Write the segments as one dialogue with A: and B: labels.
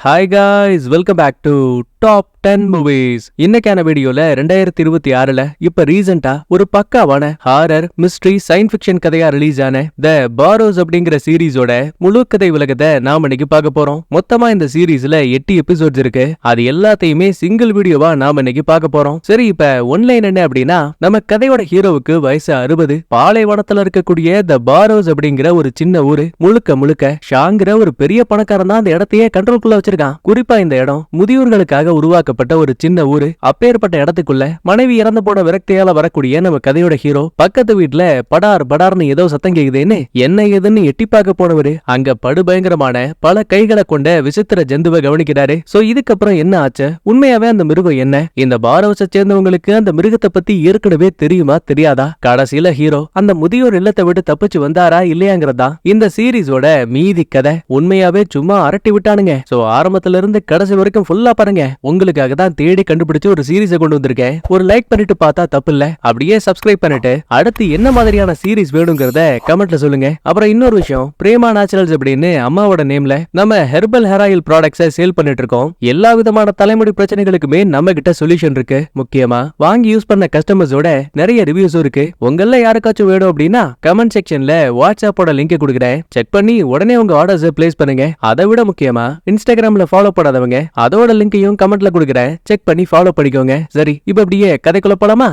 A: Hi guys, welcome back to top 10 movies. இன்னைக்கான வீடியோல 2026ல இப்ப ரீசெண்டா ஒரு பக்காவான ஹாரர் மிஸ்ட்ரி சயின்ஸ் ஃபிக்ஷன் கதையா ரிலீஸ் ஆன த பாரோஸ் அப்படிங்கிற சீரீஸோட முழு கதை உலகத்தை நாம இன்னைக்கு பார்க்க போறோம். மொத்தமா இந்த சீரீஸ்ல 8 எபிசோட்ஸ் இருக்கு. அது எல்லாத்தையுமே சிங்கிள் வீடியோவா நாம இன்னைக்கு பார்க்க போறோம். சரி, இப்ப ஒன்லைன் என்ன அப்படின்னா, நம்ம கதையோட ஹீரோவுக்கு வயசு 60. பாலைவனத்துல இருக்கக்கூடிய த பாரோஸ் அப்படிங்கிற ஒரு சின்ன ஊரு. முழுக்க முழுக்க ஷாங்கிற ஒரு பெரிய பணக்காரன் தான் அந்த இடத்தையே கண்ட்ரோல்குள்ள வச்சிருக்கான். குறிப்பா இந்த இடம் முதியோர்களுக்காக உருவாக்கப்பட்ட ஒரு சின்ன ஊரு. அப்பேற்பட்ட இடத்துக்குள்ள மனைவி இறந்து போன விரக்தியால வரக்கூடிய நம்ம கதையோட ஹீரோ பக்கத்து வீட்டுல படார்னு ஏதோ சத்தம் கேக்குதுன்னு என்ன ஏதுன்னு எட்டி பார்க்க போனவரு அங்க படுபயங்கரமான பல கைகளை கொண்ட விசித்திர ஜந்துவை கவனிக்கிறாரு. சோ இதுக்கப்புறம் என்ன ஆச்சு, உண்மையாவே அந்த மிருகம் என்ன, இந்த பாரோஸை சேர்ந்தவங்களுக்கு அந்த மிருகத்தை பத்தி ஏற்கனவே தெரியுமா தெரியாதா, கடைசியில ஹீரோ அந்த முதியோர் இல்லத்தை விட்டு தப்பிச்சு வந்தாரா இல்லையாங்கிறதா இந்த சீரீஸோட மீதி கதை. உண்மையாவே சும்மா அரட்டி விட்டானுங்க. சோ ஆரம்பத்துல இருந்து கடைசி வரைக்கும் ஃபுல்லா பாருங்க. உங்களுக்காக தான் தேடி கண்டுபிடிச்சு ஒரு சீரீஸை கொண்டு வந்திருக்கேன். ஒரு லைக் பண்ணிட்டு பார்த்தா தப்பு இல்ல, அப்படியே சப்ஸ்கிரைப் பண்ணிட்டு அடுத்து என்ன மாதிரியான சீரீஸ் வேணுங்கிறத கமெண்ட்ல சொல்லுங்க. அப்புறம் இன்னொரு விஷயம், பிரேமா நேச்சுரல்ஸ் அப்படின்னு அம்மாவோட நேம்ல நம்ம ஹெர்பல் ஹேர் ஆயில் ப்ராடக்ட்ஸை சேல் பண்ணிட்டு இருக்கோம். எல்லா விதமான தலைமுடி பிரச்சனைகளுக்குமே நம்ம கிட்ட சொல்யூஷன் இருக்கு. முக்கியமா வாங்கி யூஸ் பண்ண கஸ்டமர்ஸோட நிறைய ரிவ்யூஸும் இருக்கு. உங்கள யாருக்காச்சும் வேணும் அப்படின்னா கமெண்ட் செக்ஷன்ல வாட்ஸ்அப்போட லிங்க் கொடுக்குறேன். செக் பண்ணி உடனே உங்க ஆர்டர்ஸ் பிளேஸ் பண்ணுங்க. அதை விட முக்கியமா இன்ஸ்டாகிராம்ல ஃபாலோ பண்ணாதவங்க அதோட லிங்கையும் கமெண்ட்ல கொடுக்குறேன். செக் பண்ணி ஃபாலோ பண்ணிக்கோங்க. சரி, இப்ப அப்படியே கதைக்குள்ள போலாமா?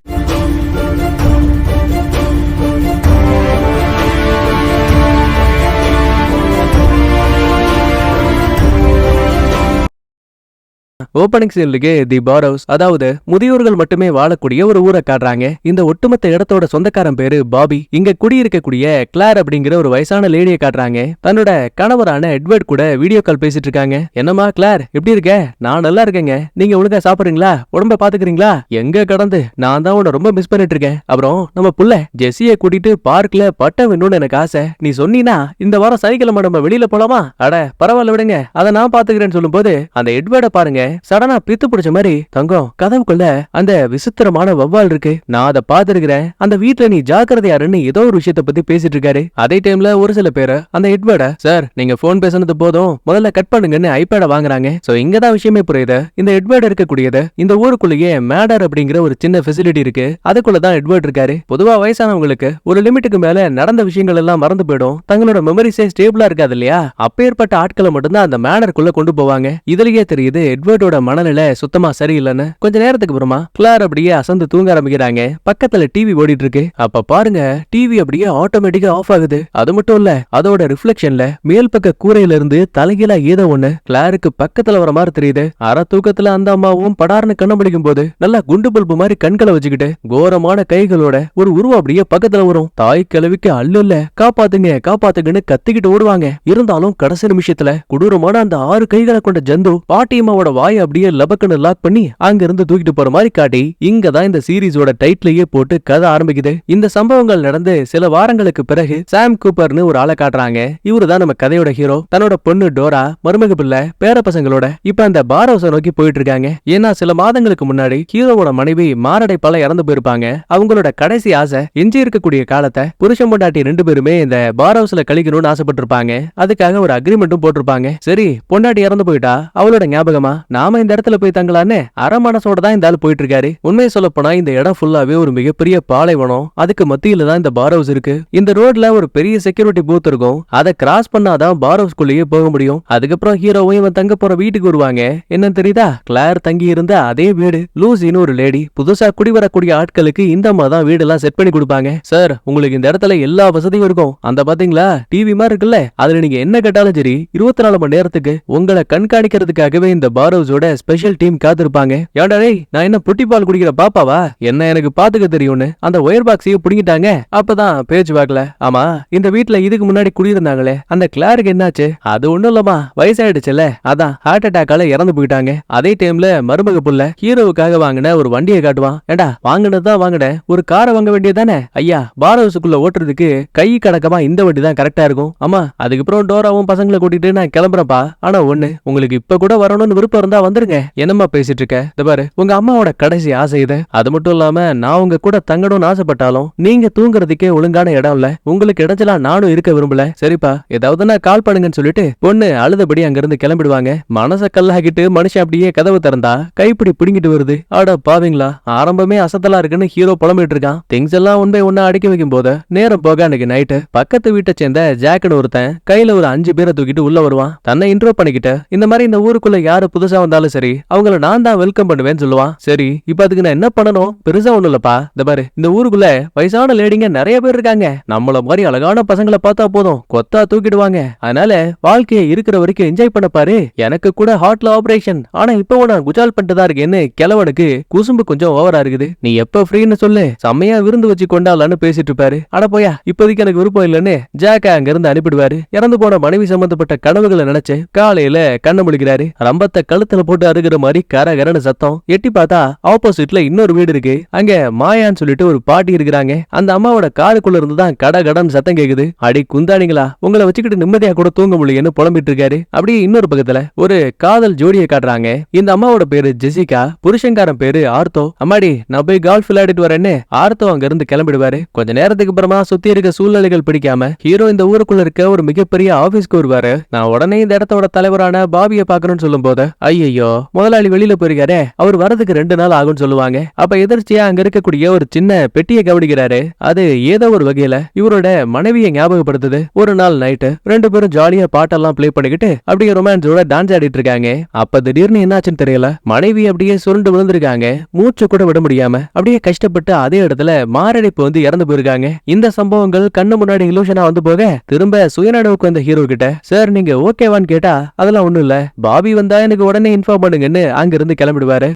A: ஓபனிங் சீன்லயே தி பாரோஸ், அதாவது முதியோர்கள் மட்டுமே வாழக்கூடிய ஒரு ஊரை காட்டுறாங்க. இந்த ஒட்டுமொத்த இடத்தோட சொந்தக்காரன் பேரு பாபி. இங்க குடியிருக்கக்கூடிய கிளார் அப்படிங்கிற ஒரு வயசான லேடியை காட்டுறாங்க. தன்னோட கணவரான எட்வர்ட் கூட வீடியோ கால் பேசிட்டு இருக்காங்க. என்னமா கிளார், எப்படி இருக்க? நான் நல்லா இருக்கேங்க. நீங்க ஒழுங்கா சாப்பிடுறீங்களா? உடம்ப பாத்துக்கிறீங்களா? எங்க கடந்து நான் தான் உன்னை ரொம்ப மிஸ் பண்ணிட்டு இருக்கேன். அப்புறம் நம்ம புள்ள ஜெஸியை கூட்டிட்டு பார்க்ல பட்டம் வேணும்னு எனக்கு ஆசை. நீ சொன்னீனா இந்த வாரம் சனிக்கிழமை நம்ம வெளியில போலாமா? அட பரவாயில்ல விடுங்க, அதை நான் பாத்துக்கிறேன்னு சொல்லும் போது அந்த எட்வர்ட பாருங்க, சடனா பித்து பிடிச்ச மாதிரி, தங்கம் கதவுக்குள்ள அந்த விசித்திரமான வவ்வால் இருக்கு, நான் அதை பாத்துருக்கிறேன், அந்த வீட்டுல நீ ஜாக்கிரதையாருன்னு ஏதோ ஒரு விஷயத்த பத்தி பேசிட்டு இருக்காரு. அதே டைம்ல ஒரு சில பேரு அந்த எட்வர்ட, சார் நீங்க போன் பேசுனது போதும், முதல்ல கட் பண்ணுங்கன்னு ஐபேட வாங்குறாங்க. சோ இங்கதான் விஷயமே புரியுது. இந்த எட்வர்ட் இருக்கக்கூடியது இந்த ஊருக்குள்ளேயே மேடர் அப்படிங்கிற ஒரு சின்ன ஃபெசிலிட்டி இருக்கு. அதுக்குள்ளதான் எட்வர்ட் இருக்காரு. பொதுவா வயசானவங்களுக்கு ஒரு லிமிட்டுக்கு மேல நடந்த விஷயங்கள் எல்லாம் மறந்து போயிடும். தங்களோட மெமரிஸே ஸ்டேபிளா இருக்காது இல்லையா? அப்பேற்பட்ட ஆட்களை மட்டும்தான் அந்த மேடருக்குள்ள கொண்டு போவாங்க. இதுலயே தெரியுது எட்வர்டோட மனநிலை சுத்தமா சரியில்லைன்னு. கொஞ்ச நேரத்துக்கு அப்புறமா கிளார் அப்படியே அசந்து தூங்க ஆரம்பிக்கிறாங்க. பக்கத்துல டிவி ஓடிட்டு இருக்கு. அப்ப பாருங்க, டிவி அப்படியே ஆட்டோமேட்டிக்கா ஆஃப் ஆகுது. அது மட்டும் இல்ல, அதோட ரிஃப்ளெக்ஷன்ல மேல் பக்க கூரையில இருந்து தலைகீழா ஏதோ ஒண்ணு கிளாருக்கு பக்கத்துல வர மாதிரி தெரியுது. அரை தூக்கத்துல அந்த அம்மாவும் படார்னு கண்ண முடிக்கும் போது நல்லா குண்டு பல்பு மாதிரி கண்களை வச்சுக்கிட்டு கோரமான கைகளோட ஒரு உருவம் அப்படியே பக்கத்துல வரும். தாய் கிழவிக்கு அல்ல, காப்பாத்துங்க காப்பாத்துங்கன்னு கத்திக்கிட்டு ஓடுவாங்க. இருந்தாலும் கடைசி நிமிஷத்துல கொடூரமான அந்த 6 கைகளை கொண்ட ஜந்து பாட்டியம்மாவோட வாய் அப்படியே லபக்கன்னு லாக் பண்ணி அங்க இருந்து தூக்கிட்டு போற மாதிரி காட்டி இங்கதான் இந்த சீரீஸோட டைட்டிலையே போட்டு கதை ஆரம்பிக்குது. இந்த சம்பவங்கள் நடந்து சில வாரங்களுக்கு பிறகு சாம் கூப்பர்னு ஒரு ஆளை காட்டுறாங்க. இவருதான் நம்ம கதையோட ஹீரோ. தன்னோட பொண்ணு டோரா, மருமக பிள்ளை, பேர பசங்களோட இப்ப அந்த பாரோஸை நோக்கி போயிட்டு இருக்காங்க. ஏன்னா சில மாதங்களுக்கு முன்னாடி ஹீரோவோட மனைவி மாரடைப்பால இறந்து போயிருப்பாங்க. அவங்களோட கடைசி ஆசை எஞ்சி இருக்கக்கூடிய காலத்தை புருஷன் பொண்டாட்டி 2 பேருமே இந்த பாரோஸ்ல கழிக்கணும்னு ஆசைப்பட்டு இருப்பாங்க. அதுக்காக ஒரு அக்ரிமெண்ட்டும் போட்டிருப்பாங்க. சரி, பொண்டாட்டி இறந்து போயிட்டா அவளோட ஞாபகமா நாம இந்த இடத்துல போய் தங்கலான்னு அரை மனசோட தான் இந்த ஆள் போயிட்டு இருக்காரு. உண்மையை சொல்ல போனா இந்த இடம் ஃபுல்லாவே ஒரு மிகப்பெரிய பாலைவனம். அதுக்கு மத்தியில தான் இந்த பார் ஹவுஸ் இருக்கு. இந்த ரோட்ல ஒரு பெரிய செக்யூரிட்டி பூத் இருக்கும். அதை கிராஸ் பண்ணாதான் பார் ஹவுஸ்குள்ளேயே போக முடியும். அதுக்கப்புறம் ஹீரோவும் இவன் தங்க போற வீட்டுக்கு வருவாங்க. என்னன்னு தெரியுதா? கிளார் தங்கி இருந்த அதே வீடு. லூசின்னு ஒரு லேடி. புதுசா குடி வரக்கூடிய ஆட்களுக்கு இந்த அம்மா தான் வீடு எல்லாம் செட் பண்ணி கொடுப்பாங்க. சார், உங்களுக்கு இந்த இடத்துல எல்லா வசதியும் இருக்கும். அந்த பாத்தீங்களா டிவி மாதிரி இருக்குல்ல, அதுல நீங்க என்ன கேட்டாலும் சரி 24 மணி நேரத்துக்கு உங்களை கண்காணிக்கிறதுக்காகவே இந்த பார் ஹவுஸோட ஸ்பெஷல் டீம் காத்திருப்பாங்க. ஏன்டா டேய், நான் என்ன புட்டி பால் குடிக்கிற பாப்பாவா? என்ன எனக்கு பாத்துக்க தெரியும்னு அந்த ஒயர் பாக்ஸையும் புடிங்கிட்டாங்க. அப்பதான் பேச்சு வாக்கல, ஆமா இந்த வீட்டுல இதுக்கு முன்னாடி குடியிருந்தாங்களே அந்த கிளாருக்கு என்னாச்சு? அது ஒண்ணும் இல்லமா, வயசாயிடுச்சுல, அதான் ஹார்ட் அட்டாக்கால இறந்து போயிட்டாங்க. அதே டைம்ல மருமக புள்ள ஹீரோவுக்காக வாங்கின ஒரு வண்டியை காட்டுவான். ஏண்டா வாங்கினதுதான் வாங்கின, ஒரு காரை வாங்க வேண்டியதானே? ஐயா, பார் ஹவுஸுக்குள்ள ஓட்டுறதுக்கு கை கடக்கமா இந்த வண்டி தான் கரெக்டா இருக்கும். ஆமா, அதுக்கப்புறம் டோராவும் பசங்களை கூட்டிட்டு நான் கிளம்புறப்பா. ஆனா ஒண்ணு, உங்களுக்கு இப்ப கூட வரணும்னு விருப்பம் இருந்தா வந்துருங்க. என்னம்மா பேசிட்டு இருக்க? இந்த பாரு, உங்க அம்மாவோட கடைசி ஆசை இது. அது மட்டும் இல்லாம நான் உங்க கூட தங்கணும்னு ஆசைப்பட்டாலும் நீங்க தூங்குறதுக்கே ஒழுங்கான இடம் இல்ல. உங்களுக்கு இடைஞ்சலா நானும் இருக்க விரும்பல. சரிப்பா, ஏதாவது நான் கால் பண்ணுங்கன்னு சொல்லிட்டு பொண்ணு அழுதபடி அங்கிருந்து கிளம்பிடுவாங்க. மனச கல்லாகிட்டு மனுஷன் அப்படியே கதவு திறந்தா கைப்பிடி பிடிங்கிட்டு வருது. ஆட பாவீங்களா, ஆரம்பமே அசத்தலா இருக்குன்னு ஹீரோ புலம்பிட்டு இருக்கான். திங்ஸ் எல்லாம் ஒன்றை ஒண்ணா அடுக்கி வைக்கும் போது நேரம் போக அன்னைக்கு நைட்டு பக்கத்து வீட்டை சேர்ந்த ஜாக்கன் ஒருத்தன் கையில ஒரு 5 பேரை தூக்கிட்டு உள்ள வருவான். தன்னை இன்ட்ரோ பண்ணிக்கிட்டு இந்த மாதிரி இந்த ஊருக்குள்ள யாரு புதுசா வந்தாலும் சரி அவங்கள நான் தான் வெல்கம் பண்ணுவேன்னு சொல்லுவான். சரி, இப்ப அதுக்கு நான் என்ன பண்ணணும்? பெருசா ஒண்ணு இல்லப்பா. இந்த பாரு, இந்த ஊருக்குள்ள வயசான லேடிங்க நிறைய பேர் இருக்காங்க. நம்மள மாதிரி அழகான பசங்களை பார்த்தா போதும் கொத்தா தூக்கிடுவாங்க. அதனால வாழ்க்கையை இருக்கிற வரைக்கும் என்ஜாய் பண்ண பாரு. எனக்கு கூட ஹார்ட்ல ஆபரேஷன், ஆனா இப்போ நான் குஜால் பண்ணிட்டு தான் இருக்கேன்னு கிழவனுக்கு குசும்பு கொஞ்சம் ஓவரா இருக்குது. நீ எப்ப ஃப்ரீன்னு சொல்லு, செம்மையா விருந்து வச்சு கொண்டாடலான்னு பேசிட்டு இருப்பாரு. அட போயா, இப்போதைக்கு எனக்கு விருப்பம் இல்லைன்னு ஜாக்க அங்க இருந்து அனுப்பிடுவாரு. இறந்து போன மனைவி சம்பந்தப்பட்ட கனவுகளை நினைச்சு காலையில கண்ணு முழிக்கிறாரு. ரம்பத்தை கழுத்துல போட்டு அருகிற மாதிரி கரகரன்னு சத்தம். எட்டி பார்த்தா ஆப்போசிட்ல இன்னொரு வீடு இருக்கு. அங்க மாயான்னு சொல்லிட்டு ஒரு பாட்டி இருக்கிறாங்க. அந்த அம்மாவோட காருக்குள்ள இருந்துதான் கட கடன் சத்தம் கேக்குது. அடி குந்தாணிங்களா, உங்களை வச்சுக்கிட்டு நிம்மதியா கூட தூங்க முடியலன்னு புலம்பிட்டு இருக்காரு. அப்படியே இன்னொரு பக்கத்துல ஒரு காதல் ஜோடியை காட்டுறாங்க. இந்த அம்மாவோட பேரு ஜெசிகா, புருஷன்காரன் பேரு ஆர்த்தோ. அம்மாடி, நான் போய் கால்ஃப் விளையாடிட்டு வரேன்னு ஆர்த்தோ அங்க இருந்து கிளம்பிடுவாரு. கொஞ்ச நேரத்துக்கு அப்புறமா சுத்தி இருக்க சூழ்நிலைகள் பிடிக்காம ஹீரோ இந்த ஊருக்குள்ள இருக்க ஒரு மிகப்பெரிய ஆபீஸ்க்கு வருவாரு. நான் உடனே இந்த இடத்தோட தலைவரான பாபியை பாக்கணும்னு சொல்லும் போது, ஐயோ முதலாளி வெளியில போயிருக்காரு, அவர் வரதுக்கு 2 நாள் ஆகும்னு சொல்லுவாங்க. அப்ப எதிர்ச்சியா அங்க இருக்கக்கூடிய ஒரு சின்ன பெட்டியை கவனிக்கிறாரு. அது ஏதோ ஒரு வகையில இவரோட மனைவியை ஞாபகப்படுத்துது. ஒரு நாள் நைட்டு 2 பேரும் ஜாலியா பாட்டெல்லாம் பிளே பண்ணிக்கிட்டு அப்படியே ரொமான்ஸோட டான்ஸ் ஆடிட்டு இருக்காங்க. அப்ப திடீர்னு என்னாச்சுன்னு தெரியல, மனைவி அப்படியே சுருண்டு விழுந்திருக்காங்க. மூச்சு கூட விட முடியாம அப்படியே கஷ்டப்பட்டு அதே இடத்துல மாரடைப்பு வந்து இறந்து போயிருக்காங்க. இந்த சம்பவங்கள் கண்ணு முன்னாடி இலூஷனா வந்து போக திரும்ப சுயநனவுக்கு வந்த ஹீரோ கிட்ட, சார் நீங்க ஓகேவான்னு கேட்டா அதெல்லாம் ஒண்ணும் இல்ல, பாபி வந்தா எனக்கு உடனே இன்ஃபார்ம் பண்ணுங்கன்னு அங்க இருந்து கிளம்பிடுவாரு.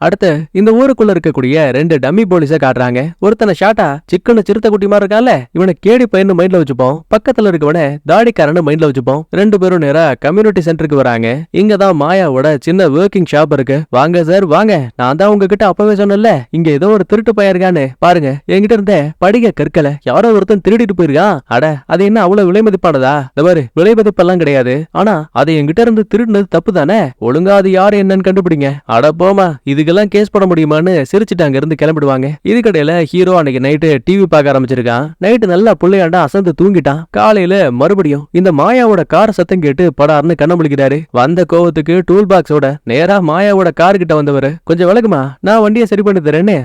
A: அடுத்து இந்த ஊருக்குள்ள இருக்கக்கூடிய 2 டம்மி போலீஸ காட்டுறாங்க. ஒருத்தனை ஷாட்டா சிக்கன சிறுத்தை குட்டி மாதிரி இருக்கான்ல, இவனை கேடி பையன் மைண்ட்ல வச்சுப்போம். பக்கத்துல இருக்கவன தாடிக்காரன்னு மைண்ட்ல வச்சுப்போம். 2 பேரும் நேரா கம்யூனிட்டி சென்டருக்கு வராங்க. இங்கதான் மாயாவோட சின்ன ஒர்க்கிங் ஷாப் இருக்கு. வாங்க சார் வாங்க, நான் தான் உங்ககிட்ட அப்பவே சொன்னேன்ல இங்க ஏதோ ஒரு திருட்டு பையன் இருக்கான்னு. பாருங்க, என்கிட்ட இருந்த படிக கற்களை யாரோ ஒருத்தன் திருடிட்டு போயிருக்கான். அட, அது என்ன அவ்வளவு விலை மதிப்பானதா? இந்த மாதிரி விலை மதிப்பெல்லாம் கிடையாது, ஆனா அதை என்கிட்ட இருந்து திருடினது தப்பு தானே. ஒழுங்கா அது யாரு என்னன்னு கண்டுபிடிங்க. அட போமா, இதுக்கெல்லாம் கேஸ் போட முடியுமான்னு சிரிச்சுட்டு அங்க இருந்து கிளம்பிடுவாங்க. இதுக்கடையில ஹீரோ அன்னைக்கு நைட்டு டிவி பார்க்க ஆரம்பிச்சிருக்கான். நைட்டு நல்லா புள்ளையாண்டா அசந்து தூங்கிட்டான். காலையில மறுபடியும் இந்த மாயாவோட கார் சத்தம் கேட்டு படார்னு கண்ண முழிக்கிறாரு. வந்த கோவத்துக்கு டூல் பாக்ஸோட நேரா மாயாவோட கார் கிட்ட வந்தவர், கொஞ்சம் விலகுமா, நான் வண்டியை சரி பண்ணி தரேன்னு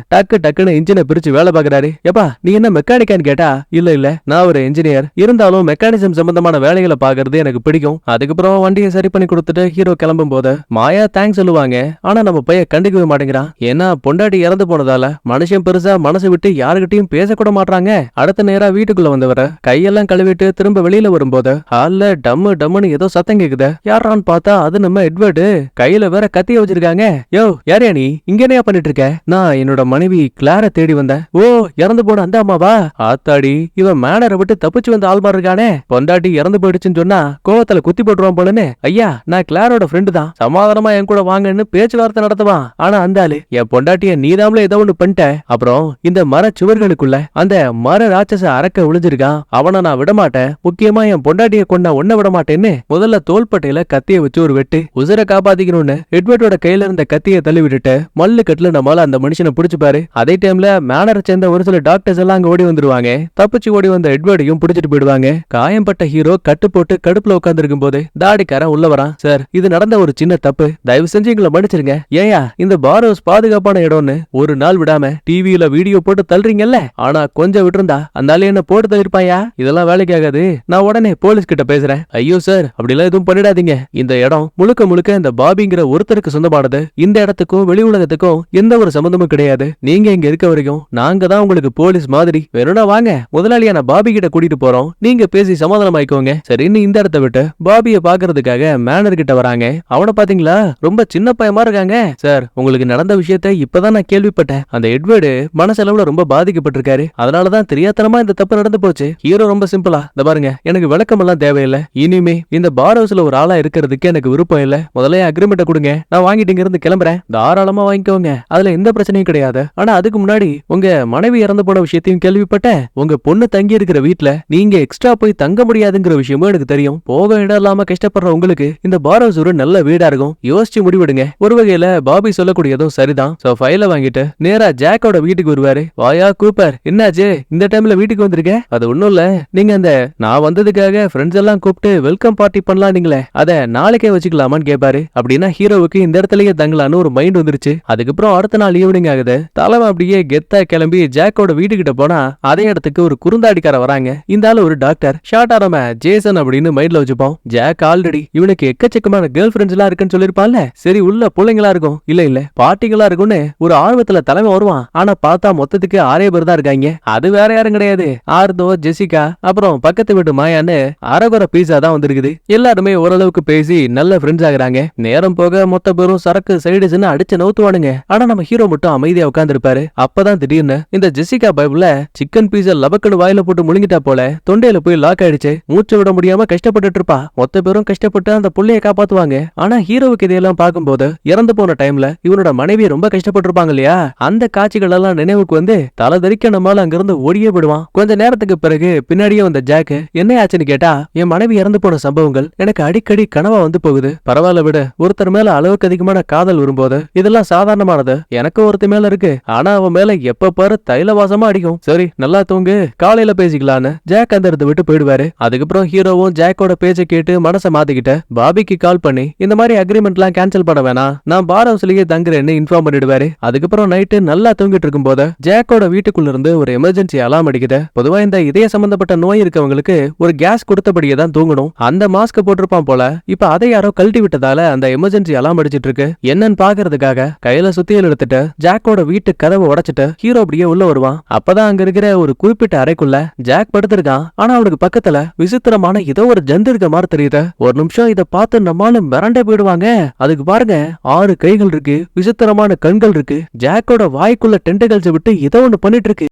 A: டக்குன்னு இன்ஜினை பிரிச்சு வேலை பாக்குறாரு. எப்பா நீ என்ன மெக்கானிக்கான்னு கேட்டா, இல்ல நான் ஒரு இன்ஜினியர், இருந்தாலும் மெக்கானிசம் சம்பந்தமான வேலைகளை பாக்குறது எனக்கு பிடிக்கும். அதுக்கப்புறம் வண்டியை சரி பண்ணி கொடுத்துட்டு ஹீரோ கிளம்பும் போது மாயா தேங்க்ஸ் சொல்லுவாங்க. ஆனா நம்ம பையன் கண்டுக்கவே மாட்டேங்கிறான். ஏன்னா பொண்டாட்டி இறந்து போனதால மனுஷன் பெருசா மனசு விட்டு யாருகிட்டையும் பேசக்கூட மாட்டாங்க. அடுத்த நேரா வீட்டுக்குள்ள வந்தவர கையெல்லாம் கழுவிட்டு திரும்ப வெளியில வரும்போது ஹால்ல டம்முன்னு ஏதோ சத்தம் கேக்குது. யாரான்னு பார்த்தா அது நம்ம எட்வர்டு. கையில வேற கத்திய வச்சிருக்காங்க. யோ யாரையா நீ, இங்க என்னையா பண்ணிட்டு இருக்க? நான் என்னோட மனைவி கிளார தேடி வந்தேன். ஓ, இறந்து போன அந்த அம்மாவா? ஆத்தாடி, இவன் மேனரை விட்டு தப்பிச்சு வந்த ஆள்மார் இருக்கானே. பொண்டாட்டி இறந்து போயிடுச்சுன்னு சொன்னா கோவத்துல குத்தி போட்டுருவான் போலன்னு. ஐயா, நான் கிளாரோட ஃப்ரெண்டு தான், சமாதானமா என் கூட வாங்கன்னு பேச்சுவார்த்தை நடத்துவான். ஆனா அந்த ஆளு என் பொண்டாட்டிய நீதாமல ஏதோ ஒண்ணு பண்ணிட்ட. அப்புறம் இந்த மர சுவர்களுக்குள்ள அந்த மர ராட்சச அரக்க ஒளிஞ்சிருக்கான், அவனை நான் விடமாட்டேன். முக்கியமா என் பொண்டாட்டிய கொண்டா ஒன்ன விட மாட்டேன்னு முதல்ல தோள்பட்டையில கத்திய வச்சு ஒரு வெட்டு. உசுரை காப்பாத்திக்கணும்னு எட்வர்டோட கையில இருந்த கத்திய தள்ளி விட்டுட்டு மல்லு கட்டுல நம்மளால அந்த மனுஷனை பிடிச்சுப்பாரு. அதே டைம்ல மேனரை சேர்ந்த ஒரு சில டாக்டர்ஸ் எல்லாம் அங்க ஓடி வந்துருவாங்க. தப்பிச்சு ஓடி வந்த எட்வர்டையும் பிடிச்சிட்டு போயிடுவாங்க. காயம்பட்ட ஹீரோ கட்டு போட்டு கடுப்புல உட்கார்ந்து இருக்கும் போது தாடிக்காரன் உள்ள வரான். சார், இது நடந்த ஒரு சின்ன தப்பு, தயவு செஞ்சு எங்களை மன்னிச்சிருங்க. ஏயா இந்த பார் ஹவுஸ் பாதுகாப்பான இடம்னு ஒரு நாள் விடாம டிவியில வீடியோ போட்டு தள்ளுறீங்கல்ல, ஆனா கொஞ்சம் விட்டுருந்தா அந்த ஆளு என்ன போட்டு தள்ளிருப்பாயா? இதெல்லாம் வேலைக்கு ஆகாது, நான் உடனே போலீஸ் கிட்ட பேசுறேன். ஐயோ சார், அப்படிலாம் எதுவும் பண்ணிடாதீங்க. இந்த இடம் முழுக்க இந்த பாபிங்கிற ஒருத்தருக்கு சொந்தமானது. இந்த இடத்துக்கும் வெளி உலகத்துக்கும் எந்த ஒரு சம்பந்தமும் கிடையாது. நீங்க இங்க இருக்க வரைக்கும் நாங்க தான் உங்களுக்கு போலீஸ் மாதிரி. வேணும்னா வாங்க, முதலாளியான பாபி கிட்ட கூட்டிட்டு போறோம், நீங்க பேசி சமாதானம் ஆயிக்கோங்க. சரின்னு இந்த இடத்த விட்டு பாபியை பாக்குறதுக்காக மேனர் கிட்ட வராங்க. அவனை பாத்தீங்களா, ரொம்ப சின்ன பையமா இருக்காங்க. சார், உங்களுக்கு உங்களுக்கு நடந்த விஷயத்த இப்பதான் நான் கேள்விப்பட்டேன். அந்த எட்வர்டு மனசளவுல ரொம்ப பாதிக்கப்பட்டிருக்காரு. அதனாலதான் தெரியாத்தனமா இந்த தப்பு நடந்து போச்சு. ஹீரோ ரொம்ப சிம்பிளா, இந்த பாருங்க, எனக்கு விளக்கம் எல்லாம் தேவையில்லை. இனிமே இந்த பார் ஹவுஸ்ல ஒரு ஆளா இருக்கிறதுக்கு எனக்கு விருப்பம் இல்ல. முதல்ல அக்ரிமெண்ட் கொடுங்க, நான் வாங்கிட்டு இங்க இருந்து கிளம்புறேன். தாராளமா வாங்கிக்கோங்க, அதுல எந்த பிரச்சனையும் கிடையாது. ஆனா அதுக்கு முன்னாடி உங்க மனைவி இறந்து போன விஷயத்தையும் கேள்விப்பட்டேன். உங்க பொண்ணு தங்கி இருக்கிற வீட்டுல நீங்க எக்ஸ்ட்ரா போய் தங்க முடியாதுங்கிற விஷயமும் எனக்கு தெரியும். போக இடம் இல்லாம கஷ்டப்படுற உங்களுக்கு இந்த பார் ஹவுஸ் ஒரு நல்ல வீடா இருக்கும். யோசிச்சு முடிவெடுங்க. ஒரு வகையில பாபி சொல்லக்கூடியதும் சரிதான். சோ ஃபைல வாங்கிட்டு நேரா ஜாக்கோட வீட்டுக்கு வருவாரு. வாயா கூப்பர், என்னாச்சு இந்த டைம்ல வீட்டுக்கு வந்திருக்க? அது ஒண்ணும் இல்ல, நீங்க அந்த நான் வந்ததுக்காக ஃப்ரெண்ட்ஸ் எல்லாம் கூப்பிட்டு வெல்கம் பார்ட்டி பண்ணலாம் நீங்களே, அத நாளைக்கே வச்சுக்கலாமான்னு கேட்பாரு. அப்படின்னா ஹீரோவுக்கு இந்த இடத்துலயே தங்கலான்னு ஒரு மைண்ட் வந்துருச்சு. அதுக்கப்புறம் அடுத்த நாள் ஈவினிங் ஆகுது. தலைவன் அப்படியே கெத்தா கிளம்பி ஜாக்கோட வீட்டுக்கிட்ட போனா அதே இடத்துக்கு ஒரு குறுந்தாடிக்கார வராங்க. இந்த ஆளு ஒரு டாக்டர். ஷார்ட் ஆரம்ப ஜேசன் அப்படின்னு மைண்ட்ல வச்சுப்போம். ஜாக் ஆல்ரெடி இவனுக்கு எக்கச்சக்கமான கேர்ள் ஃபிரெண்ட்ஸ் எல்லாம் இருக்குன்னு சொல்லிருப்பான்ல. சரி உள்ள பிள்ளைங்களா இருக்கும், இல்ல பார்ட்டிகளா இருக்கும்னு ஒரு ஆர்வத்துல தலைமை வருவான். ஆனா பார்த்தா மொத்தத்துக்கு 6 பேர் தான் இருக்காங்க. அது வேற யாரும் கிடையாது, ஆர்தோ, ஜெசிகா, அப்புறம் பக்கத்து வீட்டு மாயான்னு அரகுற பீஸா தான் வந்திருக்குது. எல்லாருமே ஓரளவுக்கு பேசி நல்ல ஃப்ரெண்ட்ஸ் ஆகுறாங்க. நேரம் போக மொத்த பேரும் சரக்கு சைடுன்னு அடிச்சு நவுத்துவானுங்க. ஆனா நம்ம ஹீரோ மட்டும் அமைதியா உட்கார்ந்து இருப்பாரு. அப்பதான் திடீர்னு இந்த ஜெசிகா பைபிள்ல சிக்கன் பீஸா லபக்குன்னு வாயில போட்டு முழுங்கிட்டா போல தொண்டையில போய் லாக் ஆயிடுச்சு. மூச்சு விட முடியாம கஷ்டப்பட்டு இருப்பா. மொத்த பேரும் கஷ்டப்பட்டு அந்த புள்ளைய காப்பாத்துவாங்க. ஆனா ஹீரோவுக்கு இதையெல்லாம் பார்க்கும்போது இறந்து போன டைம்ல இவனோட மனைவி ரொம்ப கஷ்டப்பட்டு இருப்பாங்க இல்லையா, அந்த காட்சிகள் எல்லாம் நினைவுக்கு வந்து தலை தரிக்க நம்மால அங்கிருந்து ஓடியே விடுவான். கொஞ்ச நேரத்துக்கு பிறகு பின்னாடியே வந்த ஜாக் என்ன ஆச்சுன்னு கேட்டா, என் மனைவி இறந்து போன சம்பவங்கள் எனக்கு அடிக்கடி கனவா வந்து போகுது. பரவாயில்ல விட, ஒருத்தர் மேல அளவுக்கு அதிகமான காதல் வரும்போது இதெல்லாம் சாதாரணமானது. எனக்கு ஒருத்த மேல இருக்கு, ஆனா அவன் மேல எப்ப பாரு தைலவாசமா அடிக்கும். சரி நல்லா தூங்கு, காலையில பேசிக்கலான்னு ஜாக் அந்த இடத்தை விட்டு போயிடுவாரு. அதுக்கப்புறம் ஹீரோவும் ஜாக்கோட பேச்சை கேட்டு மனசை மாத்திக்கிட்ட பாபிக்கு கால் பண்ணி இந்த மாதிரி அக்ரிமெண்ட் எல்லாம் கேன்சல் பண்ண வேணாம், நான் பார் ஹவுஸ்லயே தங்குறேன்னு இன்ஃபார்ம் பண்ணிடுவாரு. அதுக்கப்புறம் நைட்டு நல்லா தூங்கிட்டு இருக்கும் போது ஜாக்கோட வீட்டுக்குள்ள இருந்து ஒரு எமர்ஜென்சி அலாம் அடிக்குது. பொதுவா இந்த இதய சம்பந்தப்பட்ட நோய் இருக்கவங்களுக்கு ஒரு கேஸ் கொடுத்தபடியே தான் தூங்கணும். அந்த மாஸ்க் போட்டிருப்பான் போல. இப்ப அதை யாரோ கழட்டி விட்டதால அந்த எமர்ஜென்சி அலாம் அடிச்சிட்டு இருக்கு. என்னன்னு பாக்குறதுக்காக கையில சுத்தியல் எடுத்துட்டு ஜாக்கோட வீட்டு கதவை உடைச்சிட்டு ஹீரோ அப்படியே உள்ள வருவான். அப்பதான் அங்க இருக்கிற ஒரு குறிப்பிட்ட அறைக்குள்ள ஜாக் படுத்திருக்கான். ஆனா அவனுக்கு பக்கத்துல விசித்திரமான ஏதோ ஒரு ஜந்து இருக்க மாதிரி தெரியுது. ஒரு நிமிஷம் இத பார்த்து நம்மால மிரண்டே போயிடுவாங்க. அதுக்கு பாருங்க, 6 கைகள் இருக்கு, விசித்திரமான கண்கள் இருக்கு. ஜாக்கோட வாய்க்குள்ள டென்டகல்ஸ் விட்டு ஏதோ ஒண்ணு பண்ணிட்டு இருக்கு.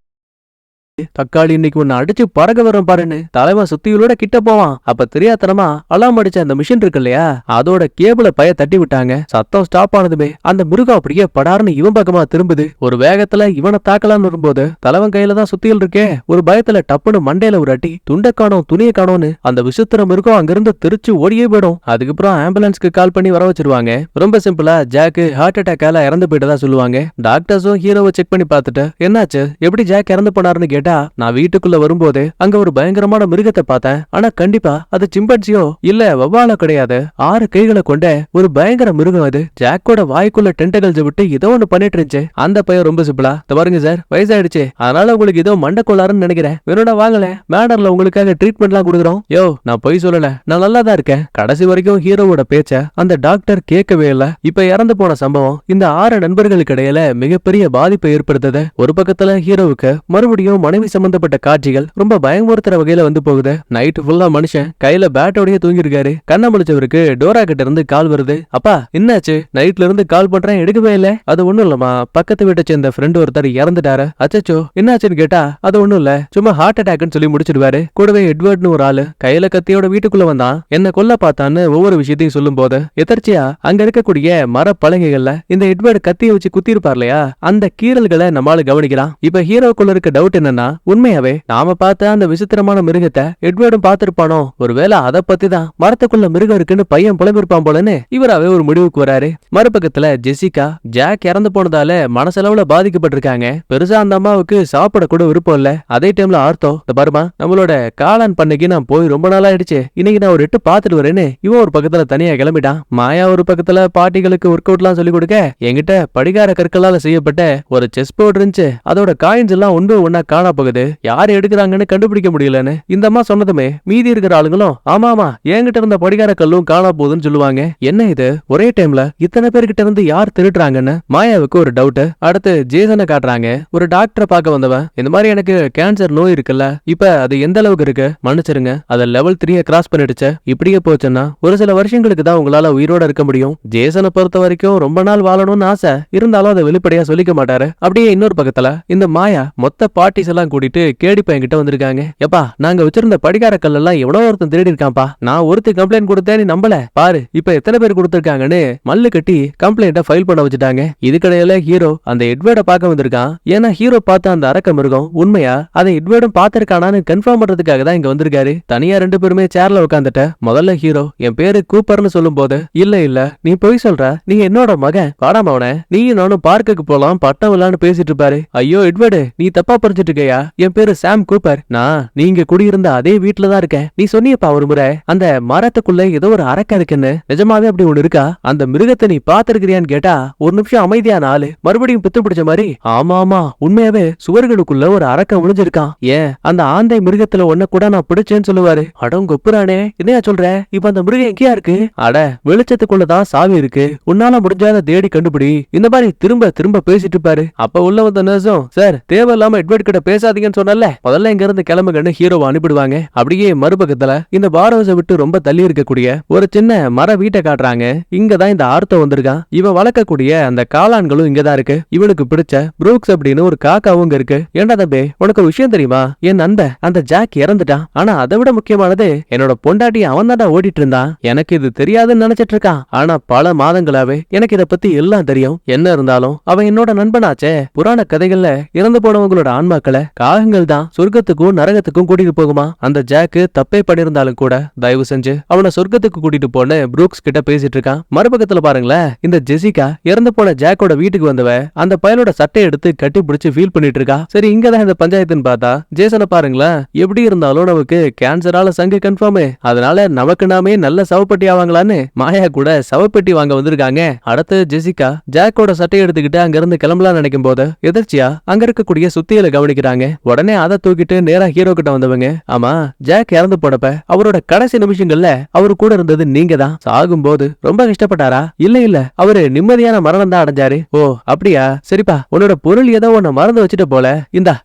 A: தக்காளி இன்னைக்கு ஒன்னு அடிச்சு பறக்க வரும் பாருன்னு தலைவன் சுத்திகளோட கிட்ட போவான். அப்ப தெரியாதனமா அலாம் அடிச்ச அந்த மிஷின் இருக்கு இல்லையா, அதோட கேபிள பய தட்டி விட்டாங்க. சத்தம் ஸ்டாப் ஆனதுமே அந்த மிருகம் அப்படியே படார்னு இவன் பக்கமா திரும்புது. ஒரு வேகத்துல இவனை தாக்கலாம்னு வரும்போது தலைவன் கையில தான் சுத்திகள் இருக்கே. ஒரு பயத்துல டப்புன்னு மண்டையில ஒரு அடி, துண்டை காணோம் துணியை காணோன்னு அந்த விசித்திர மிருகம் அங்கிருந்து திருச்சு ஓடியே போயிடும். அதுக்கப்புறம் ஆம்புலன்ஸ்க்கு கால் பண்ணி வர வச்சிருவாங்க. ரொம்ப சிம்பிளா ஜாக் ஹார்ட் அட்டாக்கால இறந்து போயிட்டதா சொல்லுவாங்க. டாக்டர்ஸும் ஹீரோவை செக் பண்ணி பார்த்துட்டு என்னாச்சு எப்படி ஜாக் இறந்து போனாருன்னு கேட்டா, நான் வீட்டுக்குள்ள வரும்போது அங்க ஒரு பயங்கரமான மிருகத்தை பார்த்தேன். ஆனா கண்டிப்பா அது சிம்பன்சியோ இல்ல வவ்வாலோ கிடையாது. 6 கைகளை கொண்ட ஒரு பயங்கர மிருகம் அது. ஜாக்கோட வாய்க்குள்ள டென்டகல்ஸ் விட்டு ஏதோ ஒண்ணு பண்ணிட்டு இருந்துச்சு. அந்த பையன் ரொம்ப சிம்பிளா, பாருங்க சார், வயசாயிடுச்சு, அதனால உங்களுக்கு ஏதோ மண்டக்கொள்ளாருன்னு நினைக்கிறேன், வேணும்னா வாங்கல, மேடர்ல உங்களுக்காக ட்ரீட்மெண்ட் எல்லாம் கொடுக்குறோம். யோ நான் பொய் சொல்லல, நான் நல்லா தான் இருக்கேன். கடைசி வரைக்கும் ஹீரோவோட பேச்ச அந்த டாக்டர் கேட்கவே இல்ல. இப்ப இறந்து போன சம்பவம் இந்த 6 நண்பர்களுக்கு இடையில மிகப்பெரிய பாதிப்பை ஏற்படுத்தது. ஒரு பக்கத்துல ஹீரோவுக்கு மறுபடியும் மனைவி சம்பந்தப்பட்ட காட்சிகள் ரொம்ப பயமுறுத்துற வகையில வந்து போகுது. நைட் ஃபுல்லா மனுஷன் கையில பேட்டோடய தூங்கி இருக்காரு. கண்ண முழிச்சவருக்கு டோரா கிட்ட இருந்து கால் வருது. அப்பா என்னாச்சு, நைட்ல இருந்து கால் பண்றேன் எடுக்கவே இல்ல. அது ஒண்ணும் இல்லமா, பக்கத்து வீட்டை சேர்ந்த ஃப்ரெண்ட் ஒருத்தர் இறந்துட்டாரு. அச்சச்சோ என்னாச்சுன்னு கேட்டா, அது ஒண்ணும் இல்ல, சும்மா ஹார்ட் அட்டாக்னு சொல்லி முடிச்சிடுவாரு. கூடவே எட்வர்ட்னு ஒரு ஆளு கையில கத்தியோட வீட்டுக்குள்ள வந்தான். என்ன கொல்ல பார்த்தான்னு ஒவ்வொரு விஷயத்தையும் சொல்லும் போது எதர்ச்சியா அங்க இருக்கக்கூடிய மர பலகைகள்ல இந்த எட்வர்ட் கத்திய வச்சு குத்தி இருப்பார் இல்லையா, அந்த கீறல்களை நம்மால கவனிக்கலாம். இப்ப ஹீரோக்குள்ள இருக்க டவுட் என்னன்னா, உண்மையாவே நாம பார்த்த அந்த விசித்திரமான மிருகத்தை எட்வர்டும் பார்த்திருப்பானோ, ஒருவேளை அதை பத்தி தான் மரத்துக்குள்ள மிருகம் இருக்குன்னு பையன் புலம்பிருப்பான் போலன்னு இவராவே ஒரு முடிவுக்கு வராரு. மறுபக்கத்துல ஜெசிகா ஜாக் இறந்து போனதால மனசளவுல பாதிக்கப்பட்டிருக்காங்க. பெருசா அந்த அம்மாவுக்கு சாப்பிட கூட விருப்பம் இல்ல. அதே டைம்ல ஆர்த்தோ, பாருமா நம்மளோட காளான் பண்ணைக்கு நான் போய் ரொம்ப நாள் ஆயிடுச்சு, இன்னைக்கு நான் ஒரு 8 பாத்துட்டு வரேன்னு இவன் ஒரு பக்கத்துல தனியா கிளம்பிட்டான். மாயா ஒரு பக்கத்துல பாட்டிகளுக்கு ஒர்க் அவுட் எல்லாம் சொல்லி கொடுக்க, என்கிட்ட படிகார கற்களால செய்யப்பட்ட ஒரு செஸ் போர்டு இருந்துச்சு, அதோட காயின்ஸ் எல்லாம் ஒன்று ஒன்னா காணா போகுது, யார் எடுக்கிறாங்கன்னு கண்டுபிடிக்க முடியலன்னு இந்த அம்மா சொன்னதுமே மீதி இருக்கிற ஆளுங்களும் ஆமாமா என்கிட்ட இருந்த படிகார கல்லும் காணா போகுதுன்னு சொல்லுவாங்க. என்ன இது ஒரே டைம்ல இத்தனை பேர்கிட்ட இருந்து யார் திருடுறாங்கன்னு மாயாவுக்கு ஒரு டவுட். அடுத்து ஜேசனை காட்டுறாங்க. ஒரு டாக்டரை பார்க்க வந்தவன் இந்த மாதிரி எனக்கு கேன்சர் நோய் இருக்குல்ல, இப்ப அது எந்த அளவுக்கு இருக்கு மன்னிச்சிருங்க, அதை லெவல் 3 கிராஸ் பண்ணிடுச்சு, இப்படியே போச்சுன்னா ஒரு சில வருஷங்களுக்கு தான் உங்களால உயிரோட இருக்க முடியும். ஜேசனை பொறுத்த வரைக்கும் ரொம்ப நாள் வாழணும்னு ஆசை இருந்தாலும் அதை வெளிப்படையா சொல்லிக்க மாட்டாரு. அப்படியே இன்னொரு பக்கத்துல இந்த மாயா மொத்த பார்ட்டிஸ் எல்லாம் கூட்டிட்டு கேடி பையன் கிட்ட வந்திருக்காங்க. எப்பா நாங்க வச்சிருந்த படிகார கல் எல்லாம் எவனோ ஒருத்தன் திருடி இருக்கான்ப்பா, நான் ஒருத்தி கம்ப்ளைண்ட் கொடுத்தேன் நீ நம்பல, பாரு இப்ப எத்தனை பேர் கொடுத்திருக்காங்கன்னு மல்லு கட்டி கம்ப்ளைண்ட ஃபைல் பண்ண வச்சுட்டாங்க. இதுக்கடையில ஹீரோ அந்த எட்வர்ட பார்க்க வந்திருக்கான். ஏன்னா ஹீரோ பார்த்த அந்த அரக்க மிருகம் உண்மையா அதை எட்வர்டும் பார்த்திருக்கானான்னு கன்ஃபார்ம் பண்றதுக்காக தான் இங்க வந்திருக்காரு. தனியா 2 பேருமே சேர்ல உட்காந்துட்ட. முதல்ல ஹீரோ என் பேரு கூப்பர்னு சொல்லும் போது இல்ல இல்ல நீ போய் சொல்ற, நீ என்னோட மகன் வாடாமவன, நீ நானும் பார்க்குக்கு போலாம் பட்டம் விழான்னு பேசிட்டு இருப்பாரு. ஐயோ எட்வர்டு நீ தப்பா புரிஞ்சிட்டு இருக்கையா, என் பேரு சாம் கூப்பர், நான் நீங்க குடியிருந்த அதே வீட்டுல தான் இருக்கேன். நீ சொன்னியப்பா ஒரு முறை அந்த மரத்துக்குள்ள ஏதோ ஒரு அரக்க இருக்குன்னு, நிஜமாவே அப்படி ஒண்ணு இருக்கா, அந்த மிருகத்தை நீ பாத்திருக்கிறியான்னு கேட்டா ஒரு நிமிஷம் அமைதியான ஆளு மறுபடியும் பித்து பிடிச்ச மாதிரி ஆமா ஆமா உண்மையாவே சுவர்களுக்குள்ள ஒரு அரக்க ஒளிஞ்சிருக்கான், ஏன் அந்த ஆந்தை மிருகத்துல ஒன்ன கூட நான் பிடிச்சேன்னு சொல்லுவாரு. அடங்கொப்புறானே என்னையா சொல்ற, இப்ப அந்த மிருகம் எங்கேயா இருக்கு, அட வெளிச்சத்துக்குள்ளதான் சாவி இருக்கு, உன்னால முடிஞ்சாத தேடி கண்டுபிடி, இந்த மாதிரி திரும்ப திரும்ப பேசிட்டு இருப்பாரு. அப்ப உள்ள வந்த நர்ஸும் சார் தேவையில்லாம எட்வர்ட் கிட்ட பேசாதீங்கன்னு சொன்னல, முதல்ல இங்க இருந்து கிளம்புங்கன்னு ஹீரோவை அனுப்பிடுவாங்க. அப்படியே மறுபக்கத்துல இந்த பார் ஹவுஸை விட்டு ரொம்ப தள்ளி இருக்கக்கூடிய ஒரு சின்ன மர வீட்டை காட்டுறாங்க. இங்கதான் இந்த ஆர்த்தோ வந்திருக்கான். இவன் வளர்க்கக்கூடிய அந்த காளான்களும் இங்கதான் இருக்கு. இவனுக்கு பிடிச்ச புரூக்ஸ் அப்படின்னு ஒரு காக்காவும் இங்க இருக்கு. ஏண்டா தம்பி உனக்கு ஒரு விஷயம் தெரியுமா, என் நண்பன் அந்த ஜாக் இறந்துட்டான், ஆனா அதை விட முக்கியமானது என்னோட பொண்டாட்டி அவன் தாண்டா ஓடிட்டு இருந்தான், எனக்கு இது தெரியாதுன்னு நினைச்சிட்டு இருக்கான், ஆனா பல மாதங்களாவே எனக்கு இத பத்தி எல்லாம் தெரியும், என்ன இருந்தாலும் அவன் என்னோட நண்பனாச்சே. புராண கதைகள்ல இறந்து போனவங்களோட ஆன்மாக்களை காகங்கள் தான் சொர்க்கத்துக்கும் நரகத்துக்கும் கூட்டிட்டு போகுமா, அந்த ஜாக்கு தப்பே பண்ணிருந்தாலும் கூட தயவு செஞ்சு அவனை சொர்க்கத்துக்கு கூட்டிட்டு போன புரூக்ஸ் கிட்ட பேசிட்டு இருக்கான். மறுபக்கத்துல பாருங்களேன், இந்த ஜெசிகா இறந்து போன ஜாக்கோட வீட்டுக்கு வந்தவ அந்த பயலோட சட்டை எடுத்து கட்டி பிடிச்சு ஃபீல் பண்ணிட்டு இருக்கா. சரி இங்கதான் இந்த பஞ்சாயத்துன்னு பார்த்தா ஜேசனை பாருங்களேன், எப்படி இருந்தாலும் நமக்கு கேன்சரால சங்கு கன்ஃபார்ம், அதனால நமக்கு நாமே நல்ல சவப்பெட்டி ஆவாங்களான்னு மாயா கூட சவப்பெட்டி வாங்க வந்திருக்காங்க. அடுத்து ஜெசிகா ஜாக்கோட சட்டை எடுத்துக்கிட்டு அங்க இருந்து கிளம்பலாம் நினைக்கும் போது எதிர்ச்சியா அங்க இருக்கக்கூடிய சுத்தியலை கவனிக்கிறாங்க. உடனே அதை தூக்கிட்டு நேரா ஹீரோ கிட்ட வந்தவங்க, ஆமா ஜாக் இறந்து போனப்ப அவரோட கடைசி நிமிஷங்கள்ல அவரு கூட இருந்தது நீங்க தான், சாகும் போது ரொம்ப கஷ்டப்பட்டாரா, இல்ல இல்ல அவரு நிம்மதியான மரணம் தான் அடைஞ்சாரு, ஓ அப்படியா சரிப்பா, உன்னோட பொருள் ஏதோ ஒன்ன மறந்து வச்சுட்டு போல,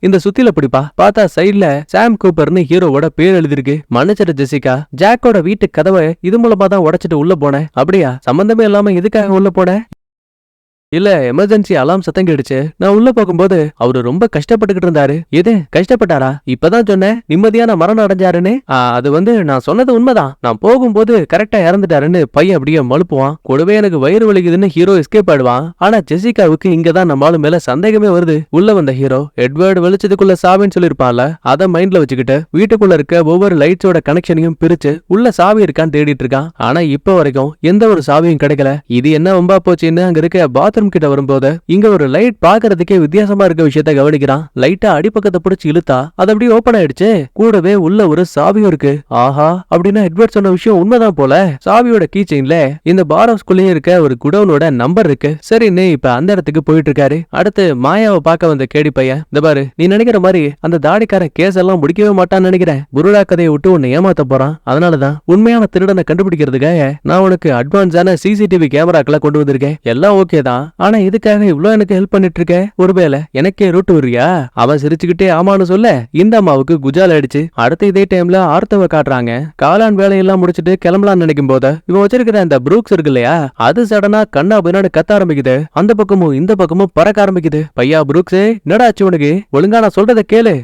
A: இந்த சுத்தில பிடிப்பா, பார்த்தா சைட்ல சாம் கூப்பர்னு ஹீரோவோட பேர் எழுதிருக்கு. மன்னிச்சிட ஜெசிகா, ஜாக்கோட வீட்டு கதவை இது மூலமா தான் உடைச்சிட்டு உள்ள போனேன், அப்படியா சம்பந்தமே இல்லாம எதுக்காக உள்ள போன, இல்ல எமர்ஜென்சி அலாம் சத்தம் கேடுச்சு, நான் உள்ள போகும்போது அவரு ரொம்ப கஷ்டப்பட்டுக்கிட்டு இருந்தாரு. எது கஷ்டப்பட்டாரா, இப்பதான் சொன்னேன் நிம்மதியான மரணம் அடைஞ்சாருன்னு, அது நான் சொன்னது உண்மைதான், நான் போகும்போது கரெக்டா இறந்துட்டாருன்னு பையன் அப்படியே மழுப்புவான். கூடவே எனக்கு வயிறு வலிக்குதுன்னு ஹீரோ எஸ்கேப் ஆடுவான். ஆனா ஜெசிகாவுக்கு இங்கதான் நம்மாலும் மேல சந்தேகமே வருது. உள்ள வந்த ஹீரோ எட்வர்ட் வெளிச்சத்துக்குள்ள சாவின்னு சொல்லிருப்பான்ல, அதை மைண்ட்ல வச்சுக்கிட்டு வீட்டுக்குள்ள இருக்க ஒவ்வொரு லைட்ஸோட கனெக்ஷனையும் பிரிச்சு உள்ள சாவி இருக்கான்னு தேடிட்டு இருக்கான். ஆனா இப்ப வரைக்கும் எந்த ஒரு சாவியும் கிடைக்கல. இது என்ன வம்பா போச்சுன்னு அங்க இருக்க பாத்ரூம் கிட்ட வரும்போது இங்க ஒரு லைட் பாக்குறதுக்கே வித்தியாசமா இருக்க விஷயத்த கவனிக்கிறான். லைட்டா அடிப்பக்கத்தை பிடிச்சு இழுத்தா அது அப்படியே ஓபன் ஆயிடுச்சு. கூடவே உள்ள ஒரு சாவியும் இருக்கு. ஆஹா அப்படின்னா எட்வர்ட் சொன்ன விஷயம் உண்மைதான் போல. சாவியோட கீ செயின்ல இந்த பார் ஹவுஸ்குள்ளேயே இருக்க ஒரு குடோனோட நம்பர் இருக்கு. சரின்னு இப்ப அந்த இடத்துக்கு போயிட்டு இருக்காரு. அடுத்து மாயாவை பார்க்க வந்த கேடி பையன், இந்த பாரு நீ நினைக்கிற மாதிரி அந்த தாடிக்கார கேஸ் எல்லாம் முடிக்கவே மாட்டான்னு நினைக்கிறேன், புருடா கதையை விட்டு உன்னை ஏமாத்த போறான், அதனாலதான் உண்மையான திருடனை கண்டுபிடிக்கிறதுக்காக நான் உனக்கு அட்வான்ஸான சிசிடிவி கேமராக்களை கொண்டு வந்திருக்கேன், எல்லாம் ஓகே தான், ஆனா இதுக்காக இவ்ளோ எனக்கு ஹெல்ப் பண்ணிட்டு இருக்க, ஒருவேளை எனக்கே ரூட் வரியா, அவன் சிரிச்சுக்கிட்டே ஆமான்னு சொல்ல இந்த அம்மாவுக்கு குஜால் ஆயிடுச்சு. அடுத்து இதே டைம்ல ஆர்த்தவ காட்டுறாங்க. காலான் வேலையெல்லாம் முடிச்சுட்டு கிளம்பலாம்னு நினைக்கும் போது இவன் வச்சிருக்கிற அந்த புரூக்ஸ் இருக்கு இல்லையா, அது சடனா கண்ணா பின்னாடி கத்த ஆரம்பிக்குது. அந்த பக்கமும் இந்த பக்கமும் பறக்க ஆரம்பிக்குது. பையா புரூக்ஸே என்னடா ஆச்சு உனக்கு, ஒழுங்கா நான் சொல்றத கேளு,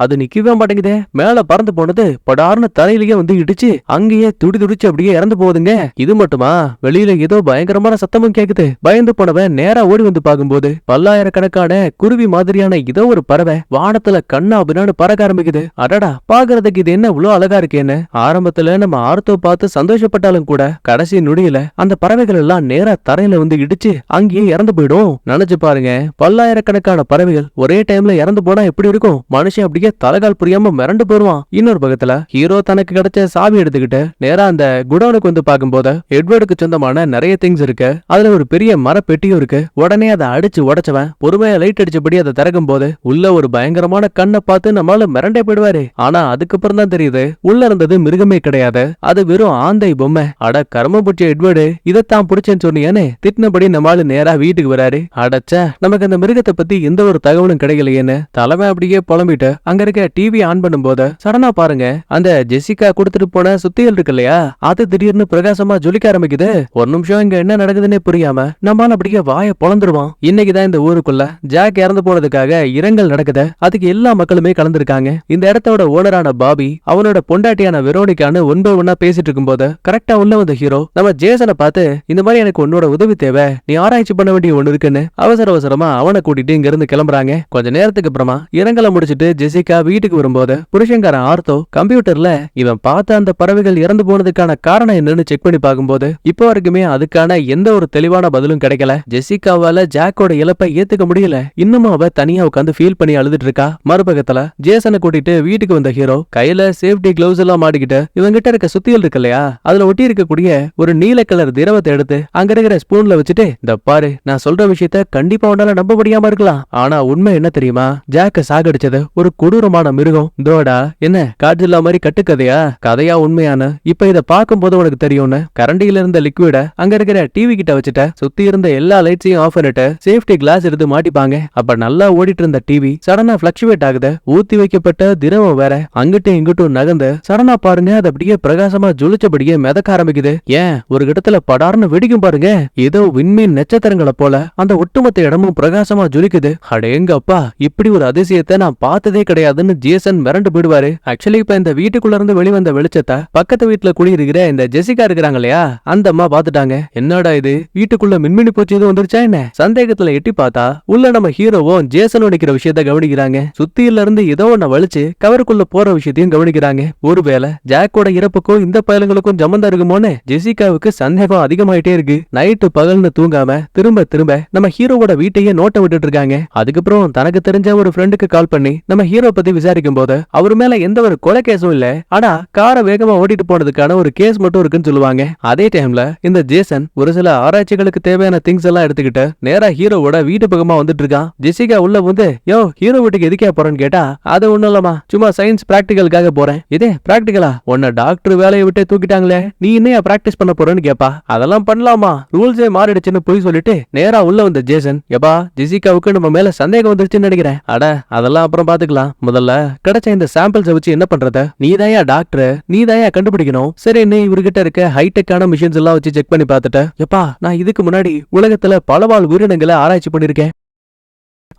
A: அது நிக்கவே மாட்டேங்குதே, மேல பறந்து போனது படார்னு தலையிலேயே வந்து இடிச்சு அங்கேயே துடி துடிச்சு அப்படியே இறந்து போகுதுங்க. இது மட்டுமா, வெளியில ஏதோ பயங்கரமான சத்தமும் கேக்குது. பயந்து போனவன் நேரா ஓடி வந்து பார்க்கும்போது பல்லாயிரக்கணக்கான குருவி மாதிரியான ஏதோ ஒரு பறவை வானத்துல கண்ணா பின்னாடி பறக்க ஆரம்பிக்குது. அடடா பாக்குறதுக்கு இது என்ன இவ்வளவு அழகா இருக்கேன்னு ஆரம்பத்துல நம்ம ஆர்த்தோ பார்த்து சந்தோஷப்பட்டாலும் கூட கடைசி நொடியில அந்த பறவைகள் எல்லாம் நேரா தரையில வந்து இடிச்சு அங்கேயே இறந்து போயிடும். நினைச்சு பாருங்க, பல்லாயிரக்கணக்கான பறவைகள் ஒரே டைம்ல இறந்து போனா எப்படி இருக்கும், மனுஷன் அப்படியே தலைகால் புரியாம மிரண்டு போயிருவான். இன்னொரு பக்கத்துல ஹீரோ தனக்கு கிடைச்ச சாவி எடுத்துக்கிட்டு நேரா அந்த குடோனுக்கு வந்து பார்க்கும்போது எட்வர்டுக்கு சொந்தமான நிறைய திங்ஸ் இருக்கு. அதுல ஒரு பெரிய மரப்பெட்டி பெட்டியும் இருக்கு. உடனே அதை அடிச்சு உடைச்சவன் பொறுமையா லைட் அடிச்சபடி அதை திறக்கும் போது உள்ள ஒரு பயங்கரமான கண்ணை பார்த்து நம்மளால மிரண்டே போயிடுவாரு. ஆனா அதுக்கப்புறம் தான் தெரியுது உள்ள இருந்தது மிருகமே கிடையாது, அது வெறும் ஆந்தை பொம்மை. அட கர்மபுட்ச எட்வர்டு, இதைத்தான் பிடிச்சேன்னு சொன்னியானே திட்டினபடி நம்மளால நேரா வீட்டுக்கு வராரு. அடச்ச, நமக்கு அந்த மிருகத்தை பத்தி எந்த ஒரு தகவலும் கிடைக்கலையேன்னு தலைமை அப்படியே புலம்பிட்டு அங்க இருக்க டிவி ஆன் பண்ணும் போது சடனா பாருங்க அந்த ஜெசிகா கொடுத்துட்டு போன சுத்தியல் இருக்கு இல்லையா, அது திடீர்னு பிரகாசமா ஜொலிக்க ஆரம்பிக்குது. ஒரு நிமிஷம் இங்க என்ன நடக்குதுன்னே புரியாம நம்மால அப்படியே வாய பொளந்துருவான். இன்னைக்குதான் இந்த ஊருக்குள்ள ஜாக் இறந்து போனதுக்காக இரங்கல் நடக்குது. அதுக்கு எல்லா மக்களுமே கலந்துருக்காங்க. இந்த இடத்தோட ஓனரான பாபி அவனோட பொண்டாட்டியான வெரோனிக்கான்னு ஒன்னா பேசிட்டு இருக்கும் போது கரெக்டா உள்ள வந்த ஹீரோ நம்ம ஜேசனை பார்த்து இந்த மாதிரி எனக்கு உன்னோட உதவி தேவை, நீ ஆராய்ச்சி பண்ண வேண்டிய ஒண்ணு இருக்குன்னு அவசரமா அவனை கூட்டிட்டு இங்க இருந்து கிளம்புறாங்க. கொஞ்ச நேரத்துக்கு அப்புறமா இரங்கலை முடிச்சிட்டு ஜெசிகா வீட்டுக்கு வரும்போது புருஷங்காரன் ஆர்த்தோ கம்ப்யூட்டர்ல இவன் பார்த்த அந்த பறவைகள் இறந்து போனதுக்கான காரணம் என்னன்னு செக் பண்ணி பார்க்கும்போது இப்போ வரைக்குமே அதுக்கான எந்த ஒரு தெளிவான பதிலும் கிடைக்கல. ஜெசிகாவால ஜாக்கோட இழப்பை ஏத்துக்க முடியல. இன்னமும் அவ தனியா உட்காந்து ஃபீல் பண்ணி அழுதுட்டு இருக்கா. மறுபக்கத்துல ஜேசனை கூட்டிட்டு வீட்டுக்கு வந்த ஹீரோ கையில சேஃப்டி கிளவுஸ் எல்லாம் மாட்டிக்கிட்டு இவங்கிட்ட இருக்க சுத்தியல் இருக்கு இல்லையா, அதுல ஒட்டி இருக்கக்கூடிய ஒரு நீல கலர் திரவத்தை எடுத்து அங்க இருக்கிற ஸ்பூன்ல வச்சுட்டு, இந்த பாரு நான் சொல்ற விஷயத்த கண்டிப்பா உன்னால நம்ப முடியாம இருக்கலாம், ஆனா உண்மை என்ன தெரியுமா, ஜாக்க சாகடிச்சது ஒரு கொடூரமான மிருகம். தோடா என்ன காட்சில்லா மாதிரி கட்டுக்கதையா, கதையா உண்மையான இப்ப இத பார்க்கும் போது உனக்கு தெரியும்னு கரண்டியில இருந்த லிக்விட அங்க இருக்கிற டிவி கிட்ட வச்சுட்ட சுத்தி இருந்த எல்லா லைட்ஸையும் ஆஃப் பண்ணிட்டு சேஃப்டி கிளாஸ் எடுத்து மாட்டிப்பாங்க. அப்ப நல்லா ஓடிட்டு இருந்த டிவி சடனா பிளக்சுவேட் ஆகுது. ஊத்தி வைக்கப்பட்ட திரவம் வேற அங்கிட்டும் இங்கிட்டும் நகர்ந்து சடனா பாருங்க அது அப்படியே பிரகாசமா ஜொலிச்சபடியே மிதக்க ஆரம்பிக்குது. ஏன் ஒரு இடத்துல படார்னு வெடிக்கும் பாருங்க, ஏதோ விண்மீன் நட்சத்திரங்களை போல அந்த ஒட்டுமொத்த இடமும் பிரகாசமா ஜொலிக்குது. அடேங்கப்பா, இப்படி ஒரு அதிசயத்தை நான் பார்த்ததே கிடையாதுன்னு ஜேசன் மிரண்டு போயிடுவாரு. ஆக்சுவலி இப்ப இந்த வீட்டுக்குள்ள இருந்து வெளிவந்த வெளிச்சத்தை பக்கத்து வீட்டுல குடியிருக்கிற இந்த ஜெசிகா இருக்கிறாங்க இல்லையா, அந்த அம்மா பாத்துட்டாங்க. என்னடா இது, வீட்டுக்குள்ள மின்மினி பூச்சி எதுவும் வந்துருச்சா என்ன சந்தேகத்துல எட்டி பார்த்தா உள்ள நம்ம ஹீரோவும் ஜேசன் நிக்கிற விஷயத்த கவனிக்கிறாங்க. சுத்தியில இருந்து ஏதோ ஒன்ன வலிச்சு கவருக்குள்ள போற விஷயத்தையும் கவனிக்கிறாங்க. ஒருவேளை ஜாக்கோட இறப்புக்கும் இந்த பயலுங்களுக்கும் சம்பந்தம் இருக்குமோன்னு ஜெசிகாவுக்கு சந்தேகம் அதிகமாயிட்டே இருக்கு. நைட்டு பகல்னு தூங்காம திரும்ப திரும்ப நம்ம ஹீரோவோட வீட்டையே நோட்ட விட்டுட்டு இருக்காங்க. அதுக்கப்புறம் தனக்கு தெரிஞ்ச ஒரு ஃப்ரெண்டுக்கு கால் பண்ணி நம்ம ஹீரோ பத்தி விசாரிக்கும் போது அவர் மேல எந்த ஒரு கொலை கேஸும் இல்ல, ஆனா காரை வேகமா ஓட்டிட்டு போனதுக்கான ஒரு கேஸ் மட்டும் இருக்குன்னு சொல்லுவாங்க. அதே டைம்ல இந்த ஜேசன் ஒரு சில ஆராய்ச்சிகளுக்கு தேவையான திங்ஸ் எல்லாம் எடுத்துக்கிட்டு நேரா ஹீரோவோட வீட்டு பக்கமா வந்துட்டு இருக்கான். ஜெசிகா உள்ள வந்து யோ ஹீரோ வீட்டுக்கு எதுக்கே போறேன்னு கேட்டா, அது ஒண்ணும் இல்லமா, சும்மா சயின்ஸ் பிராக்டிகலுக்காக போறேன். இதே பிராக்டிகலா, உன்ன டாக்டர் வேலையை விட்டு தூக்கிட்டாங்களே, நீ இன்னையா பிராக்டிஸ் பண்ண போறேன்னு கேப்பா. அதெல்லாம் பண்ணலாமா, ரூல்ஸே மாறிடுச்சுன்னு போய் சொல்லிட்டு நேரா உள்ள வந்த ஜேசன், எப்பா ஜெசிகாவுக்கு நம்ம மேல சந்தேகம் வந்துருச்சுன்னு நினைக்கிறேன். அட அதெல்லாம் அப்புறம் பாத்துக்கலாம், முதல்ல கிடைச்ச இந்த சாம்பிள்ஸ் வச்சு என்ன பண்றத, நீதாயா டாக்டர், நீதாயா கண்டுபிடிக்கணும். சரி நீ இவர்கிட்ட இருக்க ஹைடெக்கான மிஷின்ஸ் எல்லாம் வச்சு செக் பண்ணி பார்த்துட்ட. எப்பா நான் இதுக்கு முன்னாடி உலகத்துல பலவாழ் உயிரினங்களை ஆராய்ச்சி பண்ணிருக்கேன்,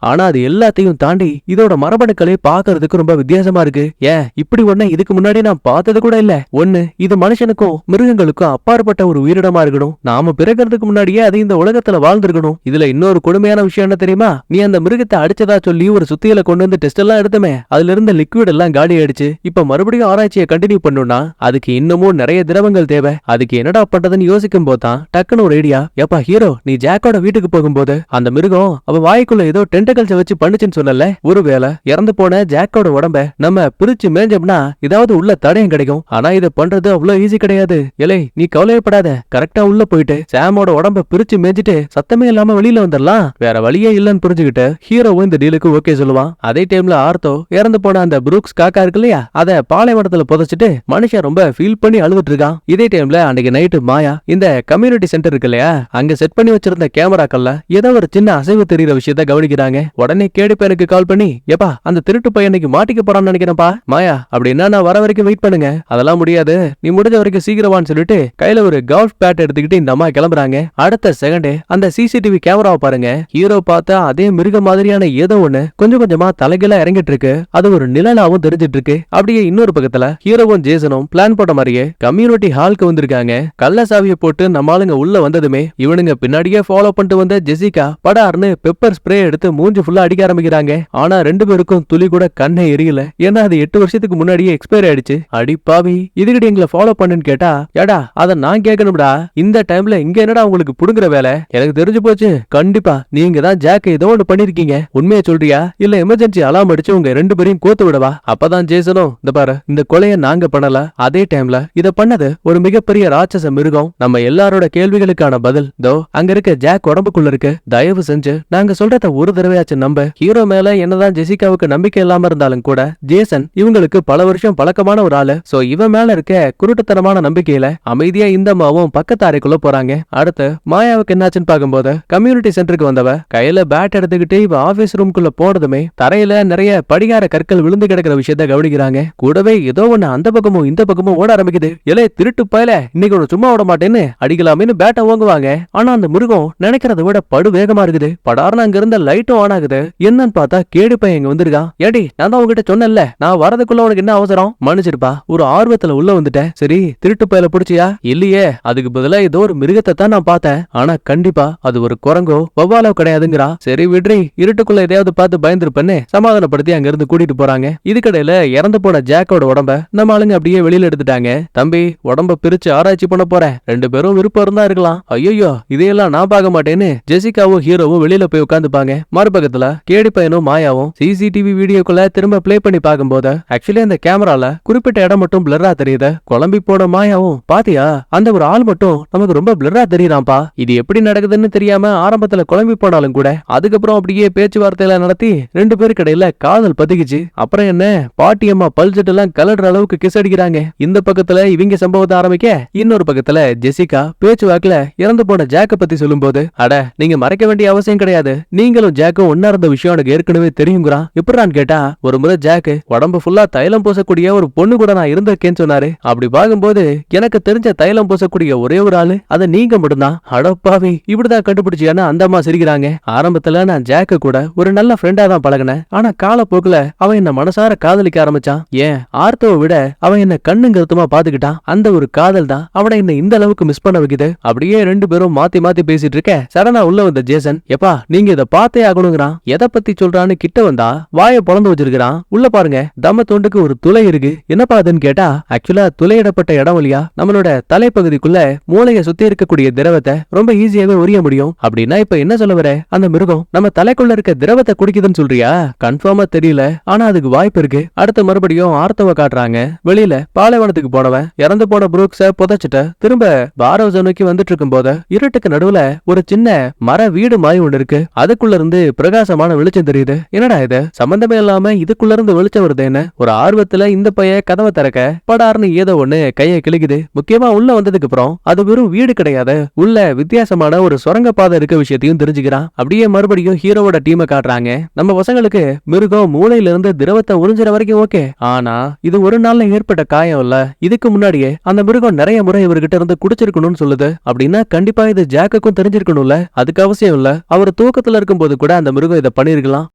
A: ஆனா அது எல்லாத்தையும் தாண்டி இதோட மரபணுக்களே பாக்குறதுக்கு ரொம்ப வித்தியாசமா இருக்கு. ஏன் இப்படி ஒண்ணு இதுக்கு முன்னாடி நான் பார்த்தது கூட இல்ல. ஒண்ணு, இது மனுஷனுக்கும் மிருகங்களுக்கும் அப்பாற்பட்ட ஒரு உயிரினமா இருக்கணும். நாம பிறக்கிறதுக்கு முன்னாடியே அது இந்த உலகத்துல வாழ்ந்திருக்கணும். இதுல இன்னொரு கொடுமையான விஷயம் என்ன தெரியுமா, நீ அந்த மிருகத்தை அடிச்சதா சொல்லி ஒரு சுத்தியில கொண்டு வந்து டெஸ்ட் எல்லாம் எடுத்துமே, அதுல இருந்த லிக்விட் எல்லாம் காலி ஆயிடுச்சு. இப்ப மறுபடியும் ஆராய்ச்சியை கண்டினியூ பண்ணணும்னா அதுக்கு இன்னமும் நிறைய திரவங்கள் தேவை. அதுக்கு என்னடா பண்றதுன்னு யோசிக்கும் போதான் டக்குன்னு ஒரு ஐடியா. எப்பா ஹீரோ, நீ ஜாக்கோட வீட்டுக்கு போகும்போது அந்த மிருகம் அவ வாய்க்குள்ள ஏதோ டென்டகல்ஸ் வச்சு பண்ணுச்சுன்னு சொன்னல, ஒருவேளை இறந்து போன ஜாக்கோட உடம்ப நம்ம பிரிச்சு மேஞ்சோம்னா ஏதாவது உள்ள தடயம் கிடைக்கும். ஆனா இத பண்றது அவ்வளவு ஈஸி கிடையாது. எலே நீ கவலையப்படாத, கரெக்டா உள்ள போயிட்டு சாமோட உடம்ப பிரிச்சு மேஞ்சிட்டு சத்தமே இல்லாம வெளியில வந்துடலாம். வேற வழியே இல்லன்னு புரிஞ்சுக்கிட்டு ஹீரோவும் இந்த டீலுக்கு ஓகே சொல்லுவான். அதே டைம்ல ஆர்த்தோ இறந்து போன அந்த புரூக்ஸ் காக்கா இருக்கு இல்லையா, அத பாலைவனத்துல புதைச்சிட்டு மனுஷன் ரொம்ப ஃபீல் பண்ணி அழுதுட்டு இருக்கான். இதே டைம்ல அன்னைக்கு நைட்டு மாயா இந்த கம்யூனிட்டி சென்டர் இருக்கு இல்லையா, அங்க செட் பண்ணி வச்சிருந்த கேமராக்கள்ல ஏதோ ஒரு சின்ன அசைவு தெரியுற விஷயத்த கவனிக்கிறாங்க. உடனே கேடு பையனுக்கு கால் பண்ணி, எப்பா அந்த திருட்டு பையனுக்கு மாட்டிக்க போறான்னு நினைக்கிறேன்ப்பா. மாயா அப்படின்னா நான் வர வரைக்கும் வெயிட் பண்ணுங்க. அதெல்லாம் முடியாது, நீ முடிஞ்ச வரைக்கும் சீக்கிரவான்னு சொல்லிட்டு கையில ஒரு கால்ஃப் பேட் எடுத்துக்கிட்டு இந்த அம்மா கிளம்புறாங்க. அடுத்த செகண்டே அந்த சிசிடிவி கேமராவை பாருங்க. ஹீரோ பார்த்தா அதே மிருக மாதிரியான ஏதோ ஒண்ணு கொஞ்சம் கொஞ்சமா தலைகீழா இறங்கிட்டு இருக்கு. அது ஒரு நிழலாவும் தெரிஞ்சிட்டு இருக்கு. அப்படியே இன்னொரு பக்கத்துல ஹீரோவும் ஜேசனும் பிளான் போட்ட மாதிரியே கம்யூனிட்டி ஹாலுக்கு வந்திருக்காங்க. கள்ள சாவியை போட்டு நம்ம ஆளுங்க உள்ள வந்ததுமே இவனுங்க பின்னாடியே ஃபாலோ பண்ணிட்டு வந்த ஜெசிகா படார்னு பெப்பர் ஸ்ப்ரே எடுத்து மூஞ்சி ஃபுல்லா அடிக்க ஆரம்பிக்கிறாங்க. ஆனா 2 பேருக்கும் துளி கூட கண்ணே எரியல. ஏன்னா அது 8 வருஷத்துக்கு முன்னாடியே எக்ஸ்பயர் ஆயிடுச்சு. அடி பாவி, இதுக்கிட்ட எங்களை ஃபாலோ பண்ணுன்னு கேட்டா, ஏடா அத நான் கேட்கணும்டா, இந்த டைம்ல இங்க என்னடா உங்களுக்கு புடுங்குற வேலை? எனக்கு தெரிஞ்சு போச்சு, கண்டிப்பா நீங்க தான் ஜாக் ஏதோ ஒண்ணு பண்ணிருக்கீங்க. உண்மையை சொல்றியா இல்ல எமர்ஜென்சி அலாம் அடிச்சு உங்க 2 பேரையும் கோத்து விடவா? அப்பதான் ஜேசனும், இந்த பாரு, இந்த கொலைய நாங்க பண்ணல, அதே டைம்ல இத பண்ணது ஒரு மிகப்பெரிய ராட்சச மிருகம். நம்ம எல்லாரோட கேள்விகளுக்கான பதில் தோ அங்க இருக்க ஜாக் உடம்புக்குள்ள இருக்கு. தயவு செஞ்சு நாங்க சொல்றத ஒரு தடவையாச்சும் நம்ப. ஹீரோ மேல என்னதான் ஜெசிகாவுக்கு நம்பிக்கை இல்லாம இருந்தாலும் கூட ஜேசன் இவங்களுக்கு பல வருஷம் பழக்கமான ஒரு ஆளு. சோ இவன் மேல இருக்க குருட்டுத்தனமான நம்பிக்கையில அமைதியா இந்த அம்மாவும் பக்கத்து அறைக்குள்ள போறாங்க. அடுத்து மாயாவுக்கு என்னாச்சுன்னு பாக்கும்போது கம்யூனிட்டி சென்டருக்கு வந்தவ கையில பேட் எடுத்துக்கிட்டு இவ ஆபீஸ் ரூம்குள்ள போனதுமே தரையில நிறைய படிகார கற்கள் விழுந்து கிடக்கிற விஷயத்த கவனிக்கிறாங்க. கூடவே ஏதோ ஒண்ணு அந்த பக்கமும் இந்த பக்கமும் ஓட ஆரம்பிக்குது. இலே திருட்டு பயல, இன்னைக்கு ஒரு சும்மா விட மாட்டேன்னு அடிக்கலாமேன்னு பேட்டை ஓங்குவாங்க. ஆனா அந்த மிருகம் நினைக்கிறத விட படு வேகமா இருக்குது. படார்னு அங்க இருந்த லைட்டும் ஆன் ஆகுது. என்னன்னு பார்த்தா கேடு பையன் இங்க வந்திருக்கான். ஏடி, நான் தான் உங்ககிட்ட சொன்னேன்ல, நான் வரதுக்குள்ள உனக்கு என்ன அவசரம்? மன்னிச்சிருப்பா, ஒரு ஆர்வத்துல உள்ள வந்துட்டேன். சரி, திருட்டு பயல புடிச்சியா? இல்லையே, அதுக்கு பதிலா ஏதோ ஒரு மிருகத்தை தான் நான் பார்த்தேன். ஆனா கண்டிப்பா அது ஒரு குரங்கோ வவ்வாலோ கிடையாதுங்கிறா. சரி விட்ரி, இருட்டுக்குள்ள எதையாவது பார்த்து பயந்துருப்பேன்னு சமாதானப்படுத்தி அங்க இருந்து கூட்டிட்டு போறாங்க. இதுக்கடையில இறந்து போன ஜாக்கோட உடம்ப நம்ம ஆளுங்க அப்படியே வெளியில எடுத்துட்டாங்க. தம்பி, உடம்ப பிரிச்சு ஆராய்ச்சி பண்ண போறேன், 2 பேரும் விருப்பம் இருந்தா இருக்கலாம். ஐயோ, இதையெல்லாம் நான் பார்க்க மாட்டேன்னு ஜெசிகாவும் ஹீரோவும் வெளியில போய் உட்காந்துப்பாங்க. மறுபக்கத்துல கேடி பையனும் மாயாவும் சிசிடிவி வீடியோக்குள்ள திரும்ப பிளே பண்ணி பார்க்கும்போது ஆக்சுவலி அந்த கேமரால குறிப்பிட்ட இடம் மட்டும் பிளரா தெரியுது. குழம்பி போன மாயாவும், பாத்தியா அந்த ஒரு ஆள் மட்டும் நமக்கு ரொம்ப பிளரா தெரியுறான்பா, இது எப்படி நடக்குதுன்னு தெரியாம ஆரம்பத்துல குழம்பி போனாலும் கூட அதுக்கப்புறம் அப்படியே பேச்சுவார்த்தையில நடத்தி 2 பேருக்கு இடையில காதல் பத்திக்குச்சு. அப்புறம் என்ன, பாட்டியம்மா பல்ஜெட் எல்லாம் கலடுற அளவுக்கு கிஸ் அடிக்கிறாங்க. இந்த பக்கத்துல இவங்க சம்பவத்தை ஆரம்பிக்க, இன்னொரு பக்கத்துல ஜெசிகா பேச்சுவாக்குல இறந்து போன ஜாக்க பத்தி சொல்லும்போது, அட நீங்க மறைக்க வேண்டிய அவசியம் கிடையாது, நீங்களும் ஜாக்கும் ஒன்னா இருந்த விஷயம் எனக்கு ஏற்கனவே தெரியுங்கிறான். எப்படின்னு கேட்டா, ஒரு முறை ஜாக்கு உடம்பு ஃபுல்லா தைலம் பூசக்கூடிய ஒரு பொண்ணு கூட நான் இருந்திருக்கேன்னு சொன்னாரு. அப்படி பார்க்கும்போது எனக்கு தெரிஞ்ச தைலம் பூசக்கூடிய ஒரே ஒரு ஆளு அது நீங்க மட்டும்தான். அடப்பாவி, இப்படிதான் கண்டுபிடிச்சியான்னு அந்த அம்மா சிரிக்கிறாங்க. ஆரம்பத்துல நான் ஜாக்கு கூட ஒரு நல்ல ஃப்ரெண்டா தான் பழகினேன். ஆனா காலப்போக்குல அவன் என்ன மனசார காதலிக்க ஆரம்பிச்சான். ஏன் ஆர்த்தோவை விட அவன் என்ன கண்ணு கருத்துமா பாத்துக்கிட்டான். அந்த ஒரு காதல் தான் அவனை என்ன இந்த அளவுக்கு மிஸ் பண்ண வைக்குது. அப்படியே 2 பேரும் மாத்தி மாத்தி பேசிட்டு இருக்க சடனா உள்ள வந்த ஜேசன், எப்பா நீங்க இத பார்த்தே ஆகணுங்கிறான். எதை பத்தி சொல்றான்னு கிட்ட வந்தா வாயை பொளந்து வச்சிருக்கான். உள்ள பாருங்க, தம்ம தொண்டுக்கு ஒரு துளை இருக்கு. என்னப்பா அதுன்னு கேட்டா, ஆக்சுவலா துளையிடப்பட்ட இடம் வழியா நம்மளோட தலைப்பகுதிக்குள்ள மூளையை சுத்தி இருக்கக்கூடிய திரவத்தை ரொம்ப ஈஸியாவே உரிய முடியும். அப்படின்னா இப்ப என்ன சொல்ல வர, அந்த மிருகம் நம்ம தலைக்குள்ள இருக்க திரவத்தை குடிக்குதுன்னு சொல்றியா? கன்ஃபார்மா தெரியல, ஆனா அதுக்கு வாய்ப்பு இருக்கு. அடுத்த மறுபடியும் ஆர்த்தவ காட்டுறாங்க. வெளியில பாலைவனத்துக்கு போனவன் இறந்து போன புரூக்ஸ புதைச்சிட்டு திரும்ப பாரோஸை நோக்கி வந்துட்டு இருக்கும் போது இருட்டுக்கு நடுவுல ஒரு சின்ன மர வீடு மாதிரி ஒண்ணு இருக்கு. அதுக்குள்ள இருந்து பிரகாசமான வெளிச்சம் தெரியுது. என்னடா இது, சம்பந்தமே இல்லாம இதுக்குள்ள இருந்து வெளிச்சம் வருதுன்னு ஒரு ஆர்வத்துல இந்த பைய கதவை திறக்க படார்னு ஏதோ ஒண்ணு கையை கிழிக்குது. முக்கியமா உள்ள வந்ததுக்கு அப்புறம் அது வெறும் வீடு கிடையாது, உள்ள வித்தியாசமான ஒரு சுரங்க பாதை இருக்க விஷயத்தையும் தெரிஞ்சுக்கிறான். அப்படியே மறுபடியும் ஹீரோவோட டீமை காட்டுறாங்க. நம்ம பசங்களுக்கு மிருகம் மூளையில இருந்து திரவத்தை உறிஞ்சுற வரைக்கும் ஓகே, ஆனா இது ஒரு நாள்ல ஏற்பட்ட காயம் இல்ல. இதுக்கு முன்னாடியே அந்த மிருகம் நிறைய முறை இவர்கிட்ட இருந்து குடிச்சிருக்கணும்னு சொல்லுது. அப்படின்னா கண்டிப்பா இது ஜாக்குக்கும் தெரிஞ்சிருக்கணும்ல. அதுக்கு அவசியம் இல்ல, அவர் தூக்கத்துல இருக்கும்போது கூட அந்த மிருகம் இதை பண்ணிருக்கலாம்.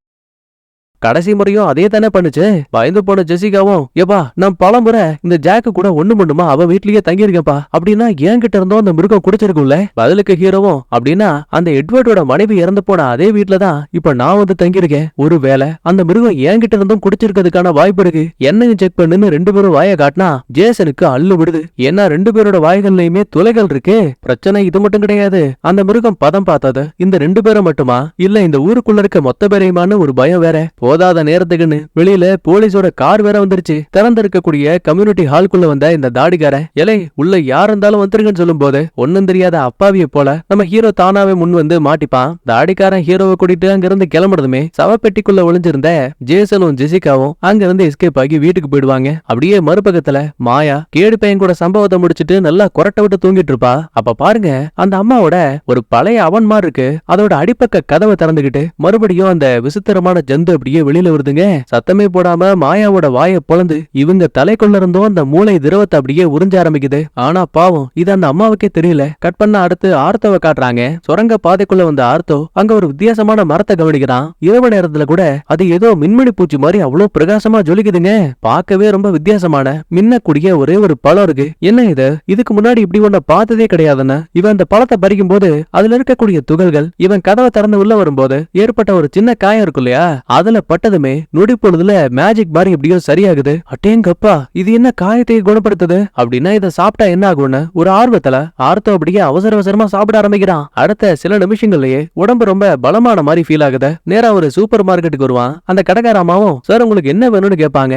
A: கடைசி முறையும் அதே தானே பண்ணுச்சு. பயந்து போன ஜெசிகாவும், ஏப்பா நான் பல முறை இந்த ஜாக்கு கூட ஒண்ணு மண்ணுமா அவ வீட்லயே தங்கியிருக்கேன்ப்பா, அப்படின்னா என்கிட்ட இருந்தோ அந்த மிருகம் குடிச்சிருக்கும்ல. பதிலுக்கு ஹீரோவும், அப்படின்னா அந்த எட்வர்டோட மனைவி இறந்து போன அதே வீட்டுலதான் இப்ப நான் வந்து தங்கியிருக்கேன். ஒருவேளை அந்த மிருகம் என்கிட்ட இருந்தும் குடிச்சிருக்கிறதுக்கான வாய்ப்பு இருக்கு. என்னையும் செக் பண்ணுன்னு 2 பேரும் வாயை காட்டினா ஜேசனுக்கு அள்ளு விடுது. ஏன்னா 2 பேரோட வாய்கள்லயுமே துளைகள் இருக்கு. பிரச்சனை இது மட்டும் கிடையாது, அந்த மிருகம் பதம் பார்த்தது இந்த 2 பேரை மட்டுமா இல்ல இந்த ஊருக்குள்ள இருக்க மொத்த பேரையுமான்னு ஒரு பயம் வேற. போதாத நேரத்துக்குன்னு வெளியில போலீஸோட கார் வேற வந்துருச்சு. திறந்திருக்கக்கூடிய கம்யூனிட்டி ஹால்குள்ள வந்த இந்த தாடிக்காரன், எலை உள்ள யார் இருந்தாலும் வந்துருங்கன்னு சொல்லும் போது ஒன்னும் தெரியாத அப்பாவிய போல நம்ம ஹீரோ தானாவே முன் வந்து மாட்டிப்பான். தாடிக்காரன் ஹீரோவை கூட்டிட்டு அங்க இருந்து கிளம்புறதுமே சவப்பெட்டிக்குள்ள ஒளிஞ்சிருந்த ஜேசனும் ஜெசிகாவும் அங்க இருந்து எஸ்கேப் ஆகி வீட்டுக்கு போயிடுவாங்க. அப்படியே மறுபக்கத்துல மாயா கேடு பையன் கூட சம்பவத்தை முடிச்சிட்டு நல்லா கொரட்டை விட்டு தூங்கிட்டு இருப்பா. அப்ப பாருங்க, அந்த அம்மாவோட ஒரு பழைய அவன் மாதிரி இருக்கு. அதோட அடிப்பக்க கதவை திறந்துகிட்டு மறுபடியும் அந்த விசித்திரமான ஜந்து அப்படியே அப்படியே வெளியில வருதுங்க. சத்தமே போடாம மாயாவோட வாயை பொளந்து இவங்க தலைக்குள்ள இருந்தும் அந்த மூளை திரவத்தை அப்படியே உறிஞ்ச ஆரம்பிக்குது. ஆனா பாவம் இது அந்த அம்மாவுக்கே தெரியல. கட் பண்ண அடுத்து ஆர்த்தோவை காட்டுறாங்க. சுரங்க பாதைக்குள்ள வந்த ஆர்த்தோ அங்க ஒரு வித்தியாசமான மரத்தை கவனிக்கிறான். இரவு நேரத்துல கூட அது ஏதோ மின்மினி பூச்சி மாதிரி அவ்வளவு பிரகாசமா ஜொலிக்குதுங்க. பார்க்கவே ரொம்ப வித்தியாசமான மின்னக்கூடிய ஒரே ஒரு பழம் இருக்கு. என்ன இது, இதுக்கு முன்னாடி இப்படி ஒன்ன பார்த்ததே கிடையாதுன்னு இவன் அந்த பழத்தை பறிக்கும் போது அதுல இருக்கக்கூடிய துகள்கள் இவன் கதவை திறந்து உள்ள வரும்போது ஏற்பட்ட ஒரு சின்ன காயம் இருக்கும் இல்லையா, அதுல பட்டதுமே நொடி பொழுதுல மேஜிக் மாதிரி எப்படியோ சரியாகுது. அட்டேங்கப்பா, இது என்ன காயத்தை குணப்படுத்துது அப்படின்னா இதை சாப்பிட்டா என்ன ஆகும்னு ஒரு ஆர்வத்துல ஆர்த்தோ அப்படியே அவசர அவசரமா சாப்பிட ஆரம்பிக்கிறான். அடுத்த சில நிமிஷங்கள்லயே உடம்பு ரொம்ப பலமான மாதிரி ஃபீல் ஆகுது. நேரா ஒரு சூப்பர் மார்க்கெட்டுக்கு வருவான். அந்த கடைக்கார அம்மாவும் சார் உங்களுக்கு என்ன வேணும்னு கேட்பாங்க.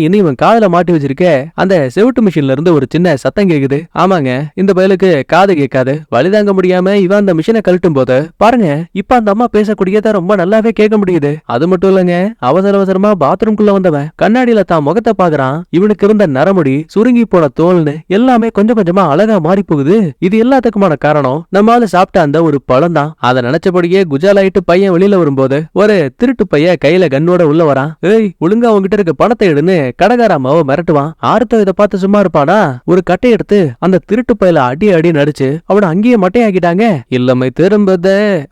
A: இனி இவன் காதுல மாட்டி வச்சிருக்க அந்த செவிட்டு மிஷின்ல இருந்து ஒரு சின்ன சத்தம் கேக்குது. ஆமாங்க, இந்த பயலுக்கு காது கேட்காது. வழிதாங்க முடியாம இவன் அந்த மிஷினை கழட்டும் போது பாருங்க இப்ப அந்த அம்மா பேசக்கூடியத ரொம்ப நல்லாவே கேட்க முடியுது. அது மட்டும் இல்லங்க, அவசர அவசரமா பாத்ரூம்குள்ள வந்தவன் கண்ணாடியில தான் முகத்தை பாக்குறான். இவனுக்கு இருந்த நரமுடி சுருங்கி போன தோல்னு எல்லாமே கொஞ்சம் கொஞ்சமா அழகா மாறி போகுது. இது எல்லாத்துக்குமான காரணம் நம்மால சாப்பிட்ட அந்த ஒரு பழம் தான். அதை நினைச்சபடியே குஜாலாயிட்டு பையன் வெளியில வரும்போது ஒரு திருட்டு பையன் கையில கண்ணோட உள்ள வரான். ஏய் ஒழுங்கா உங்ககிட்ட இருக்க பணத்தை எடுன்னு கடைக்கார அம்மாவை மிரட்டுவான். ஆர்த்தோ இதை பார்த்து சும்மா இருப்பானா, ஒரு கட்டை எடுத்து அந்த திருட்டு பையில அடி அடி நடிச்சு அவனை அங்கேயே மட்டையாக்கிட்டாங்க. இல்லமை திரும்பத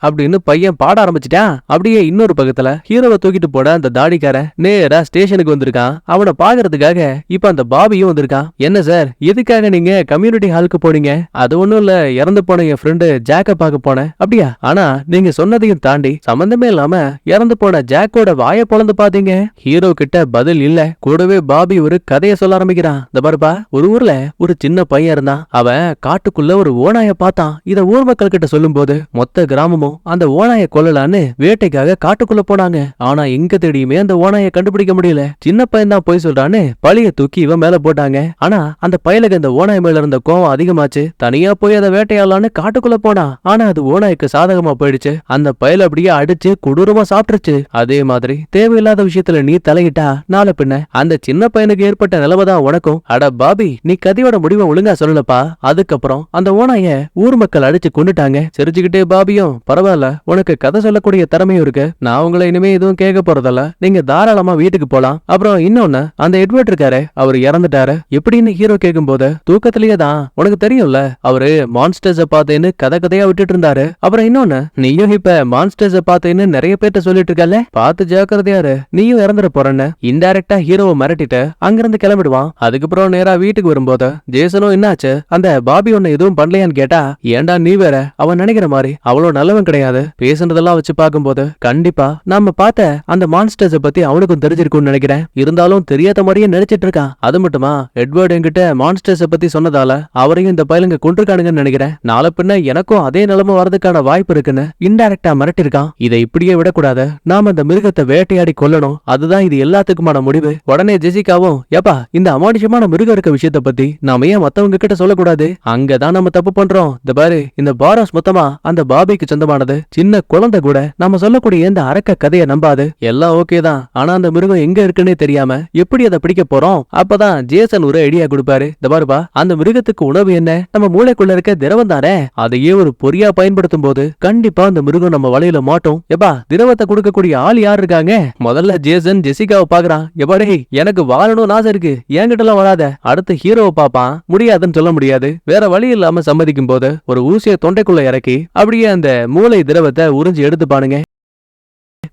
A: அப்படின்னு பையன் பாட ஆரம்பிச்சிட்டான். அப்படியே இன்னொரு பக்கத்துல ஹீரோவை தூக்கிட்டு போட அந்த தாடிக்காரன் நேரா ஸ்டேஷனுக்கு வந்திருக்கான். அவனை பாக்குறதுக்காக இப்ப அந்த பாபியும் வந்திருக்கான். என்ன சார், எதுக்காக நீங்க கம்யூனிட்டி ஹாலுக்கு போனீங்க? அது ஒண்ணும் இல்ல, இறந்து போன என் ஃப்ரெண்டு ஜாக்க பார்க்க போனேன். அப்படியா? ஆனா நீங்க சொன்னதையும் தாண்டி சம்பந்தமே இல்லாம இறந்து போன ஜாக்கோட வாயை பொளந்து பாத்தீங்க. ஹீரோ கிட்ட பதில் இல்ல. கூடவே பாபி ஒரு கதையை சொல்ல ஆரம்பிக்கிறான். இந்த பாருப்பா, ஒரு ஊர்ல ஒரு சின்ன பையன் இருந்தான். அவன் காட்டுக்குள்ள ஒரு ஓநாய பார்த்தான். இத ஊர் மக்கள் கிட்ட சொல்லும் போது மொத்த கிராமமும் அந்த ஓநாய கொல்லலான்னு வேட்டைக்காக காட்டுக்குள்ள போனாங்க. ஆனா எங்க தேடியுமே அந்த ஓநாய கண்டுபிடிக்க முடியல. சின்ன பையன் தான் போய் சொல்றான்னு பழிய தூக்கி இவன் மேல போட்டாங்க. ஆனா அந்த பயலுக்கு அந்த ஓநாய் மேல இருந்த கோவம் அதிகமாச்சு. தனியா போய் அதை வேட்டையாடலான்னு காட்டுக்குள்ள போனான். ஆனா அது ஓநாய்க்கு சாதகமா போயிடுச்சு. அந்த பயல அப்படியே அடிச்சு கொடூரமா சாப்பிட்டுருச்சு. அதே மாதிரி தேவையில்லாத விஷயத்துல நீ தலையிட்டா நாளை பின்ன அந்த சின்ன பையனுக்கு ஏற்பட்ட நிலைமைதான் உனக்கும். அட பாபி, நீ கதையோட முடிவை ஒழுங்கா சொல்லலப்பா. அதுக்கப்புறம் அந்த ஓநாய ஊர் மக்கள் அடிச்சு கொண்டுட்டாங்க. சிரிச்சுக்கிட்டே பாபியும், பரவாயில்ல, உனக்கு கதை சொல்லக்கூடிய திறமையும் இருக்கு. நான் உங்களை இனிமே எதுவும் கேட்க போறதில்ல. நீங்க தாராளமா வீட்டுக்கு போலாம். அப்புறம் இன்னொன்னு, அந்த எட்வர்ட் இருக்காரு, அவர் இறந்துட்டாரு எப்படின்னு ஹீரோ கேட்கும் போது தூக்கத்திலேயே தான். உனக்கு தெரியும்ல, அவரு மான்ஸ்டர்ஸ பார்த்தேன்னு கதை கதையா விட்டுட்டு இருந்தாரு. அப்புறம் இன்னொன்னு, நீயும் இப்ப மான்ஸ்டர்ஸ பார்த்தேன்னு நிறைய பேர்ட்ட சொல்லிட்டு இருக்கல, பார்த்து ஜாக்கிரதையாரு, நீயும் இறந்துட போறன்னு இன்டைரக்டா ஹீரோவை மிரட்டிட்டு அங்கிருந்து கிளம்பிடுவான். அதுக்கப்புறம் நேரா வீட்டுக்கு வரும்போது ஜேசனும் என்னாச்சு, அந்த பாபி ஒன்னு எதுவும் பண்ணலையான்னு கேட்டா, ஏண்டா நீ வேற, அவன் நினைக்கிற மாதிரி அவ்வளவு நல்லவன் கிடையாது. பேசுனதெல்லாம் வச்சு பார்க்கும்போது கண்டிப்பா நாம பார்த்த அந்த மான்ஸ்டர்ஸ பத்தி அவனுக்கும் தெரிஞ்சிருக்கும்னு நினைக்கிறேன். இருந்தாலும் தெரியாத மாதிரியே நினைச்சிட்டு இருக்கான். அது மட்டுமா, எட்வர்ட் என்கிட்ட மான்ஸ்டர்ஸ பத்தி சொன்னதால அவரையும் இந்த பயலுங்க கொண்டிருக்கானுங்கன்னு நினைக்கிறேன். நாளை பின்ன எனக்கும் அதே நிலைமை வரதுக்கான வாய்ப்பு இருக்குன்னு இன்டைரக்டா மிரட்டிருக்கான். இதை இப்படியே விடக்கூடாது, நாம அந்த மிருகத்தை வேட்டையாடி கொல்லணும். அதுதான் இது எல்லாத்துக்குமான முடிவு. உடனே ஜெசிகாவும், ஏப்பா இந்த அமானுஷமான மிருகம் இருக்க விஷயத்த பத்தி நாம ஏன் மத்தவங்க கிட்ட சொல்லக்கூடாது? அங்கதான் நம்ம தப்பு பண்றோம். இந்த பாரு, இந்த பாராஸ் மொத்தமா அந்த பாபிக்கு சொந்தமானது. சின்ன குழந்தை கூட நாம சொல்லக்கூடிய இந்த அரக்க கதையை நம்பாது. எல்லாம் ஓகே தான், ஆனா அந்த மிருகம் எங்க இருக்குன்னே தெரியாம எப்படி அதை பிடிக்க போறோம்? அப்பதான் ஜேசன் ஒரு ஐடியா கொடுப்பாரு. இந்த பாருப்பா, அந்த மிருகத்துக்கு உணவு என்ன? நம்ம மூளைக்குள்ள இருக்க திரவம் தானே. அதையே ஒரு பொறியா பயன்படுத்தும் போது கண்டிப்பா அந்த மிருகம் நம்ம வலையில மாட்டோம். எப்பா, திரவத்தை கொடுக்கக்கூடிய ஆள் யார் இருக்காங்க? முதல்ல ஜேசன் ஜெசிகாவை பாக்குறான். எப்பாடே, எனக்கு வாழணும் ஆசை இருக்கு, என்கிட்ட எல்லாம் வராத. அடுத்து ஹீரோவை பாப்பான். முடியாதுன்னு சொல்ல முடியாது. வேற வழி இல்லாம சம்மதிக்கும் போது ஒரு ஊசிய தொண்டைக்குள்ள இறக்கி அப்படியே அந்த மூளை திரவத்தை உறிஞ்சி எடுத்துப்பானுங்க.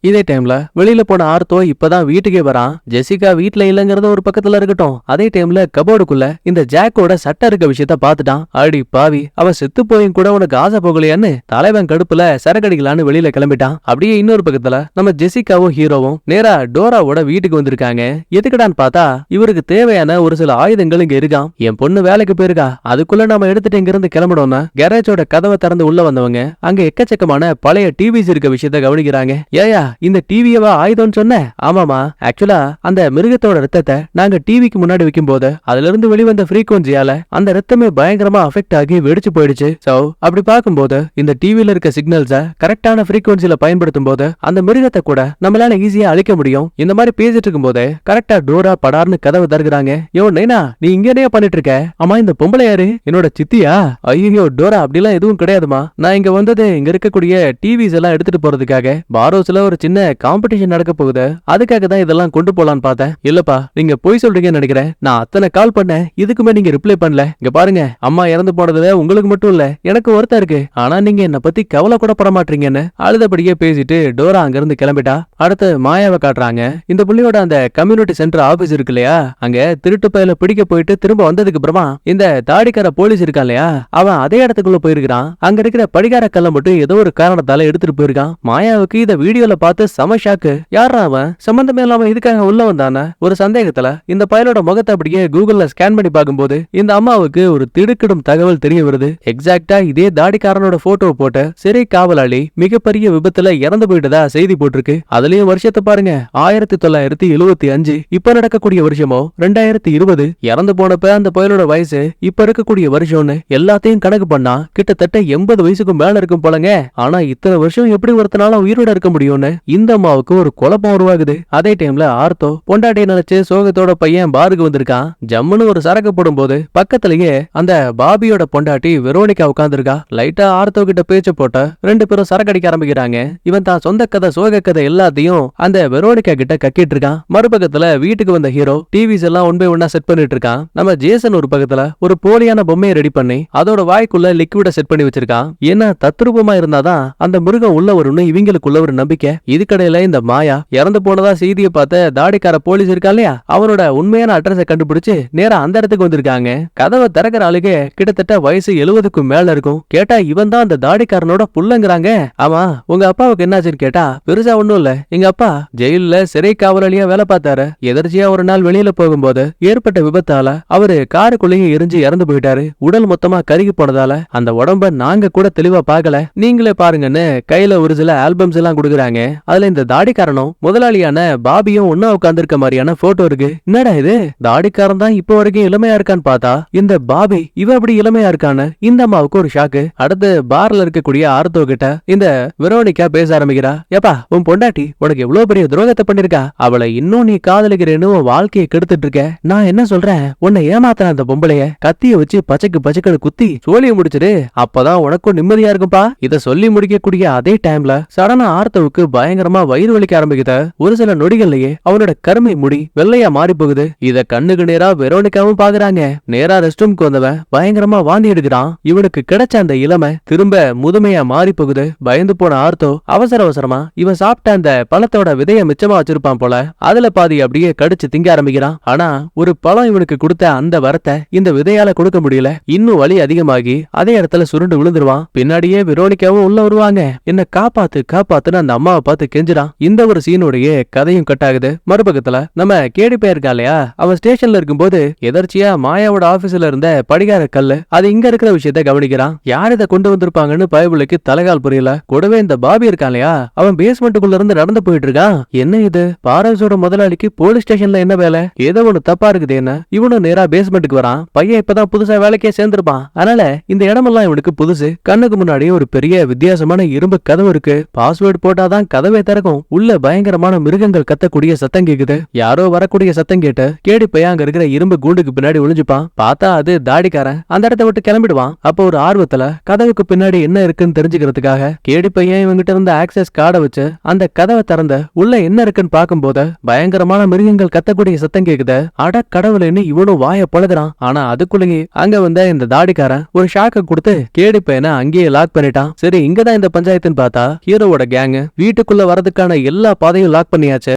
A: இதே டைம்ல வெளியில போன ஆர்த்தோ இப்பதான் வீட்டுக்கே வரான். ஜெசிகா வீட்ல இல்லங்கிறத ஒரு பக்கத்துல இருக்கட்டும், அதே டைம்ல கபோர்டுக்குள்ள இந்த ஜாக்கோட சட்டை இருக்க விஷயத்த பாத்துட்டான். அடி பாவி, அவ செத்து போயும் கூட உனக்கு ஆசை போகலையான்னு தலைவன் கடுப்புல சரக்கடிக்கலான்னு வெளியில கிளம்பிட்டான். அப்படியே இன்னொரு பக்கத்துல நம்ம ஜெசிகாவும் ஹீரோவும் நேரா டோராவோட வீட்டுக்கு வந்திருக்காங்க. எதுக்குடான்னு பார்த்தா இவருக்கு தேவையான ஒரு சில ஆயுதங்கள் இங்க இருக்கான். என் பொண்ணு வேலைக்கு போயிருக்கா, அதுக்குள்ள நம்ம எடுத்துட்டு இங்க இருந்து கிளம்பணும்னா கேரேஜோட கதவை திறந்து உள்ள வந்தவங்க அங்க எக்கச்சக்கமான பழைய டிவிஸ் இருக்க விஷயத்த கவனிக்கிறாங்க. ஏயா, இந்த டிவியவா ஆயுதம் சொன்ன? ஆமாமா, ஆக்சுவலா அந்த மிருகத்தோட ரத்தத்தை நாங்க டிவிக்கு முன்னாடி வைக்கும் போது அதுல இருந்து வெளிவந்த ஃப்ரீக்வன்சியால அந்த ரத்தமே பயங்கரமா அஃபெக்ட் ஆகி வெடிச்சு போயிடுச்சு. சோ அப்படி பார்க்கும்போது இந்த டிவில இருக்க சிக்னல்ஸ கரெக்டான ஃப்ரீக்வன்சில பயன்படுத்தும் போது அந்த மிருகத்தை கூட நம்மளால ஈஸியா அழிக்க முடியும். இந்த மாதிரி பேசிட்டு இருக்கும் போது கரெக்டா டோரா படார்னு கதவு தருகிறாங்க. யோ நைனா, நீ இங்கே பண்ணிட்டு இருக்க? ஆமா, இந்த பொம்பளை யாரு? என்னோட சித்தியா? ஐயோ டோரா, அப்படிலாம் எதுவும் கிடையாதுமா. நான் இங்க வந்தது இங்க இருக்கக்கூடிய டிவிஸ் எல்லாம் எடுத்துட்டு போறதுக்காக. பாரோஸ்ல ஒரு சின்ன காம்படிஷன் நடக்க போகுது, அதுக்காக தான் இதெல்லாம் கொண்டு போலான்னு பார்த்தேன். இல்லப்பா, நீங்க பொய் சொல்றீங்கன்னு நினைக்கிறேன். நான் அத்தனை கால் பண்ணேன், இதுக்குமே நீங்க ரிப்ளை பண்ணல. இங்க பாருங்க, அம்மா இறந்து போனதுல உங்களுக்கு மட்டும் இல்ல, எனக்கு வருத்தம் இருக்கு. ஆனா நீங்க என்ன பத்தி கவலை கூட பட மாட்டீங்கன்னு அழுதபடியே பேசிட்டு டோரா அங்க இருந்து கிளம்பிட்டா. அடுத்து மாயாவை காட்டுறாங்க. இந்த புள்ளியோட அந்த கம்யூனிட்டி சென்டர் ஆபீஸ் இருக்கு இல்லையா, அங்க திருட்டு பையில பிடிக்க போயிட்டு திரும்ப வந்ததுக்கு அப்புறமா இந்த தாடிக்கார போலீஸ் இருக்கான் இல்லையா, அவன் அதே இடத்துக்குள்ள போயிருக்கான். அங்க இருக்கிற படிகார கல்ல மட்டும் ஏதோ ஒரு காரணத்தால எடுத்துட்டு போயிருக்கான். மாயாவுக்கு இத வீடியோல பார்த்து செம ஷாக்கு. யாரா அவன், சம்பந்தமே இல்லாம இதுக்காக உள்ள வந்தான ஒரு சந்தேகத்துல இந்த பயலோட முகத்தை அப்படியே கூகுள்ல ஸ்கேன் பண்ணி பார்க்கும்போது இந்த அம்மாவுக்கு ஒரு திடுக்கிடும் தகவல் தெரிய வருது. எக்ஸாக்டா இதே தாடிக்காரனோட போட்டோ போட்டு சிறை காவலாளி மிகப்பெரிய விபத்துல இறந்து போயிட்டதா செய்தி போட்டிருக்கு. அதுலயும் வருஷத்தை பாருங்க, 1975. இப்ப நடக்கக்கூடிய வருஷமோ 2020. இறந்து போனப்ப அந்த பயலோட வயசு இப்ப இருக்கக்கூடிய வருஷம்னு எல்லாத்தையும் கணக்கு பண்ணா கிட்டத்தட்ட 80 வயசுக்கும் மேல இருக்கும் போலங்க. ஆனா இத்தனை வருஷம் எப்படி ஒருத்தனால உயிரோட இருக்க முடியும்னு இந்த அம்மாவுக்கு ஒரு குழப்பம் உருவாகுது. அதே டைம்ல ஆர்த்தோ பொண்டாட்டியை நினைச்சு சோகத்தோட பையன் பாருக்கு வந்திருக்கான். ஜம்முன்னு ஒரு சரக்கு போடும்போது பக்கத்திலேயே அந்த பாபியோட பொண்டாட்டி வெரோனிகா உட்கார்ந்துருக்கா. லைட்டா ஆர்த்தோ கிட்ட பேச்சு போட்ட ரெண்டு பேரும் சரக்கு அடிக்க ஆரம்பிக்கிறாங்க. இவன் தான் சொந்த கதை சோக கதை எல்லாத்தையும் அந்த வெரோனிகா கிட்ட கக்கிட்டு இருக்கான். மறுபக்கத்துல வீட்டுக்கு வந்த ஹீரோ டிவிஸ் எல்லாம் ஒன் பை ஒன்னா செட் பண்ணிட்டு இருக்கான். நம்ம ஜேசன் ஒரு பக்கத்துல ஒரு போலியான பொம்மையை ரெடி பண்ணி அதோட வாய்க்குள்ள லிக்விட செட் பண்ணி வச்சிருக்கான். ஏன்னா தத்ரூபமா இருந்தாதான் அந்த மிருகம் உள்ள வரும்னு இவங்களுக்குள்ள ஒரு நம்பிக்கை. இதுக்கடையில இந்த மாயா இறந்து போனதா செய்தியை பார்த்த தாடிக்கார போலீஸ் இருக்கா இல்லையா, அவனோட உண்மையான அட்ரஸை கண்டுபிடிச்சு நேரா அந்த இடத்துக்கு வந்திருக்காங்க. கதவை திறக்கிற ஆளுக்கு கிட்டத்தட்ட வயசு 70க்கும் மேல இருக்கும். கேட்டா இவன் தான் அந்த தாடிக்காரனோட புள்ளங்கிறாங்க. ஆமா, உங்க அப்பாவுக்கு என்னாச்சுன்னு கேட்டா பெருசா ஒண்ணும் இல்ல, எங்க அப்பா ஜெயில சிறை காவலாளியா வேலை பார்த்தாரு. எதர்ச்சியா ஒரு நாள் வெளியில போகும்போது ஏற்பட்ட விபத்தால அவரு காருக்குள்ளேயே எரிஞ்சு இறந்து போயிட்டாரு. உடல் மொத்தமா கருகி போனதால அந்த உடம்ப நாங்க கூட தெளிவா பார்க்கல, நீங்களே பாருங்கன்னு கையில ஒரு சில ஆல்பம்ஸ் எல்லாம் கொடுக்குறாங்க. அதுல இந்த தாடிக்காரனும் முதலாளியான பாபியும் ஒன்னா உட்கார்ந்து இருக்க மாதிரியான போட்டோ இருக்கு. என்னடா இது, தாடிக்காரன் தான் இப்ப வரைக்கும் இளமையா இருக்கான்னு பார்த்தா இந்த பாபி இவ அப்படி இளமையா இருக்கான்னு இந்த அம்மாவுக்கு ஒரு ஷாக்கு. அடுத்து பார்ல இருக்கக்கூடிய ஆர்த்தோ கிட்ட இந்த வெரோனிகா பேச ஆரம்பிக்கிறா. ஏப்பா, உன் பொண்டாட்டி உனக்கு எவ்வளவு பெரிய துரோகத்தை பண்ணிருக்கா, அவளை இன்னும் நீ காதலிக்கிறேன்னு உன் வாழ்க்கையை கெடுத்துட்டு இருக்க. நான் என்ன சொல்றேன், உன்னை ஏமாத்தின அந்த பொம்பளைய கத்திய வச்சு பச்சைக்கு பச்சைக்கடு குத்தி சோழிய முடிச்சிரு, அப்பதான் உனக்கும் நிம்மதியா இருக்கும்பா. இத சொல்லி முடிக்கக்கூடிய அதே டைம்ல சடனா ஆர்த்தவுக்கு பயங்கரமா வயிறு வலிக்க ஆரம்பிக்குது. ஒரு சில நொடிகள்லயே அவனோட கருமை முடி வெள்ளையா மாறி போகுது. இத கண்ணுக்கு நேரா வெரோனிகாவும் பாக்குறாங்க. நேரா ரெஸ்ட் ரூம்க்கு வந்தவன் பயங்கரமா வாந்தி எடுக்கிறான். இவனுக்கு கிடைச்ச அந்த இளமை திரும்ப முதுமையா மாறி போகுது. பயந்து போன ஆர்த்தோ அவசர அவசரமா இவன் சாப்பிட்ட அந்த பழத்தோட விதைய மிச்சமா வச்சிருப்பான் போல, அதுல பாதி அப்படியே கடிச்சு திங்க ஆரம்பிக்கிறான். ஆனா ஒரு பழம் இவனுக்கு கொடுத்த அந்த வரத்தை இந்த விதையால கொடுக்க முடியல. இன்னும் வலி அதிகமாகி அதே இடத்துல சுருண்டு விழுந்துருவான். பின்னாடியே வெரோனிகாவும் உள்ள வருவாங்க. என்ன காப்பாத்து காப்பாத்துன்னு அந்த அம்மாவை பார்த்து கெஞ்சுறான். இந்த ஒரு சீனுடைய கதையும் கட் ஆகுது. மறுபக்கத்துல நம்ம கேடி போயிருக்கா இல்லையா, அவன் ஸ்டேஷன்ல இருக்கும்போது எதர்ச்சியா மாயாவோட ஆபீஸ்ல இருந்த படிகார கல்லு அது இங்க இருக்கிற விஷயத்த கவனிக்கிறான். யார் இதை கொண்டு வந்திருப்பாங்கன்னு பயபுளுக்கு தலைகால் புரியல. கூடவே இந்த பாபி இருக்கான் இல்லையா, அவன் பேஸ்மெண்ட்டுக்குள்ள இருந்து நடந்து போயிட்டு இருக்கான். என்ன இது, பாரஸோட முதலாளிக்கு போலீஸ் ஸ்டேஷன்ல என்ன வேலை, ஏதோ ஒண்ணு தப்பா இருக்குது என்ன. இவனும் நேரா பேஸ்மெண்ட்டுக்கு வரான். பையன் இப்பதான் புதுசா வேலைக்கே சேர்ந்திருப்பான். அதனால இந்த இடமெல்லாம் இவனுக்கு புதுசு. கண்ணுக்கு முன்னாடி ஒரு பெரிய வித்தியாசமான இரும்பு கதவு இருக்கு. பாஸ்வேர்டு போட்டாதான் கதவே திறக்கும். உள்ள பயங்கரமான மிருகங்கள் கத்தக்கூடிய சத்தம் கேக்குது. யாரோ வரக்கூடிய சத்தம் கேட்டு கேடி பையன் அங்க இருக்கிற இரும்பு கூண்டுக்கு பின்னாடி ஒளிஞ்சுப்பான். பார்த்தா அது தாடிக்காரன். அந்த இடத்த விட்டு கிளம்பிடுவான். அப்போ ஒரு ஆர்வத்துல கதவுக்கு பின்னாடி என்ன இருக்குன்னு தெரிஞ்சுக்கிறதுக்காக கேடி பையன் இவங்கிட்ட இருந்த ஆக்சஸ் கார்டை வச்சு அந்த கதவை திறந்த உள்ள என்ன இருக்குன்னு பார்க்கும்போது பயங்கரமான மிருகங்கள் கத்தக்கூடிய சத்தம் கேக்குது. அட கடவுளேன்னு இவனும் வாய பழகுறான். ஆனா அதுக்குள்ளேயே அங்க வந்த இந்த தாடிக்காரன் ஒரு ஷாக்க கொடுத்து கேடி பையனை அங்கேயே லாக் பண்ணிட்டான். சரி, இங்கதான் இந்த பஞ்சாயத்துன்னு பார்த்தா ஹீரோவோட கேங் வீட்டுக்குள்ள வரதுக்கான எல்லா பாதையும் லாக் பண்ணியாச்சு.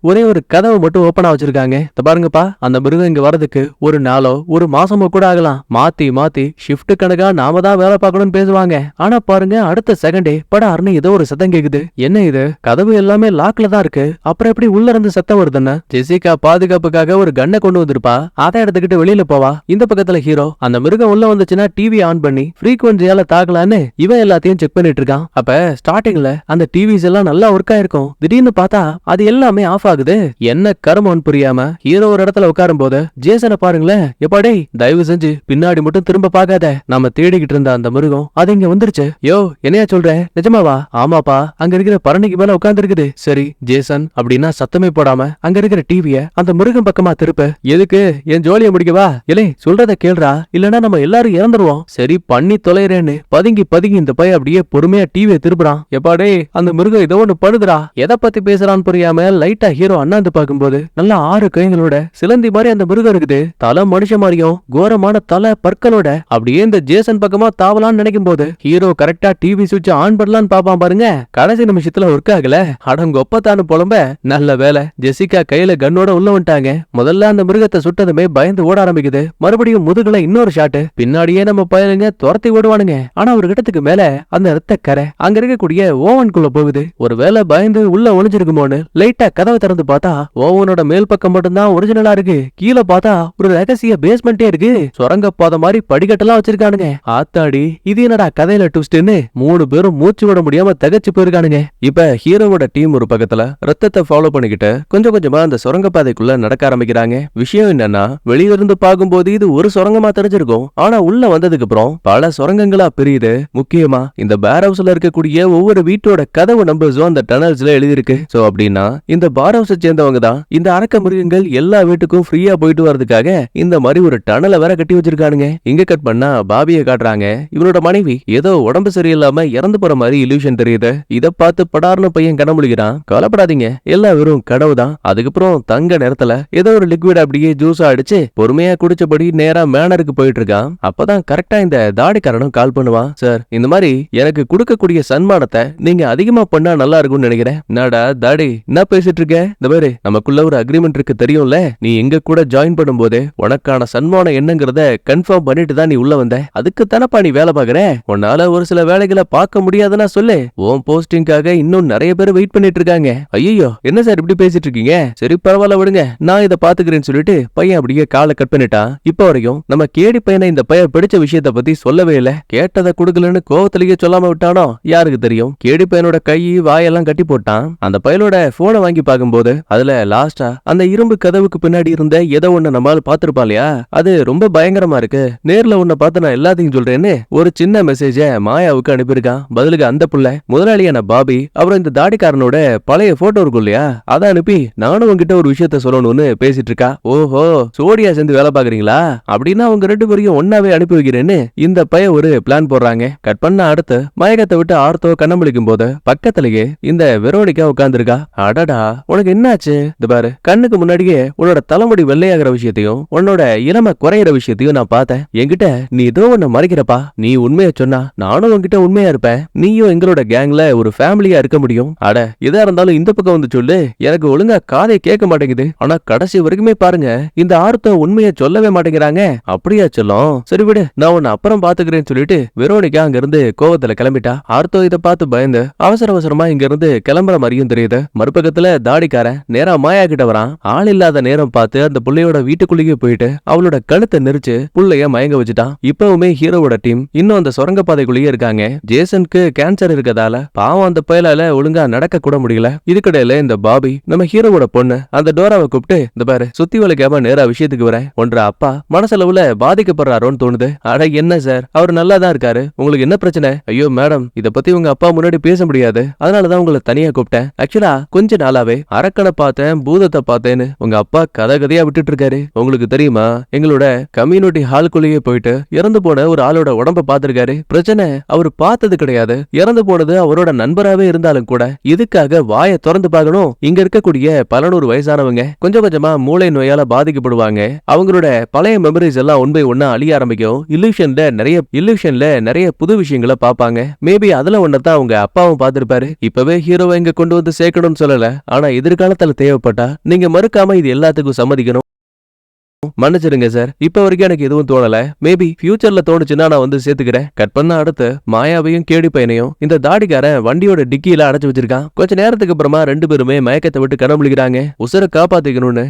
A: ஒரே ஒரு கதவை மட்டும் ஓபனா வச்சிருக்காங்க. பாருங்கப்பா, அந்த மிருகம் இங்க வரதுக்கு ஒரு நாளோ ஒரு மாசமோ கூட ஆகலாம். மாத்தி மாத்தி ஷிஃப்ட் கணக்கா நாம தான் வேலை பார்க்கணும்னு பேசுவாங்க. ஆனா பாருங்க, அடுத்த செகண்டே படார்னு ஏதோ ஒரு சத்தம் கேக்குது. என்ன இது, கதவு எல்லாமே லாக்ல தான் இருக்கு, அப்புறம் எப்படி உள்ள இருந்து சத்தம் வருதுன்னு ஜெசிகா பாதுகாப்புக்காக ஒரு கண்ணை கொண்டு வந்திருப்பா. அதை எடுத்துக்கிட்டு வெளியில போவா. இந்த பக்கத்துல ஹீரோ அந்த மிருகம் உள்ள வந்துச்சுன்னா டிவி ஆன் பண்ணி ஃப்ரீக்வன்சியால தாக்கலான்னு இவன் எல்லாத்தையும் செக் பண்ணிட்டு இருக்கான். அப்ப ஸ்டார்டிங்ல அந்த டிவிஸ் எல்லாம் நல்லா ஒர்க் ஆயிருக்கும். திடீர்னு பார்த்தா அது எல்லாமே ஆஃப் ஆகுது. என்ன கருமம்னு புரியாம ஹீரோ ஒரு இடத்துல உட்காரும் போது ஜேசனை பாருங்களேன், எப்பாடே தயவு செஞ்சு பின்னாடி மட்டும் திரும்ப பாக்காத, நாம தேடிக்கிட்டு இருந்த அந்த மிருகம் அது இங்க வந்துருச்சு. யோ என்னையா சொல்ற, நிஜமாவா? ஆமாப்பா, அங்க இருக்கிற பரணிக்கு மேல உட்கார்ந்து இருக்குது. சரி ஜேசன், அப்படின்னா சத்தமே போடாம அங்க இருக்கிற டிவிய அந்த மிருகம் பக்கமா திருப்ப. எதுக்கு? என் ஜோலிய முடிக்கவா? இலே சொல்றத கேள்றா, இல்லனா நம்ம எல்லாரும் இறந்துருவோம். சரி பண்ணி தொலைறேன்னு பதுங்கி பதுங்கி இந்த பைய அப்படியே பொறுமையா டிவியை திருப்புறான். எப்பாடே அந்த மிருகம் ஏதோ ஒண்ணு படுதுடா. எதை பத்தி பேசுறான்னு புரியாம லைட்டா ஹீரோ அண்ணாந்து பாக்கும்போது நல்லா 6 கைகளோட சிலந்தி மாதிரி அந்த மிருகம் இருக்குது. தலை மனுஷ மாதிரியும் கோரமான தலை பற்களோட அப்படியே இந்த ஜேசன் பக்கமா தாவலான்னு நினைக்கும் போது ஹீரோ கரெக்டா டிவி சுவிட்ச் ஆன் பண்ணலான்னு பாப்பான் பாருங்க. கடைசி நிமிஷத்துல ஒர்க் ஆகல. அடங்கொப்பத்தானு புலம்ப. நல்ல வேலை, ஜெசிகா கையில கன்னோட உள்ள வந்துட்டாங்க. முதல்ல அந்த மிருகத்தை சுட்டதுமே பயந்து ஓட ஆரம்பிக்குது. மறுபடியும் முதுகுல இன்னொரு ஷாட். பின்னாடியே நம்ம பயலுங்க துரத்தி ஓடுவானுங்க. ஆனா ஒரு இடத்துக்கு மேல அந்த ரத்த கரை அங்க இருக்கக்கூடிய ஓவனுக்குள்ள போகுது. ஒருவேளை பயந்து உள்ள ஒளிஞ்சிருக்குமோன்னு லைட்டா கதவை திறந்து பார்த்தா ஓவனோட மேல் பக்கம் மட்டும்தான் ஒரிஜினலா இருக்கு. கீழே பார்த்தா ஒரு ரகசிய பேஸ்மெண்டே இருக்கு. சுரங்க பாதை மாதிரி படிக்கட்டெல்லாம் வச்சிருக்கானுங்க. ஆத்தாடி, இது என்னடா கதையில ட்விஸ்ட்னு 3 பேரும் மூச்சு விட முடியாம தகச்சு போயிருக்கானுங்க. இப்ப ஹீரோவோட டீம் ஒரு பக்கத்துல ரத்தத்தை ஃபாலோ பண்ணிக்கிட்டு கொஞ்சம் கொஞ்சமா அந்த சுரங்க பாதைக்குள்ள நடக்க ஆரம்பிக்கிறாங்க. விஷயம் என்னன்னா, வெளியிலிருந்து பார்க்கும்போது இது ஒரு சுரங்கமா தெரிஞ்சிருக்கும். ஆனா உள்ள வந்ததுக்கு அப்புறம் பல சுரங்கங்களா பிரியுது. முக்கியமா இந்த பேர் ஹவுஸ்ல இருக்கக்கூடிய ஒவ்வொரு வீட்டோட கதவு நம்பர்ஸும் அந்த டனல்ஸ்ல எழுதிருக்கு. சோ அப்படின்னா இந்த பார் ஹவுஸை சேர்ந்தவங்க தான் இந்த அரக்க மிருகங்கள் எல்லா வீட்டுக்கும் ஃப்ரீயா போயிட்டு வரதுக்காக இந்த மாதிரி ஒரு டனலை வேற கட்டி வச்சிருக்கானுங்க. இங்க கட் பண்ணா பாபியை காட்டுறாங்க. இவனோட மனைவி ஏதோ உடம்பு சரியில்லாம இறந்து போற மாதிரி இல்யூஷன் தெரியுது. இத பார்த்து படார்னு பையன் கனமுழிக்கிறான். கவலைப்படாதீங்க, எல்லா வெறும் கனவுதான். அதுக்கப்புறம் தங்க நேரத்துல ஏதோ ஒரு லிக்விட் அப்படியே ஜூஸா அடிச்சு பொறுமையா குடிச்சபடி நேரா மேனருக்கு போயிட்டு இருக்கான். அப்பதான் கரெக்டா இந்த தாடிக்காரனும் கால் பண்ணுவான். சார், இந்த மாதிரி எனக்கு கொடுக்கக்கூடிய சன்மானத்தை நீங்க அதிகமா பண்ணா நல்லா இருக்கும்னு நினைக்கிறேன். என்னடா தாடி, என்ன பேசிட்டு இருக்க? இந்த மாதிரி நமக்குள்ள ஒரு அக்ரிமெண்ட் இருக்கு தெரியும்ல. நீ எங்க கூட ஜாயின் பண்ணும்போது உனக்கான சன்மானம் என்னங்கறத கன்ஃபார்ம் பண்ணிட்டு தான் நீ உள்ள வந்த. அதுக்கு தானப்பா நீ வேலை பாக்குற. உன்னால ஒரு சில வேலைகளை பார்க்க முடியாதுன்னா சொல்லு. உன் போஸ்டிங்காக இன்னும் நிறைய பேர் வெயிட் பண்ணிட்டு இருக்காங்க. ஐயோ, என்ன சார் இப்படி பேசிட்டு இருக்கீங்க? சரி பரவாயில்ல விடுங்க, நான் இதை பாத்துக்கிறேன்னு சொல்லிட்டு பையன் அப்படியே காலை கட் பண்ணிட்டான். இப்ப வரைக்கும் நம்ம கேடி பையனை இந்த பையன் பிடிச்ச விஷயத்த பத்தி சொல்லவே இல்ல. கேட்டதை கொடுக்கலன்னு கோவத்திலேயே சொல்லாம விட்டானோ யாருக்கு தெரியும். கேடி பையனோட கை வாயெல்லாம் கட்டி போட்டான். அந்த பையனோட போனை வாங்கி பார்க்கும்போது அதுல லாஸ்டா அந்த இரும்பு கதவுக்கு பின்னாடி இருந்த ஏதோ ஒண்ணு நம்மால பாத்துருப்பா இல்லையா, அது ரொம்ப பயங்கரமா இருக்கு. நேர்ல உன்னை பார்த்து நான் எல்லாத்தையும் சொல்றேன்னு ஒரு சின்ன மெசேஜ மாயாவுக்கு அனுப்பியிருக்கான். பதிலுக்கு அந்த புள்ள முதலாளியான பாபி அப்புறம் இந்த தாடிக்காரனோட பழைய போட்டோ இருக்கும் இல்லையா, அதை அனுப்பி நானும் உங்ககிட்ட ஒரு விஷயத்த சொல்லணும்னு பேசிட்டு இருக்கா. ஓஹோ, சோடியா சேர்ந்து வேலை பாக்குறீங்களா? அப்படின்னா அவங்க 2 பேரையும் ஒன்னாவே அனுப்பி வைக்கிறேன்னு இந்த பைய ஒரு பிளான் போடுறாங்க. கட் பண்ண அடுத்து மயக்கத்தை விட்டு ஆர்த்தோ கண்ணமுழிக்கும் போது பக்கத்திலேயே இந்த வெரோனிகா உட்கார்ந்துருக்கா. அடடா, உனக்கு என்னாச்சு? இது பாரு, கண்ணுக்கு முன்னாடியே உன்னோட தலைமுடி வெள்ளையாகிற விஷயத்தையும் உன்னோட இளமை குறையிற விஷயத்தையும் நான் பார்த்தேன். என்கிட்ட நீ ஏதோ ஒண்ணு மறைக்கிறப்பா. நீ உண்மையை சொன்னா நானும் உன்கிட்ட உண்மையா இருப்பேன். நீயும் எங்களோட கேங்ல ஒரு ஃபேமிலியா இருக்க முடியும். அட, எதா இருந்தாலும் இந்த பக்கம் வந்து சொல்லு. எனக்கு ஒழுங்கா காதை கேட்க மாட்டேங்குது. ஆனா கடைசி வரைக்குமே பாருங்க, இந்த ஆர்த்தம் உண்மையை சொல்லவே மாட்டேங்கிறாங்க. அப்படியா சொல்லும்? சரி விடு, நான் உன்னை அப்புறம் பாத்துக்கிறேன்னு சொல்லிட்டு வெரோனிகா அங்க இருந்து கோவத்துல கிளம்பிட்டா. ஆர்த்தோ இதை பார்த்து பயந்து அவசர அவசரமா இங்க இருந்து கிளம்புற மாதிரியும் தெரியுது. மறுபக்கத்துல தாடிக்காரன் நேரா மாயா கிட்ட வரான். ஆள் இல்லாத நேரம் பார்த்து அந்த புள்ளையோட வீட்டுக்குள்ளேயே போயிட்டு அவளோட கழுத்தை நெரிச்சு புள்ளைய மயங்க வச்சுட்டான். இப்பவுமே ஹீரோவோட டீம் இன்னும் அந்த சுரங்க பாதைக்குள்ளேயே இருக்காங்க. ஜேசனுக்கு கேன்சர் இருக்கதால பாவம் அந்த பயலால ஒழுங்கா நடக்க கூட முடியல. இதுக்கிடையில இந்த பாபி நம்ம ஹீரோவோட பொண்ணு அந்த டோராவை கூப்பிட்டு, இந்த பாரு, சுத்தி வளைக்காம நேரா விஷயத்துக்கு வரேன். ஒன்ற அப்பா மனசளவுல பாதிக்கப்படுறாரோன்னு தோணுது. அட என்ன சார், அவர் நல்லா தான் இருக்காரு. உங்களுக்கு என்ன பிரச்சனை? ஐயோ மேடம், இத பத்தி உங்க அப்பா முன்னாடி பேச முடியாது, அதனாலதான் உங்களை தனியா கூப்பிட்டேன். ஆக்சுவலா கொஞ்ச நாளாவே அரக்கனை பார்த்தேன், பூதத்தை பார்த்தேன்னு உங்க அப்பா கதை கதையா விட்டுட்டு இருக்காரு. உங்களுக்கு தெரியுமா, எங்களோட கம்யூனிட்டி ஹால்குள்ளேயே போயிட்டு இறந்து போன ஒரு ஆளோட உடம்ப பார்த்திருக்காரு. பிரச்சனை அவர் பார்த்தது கிடையாது, இறந்து போனது அவரோட நண்பராவே இருந்தாலும் கூட இதுக்காக வாயை திறந்து பார்க்கணும். இங்க இருக்கக்கூடிய பல 100 வயசானவங்க கொஞ்சம் கொஞ்சமா மூளை நோயால பாதிக்கப்படுவாங்க. அவங்களோட பழைய மெமரிஸ் எல்லாம் ஒன் பை ஒன்னா அழிய ஆரம்பிக்கும். இல்லூஷன்ல நிறைய புது விஷயங்களை பார்ப்பாங்க. மேபி அதுல ஒன்னதான் அவங்க அப்பாவும் பார்த்திருப்பாரு. இப்பவே ஹீரோவை இங்க கொண்டு வந்து சேர்க்கணும்னு சொல்லல, ஆனா எதிர்காலத்துல தேவைப்பட்டா நீங்க மறுக்காம இது எல்லாத்துக்கும் சம்மதிக்கணும். மன்னிச்சிருங்க சார், இப்ப வரைக்கும் எனக்கு எதுவும் தோணல. மேபி ஃபியூச்சர்ல தோணுச்சுன்னா நான் வந்து சேர்த்துக்கிறேன். கட் பண்ண அடுத்து மாயாவையும் கேடி பையனையும் இந்த தாடிக்காரன் வண்டியோட டிக்கியில அடைச்சு வச்சிருக்கான். கொஞ்ச நேரத்துக்கு அப்புறமா ரெண்டு பேருமே மயக்கத்தை விட்டு கனமுழிக்கிறாங்க. உசுரை காப்பாத்திக்கணும்னு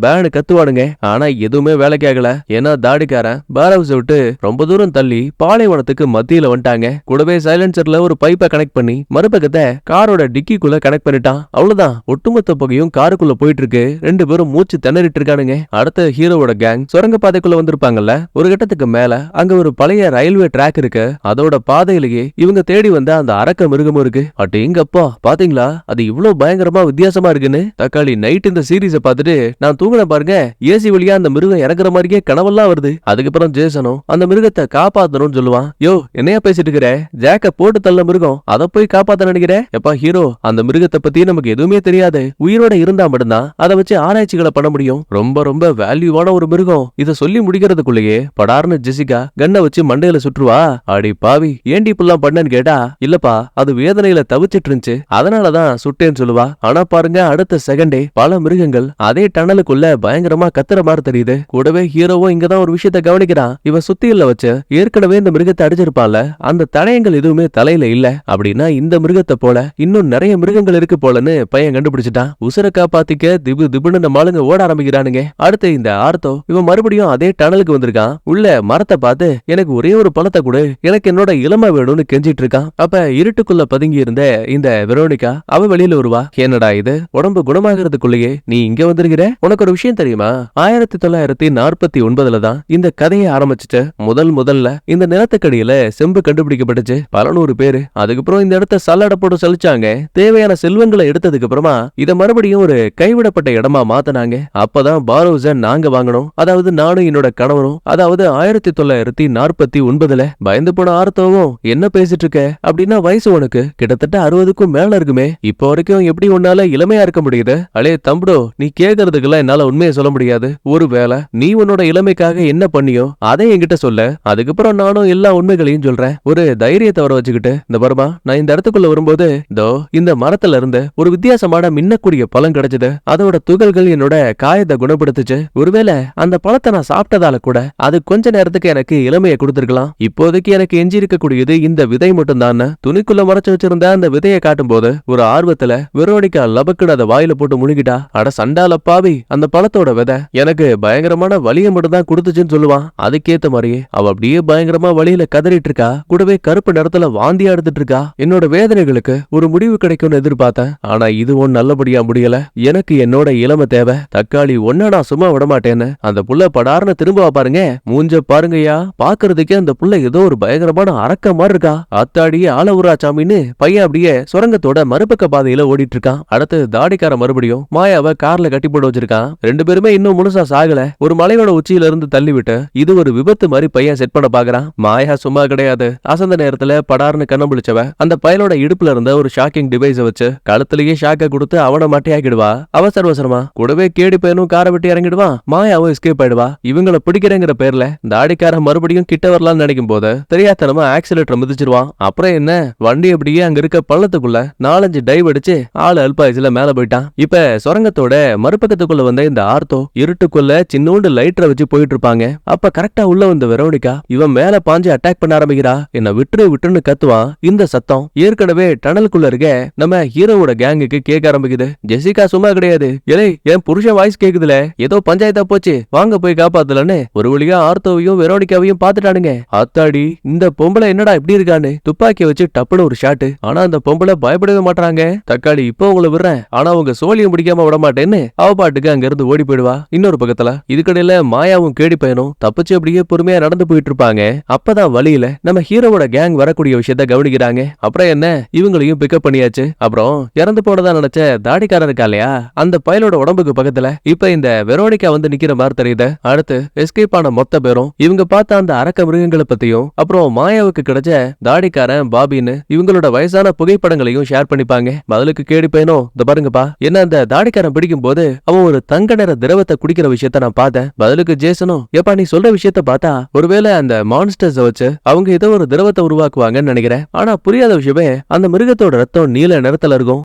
A: பேன்னு கத்துவானுங்க. ஆனா எதுவுமே வேலைக்கு ஆகல. ஏன்னா தாடிக்காரன் பார் ஹவுஸ் விட்டு ரொம்ப தூரம் தள்ளி பாலைவனத்துக்கு மத்தியில வந்துட்டாங்க. கூடவே சைலன்சர்ல ஒரு பைப்பை கனெக்ட் பண்ணி மறுபக்கத்தை காரோட டிக்கிக்குள்ள கனெக்ட் பண்ணிட்டான். அவ்வளவுதான், ஒட்டுமொத்த புகையும் காருக்குள்ள போயிட்டு இருக்கு. ரெண்டு பேரும் மூச்சு திணறிட்டு இருக்கானுங்க. அடுத்த ஹீரோவோட கேங் சுரங்க பாதைக்குள்ள வந்திருப்பாங்கல்ல. ஒரு கட்டத்துக்கு மேல அங்க ஒரு பழைய ரயில்வே ட்ராக் இருக்கு. அதோட பாதையிலேயே இவங்க தேடி வந்த அந்த அரக்க மிருகமும் இருக்கு. அட்டேங்கப்பா, பாத்தீங்களா அது இவ்வளவு பயங்கரமா வித்தியாசமா இருக்குன்னு. தக்காளி நைட் இந்த சீரீஸை பார்த்துட்டு நான் தூங்கின பாருங்க, ஏசி வழியா அந்த மிருகம் இறங்குற மாதிரியே கனவெல்லாம் வருது. அதுக்கப்புறம் ஜேசனும் அந்த மிருகத்தை காப்பாத்தணும்னு சொல்லுவான். யோ என்னையா பேசிட்டு இருக்கிற, ஜாக்க போட்டு தள்ள மிருகம், அதை போய் காப்பாத்த நினைக்கிற? எப்பா ஹீரோ, அந்த மிருகத்தை பத்தி நமக்கு எதுவுமே தெரியாது. உயிரோட இருந்தா மட்டும்தான் அதை வச்சு ஆராய்ச்சிகளை பண்ண முடியும். ரொம்ப ரொம்ப வேல்யூவான ஒரு மிருகம். இதை சொல்லி முடிக்கிறதுக்குள்ளேயே படார்னு ஜெசிகா கண்ணை வச்சு மண்டையில சுற்றுவா. அடி பாவி, ஏண்டி இப்பெல்லாம் பண்ணன்னு கேட்டா, இல்லப்பா அது வேதனையில தவிச்சிட்டு இருந்துச்சு, அதனாலதான் சுட்டேன்னு சொல்லுவா. ஆனா பாருங்க, அடுத்த செகண்டே பல மிருகங்கள் அதே டனலுக்குள்ள பயங்கரமா கத்துற மாதிரி தெரியுது. கூடவே ஹீரோவும் இங்கதான் ஒரு விஷயத்த கவனிக்கிறான். இவன் சுத்தியில வச்சு ஏற்கனவே இந்த மிருகத்தை அடிச்சிருப்பால, அந்த தடயங்கள் எதுவுமே தலையில இல்ல. அப்படின்னா இந்த மிருகத்தை போல இன்னும் நிறைய மிருகங்கள் இருக்கு போலன்னு பையன் கண்டுபிடிச்சிட்டான். உசுர காப்பாத்திக்க திபு திபுன்னு நம்ம ஆளுங்க ஓட ஆரம்பிக்கிறானுங்க. அடுத்து இந்த ஆர்த்தோ இவன் மறுபடியும் அதே டனலுக்கு வந்திருக்கான். உள்ள மரத்தை பார்த்து எனக்கு ஒரே ஒரு பழத்தை கொடு, எனக்கு என்னோட இளமை வேணும்னு கெஞ்சிட்டு இருக்கான். அப்ப இருட்டுக்குள்ள பதுங்கி இருந்த இந்த வெரோனிகா அவ வெளியில வருவா. என்னடா இது, உடம்பு குணமாகிறதுக்குள்ளேயே நீ இங்க வந்திருக்கிற? உனக்கு ஒரு விஷயம் தெரியுமா, 1949 தான் இந்த கதையை ஆரம்பிச்சுட்டு முதல்ல இந்த நிலத்துக்கடியில செம்பு கண்டுபிடிக்கப்பட்டுச்சு. பல நூறு பேரு அதுக்கப்புறம் இந்த இடத்த சல்லட போட்டு சலிச்சாங்க. தேவையான செல்வங்களை எடுத்ததுக்கு அப்புறமா இத மறுபடியும் ஒரு கைவிடப்பட்ட இடமா மாத்தினாங்க. அப்பதான் பார் ஹவுஸ நாங்க வாங்கணும். அதாவது நானும் என்னோட கணவரும். அதாவது 1949 பயந்து போன ஆர்த்தோவும், என்ன பேசிட்டு இருக்க அப்படின்னா, வயசு உனக்கு கிட்டத்தட்ட 60க்கும் மேல இருக்குமே, இப்போ வரைக்கும் எப்படி உன்னால இளமையா இருக்க முடியுது? அலே தம்புடோ, நீ கேக்குறதுக்கெல்லாம் என்னால உண்மையை சொல்ல முடியாது. ஒருவேளை நீ உன்னோட இளமைக்காக என்ன பண்ணியோ அதை என்கிட்ட சொல்ல, அதுக்கப்புறம் நானும் எல்லா உண்மைகளையும் சொல்றேன். ஒரு தைரியத்தை வர வச்சுக்கிட்டு, இந்த பரமா நான் இந்த இடத்துக்குள்ள வரும்போது தோ இந்த மரத்துல இருந்து ஒரு வித்தியாசமான மின்னக்கூடிய பழம் கிடைச்சது. அதோட துகள்கள் என்னோட காயத்தை குணப்படுத்துச்சு. ஒருவேளை அந்த பழத்தை நான் சாப்பிட்டதால கூட அது கொஞ்ச நேரத்துக்கு எனக்கு இளமையை கொடுத்திருக்கலாம். இப்போதைக்கு எனக்கு எஞ்சி இருக்கக்கூடியது இந்த விதை மட்டும் தான். துணிக்குள்ள மறைச்சு வச்சிருந்த அந்த விதையை காட்டும் போது ஒரு ஆர்வத்துல வெரோனிகா லபக்குடு அதை வாயில போட்டு முழுகிட்டா. அட சண்டால பாவி, அந்த பழத்தோட விதை எனக்கு பயங்கரமான வலியை மட்டும் தான் கொடுத்துச்சுன்னு சொல்லுவான். அதுக்கேத்த மாதிரியே அவ அப்படியே பயங்கரமா வழியில கதறிட்டு இருக்கா. கூடவே கருப்பு நேரத்துல வாந்தியா எடுத்துட்டு இருக்கா. என்னோட வேதனைகளுக்கு ஒரு முடிவு கிடைக்கும்னு எதிர்பார்த்தேன். ஆனா இதுவும் நல்லபடியா முடியல. எனக்கு என்னோட இளமை தேவை. தக்காளி ஒன்ன நான் சும்மா விட மாட்டேன்னு அந்த புள்ள படார்னு திரும்ப பாருங்க. மூஞ்ச பாருங்கய்யா, பாக்குறதுக்கே அந்த புள்ள ஏதோ ஒரு பயங்கரமான அரக்க மாதிரி இருக்கா. அத்தாடியே ஆளவுரா சாமின்னு பையன் அப்படியே சுரங்கத்தோட மறுபக்க பாதையில ஓடிட்டு இருக்கான். அடுத்து தாடிக்கார மறுபடியும் மாயாவை கார்ல கட்டி போட்டு வச்சிருக்கான். ரெண்டு பேருமே இன்னும் முழுசா சாகல. ஒரு மலையோட உச்சியில இருந்து தள்ளி விட்டு இது ஒரு விபத்து மாதிரி பையன் செட் பண்ண பாக்குறான். மாயா சும்மா கிடையாது. அசந்த நேரத்துல படார்னு கண்ணம் பிடிச்சவ அந்த பையனோட இடுப்புல இருந்த ஒரு ஷாக்கிங் டிவைஸ வச்சு கழுத்துலயே ஷாக்க கொடுத்து அவனை மட்டையாக்கிடுவா. அவசர அவசரமா கூடவே கேடி பையனும் காரை விட்டு இறங்கிடுவான். மாயாவும் எஸ்கேப் ஆயிடுவா. இவங்களை பிடிக்கிறேங்கிற பேர்ல தாடிக்கார மறுபடியும் கிட்ட வரலாம்னு நினைக்கும் போது தெரியாதனமா ஆக்சிலேட்டர் மிதிச்சிருவான். அப்புறம் என்ன, வண்டி அப்படியே அங்க இருக்க பள்ளத்துக்குள்ள 4-5 டைவ் அடிச்சு ஆளு அல்பாயுசுல மேல போயிட்டான். இப்ப சுரங்கத்தோட மறுபக்கத்துக்குள்ள வந்த இந்த ஆர்த்தோ இருட்டுக்குள்ள சின்னோண்டு லைட்டரை வச்சு போயிட்டு இருப்பாங்க. அப்ப கரெக்டா உள்ள வந்த வெரோனிகா இவன் மேல பாஞ்சு அட்டாக் பண்ண ஆரம்பிக்கிறா. என்ன விட்டுன்னு கத்துவான். இந்த சத்தம் ஏற்கனவே டனலுக்குள்ள இருக்க நம்ம ஹீரோவோட கேங்குக்கு கேட்க ஆரம்பிக்குது. ஜெசிகா சும்மா கிடையாது. ஏலே, என் புருஷன் வாய்ஸ் கேக்குதுல, ஏதோ பஞ்சாயத்தா போச்சு, வாங்க போய் காப்பாத்தலன்னு ஒரு வழியா ஆர்த்தோவையும் வெரோனிகாவையும் பாத்துட்டானுங்க. அத்தாடி, இந்த பொம்பளை என்னடா இப்படி இருக்கான்னு துப்பாக்கிய வச்சு டப்புன்னு ஒரு ஷாட்டு. ஆனா அந்த பொம்பளை பயப்படவே மாட்டாங்க. தக்காளி இப்போ உங்களை விடுறேன், ஆனா உங்க சோழியும் பிடிக்காம விட மாட்டேன்னு அவ பாட்டுக்கு அங்க இருந்து ஓடி போயிடுவா. இன்னொரு பக்கத்துல இதுக்கடையில மாயாவும் கேடி பையனும் தப்பிச்சு அப்படியே பொறுமையா நடந்து போயிட்டு இருப்பாங்க. அப்பதான் வழியில நம்ம ஹீரோவோட கேங் வரக்கூடிய விஷயத்த கவனிக்கிறாங்க. அப்புறம் என்ன, இவங்களையும் பிக்கப் பண்ணியாச்சு. அப்புறம் இறந்து போனதா நினைச்ச தாடிக்காரர் இருக்கா இல்லையா, அந்த பயலோட உடம்புக்கு பக்கத்துல இப்ப இந்த வெரோனிகா வந்து நிக்கிற மாதிரி தெரியுது. அடுத்து எஸ்கேப் ஆன மொத்த பேரும் இவங்க பார்த்த அந்த அரக்க மிருகங்களை பத்தியும் அப்புறம் மாயாவுக்கு கிடைச்ச தாடிக்காரன் பாபின்னு இவங்களோட வயசான புகைப்படங்களையும் ஷேர் பண்ணிப்பாங்க. பதிலுக்கு கேடி பையனும், இந்த பாருங்கப்பா, என்ன அந்த தாடிக்காரன் பிடிக்கும் போது அவன் ஒரு தங்க நிற திரவத்தை குடிக்கிற விஷயத்த நான் பார்த்தேன். பதிலுக்கு ஜேசனும், ஏப்பா நீ சொல்ற விஷயத்த பார்த்தா ஒருவேளை அந்த மான்ஸ்டர்ஸ் வச்சு அவங்க ஏதோ ஒரு திரவத்தை உருவாக்குவாங்கன்னு நினைக்கிறேன். ஆனா புரியாத விஷயமே, அந்த மிருகத்தோட ரத்தம் நீல நிறத்துல இருக்கும்.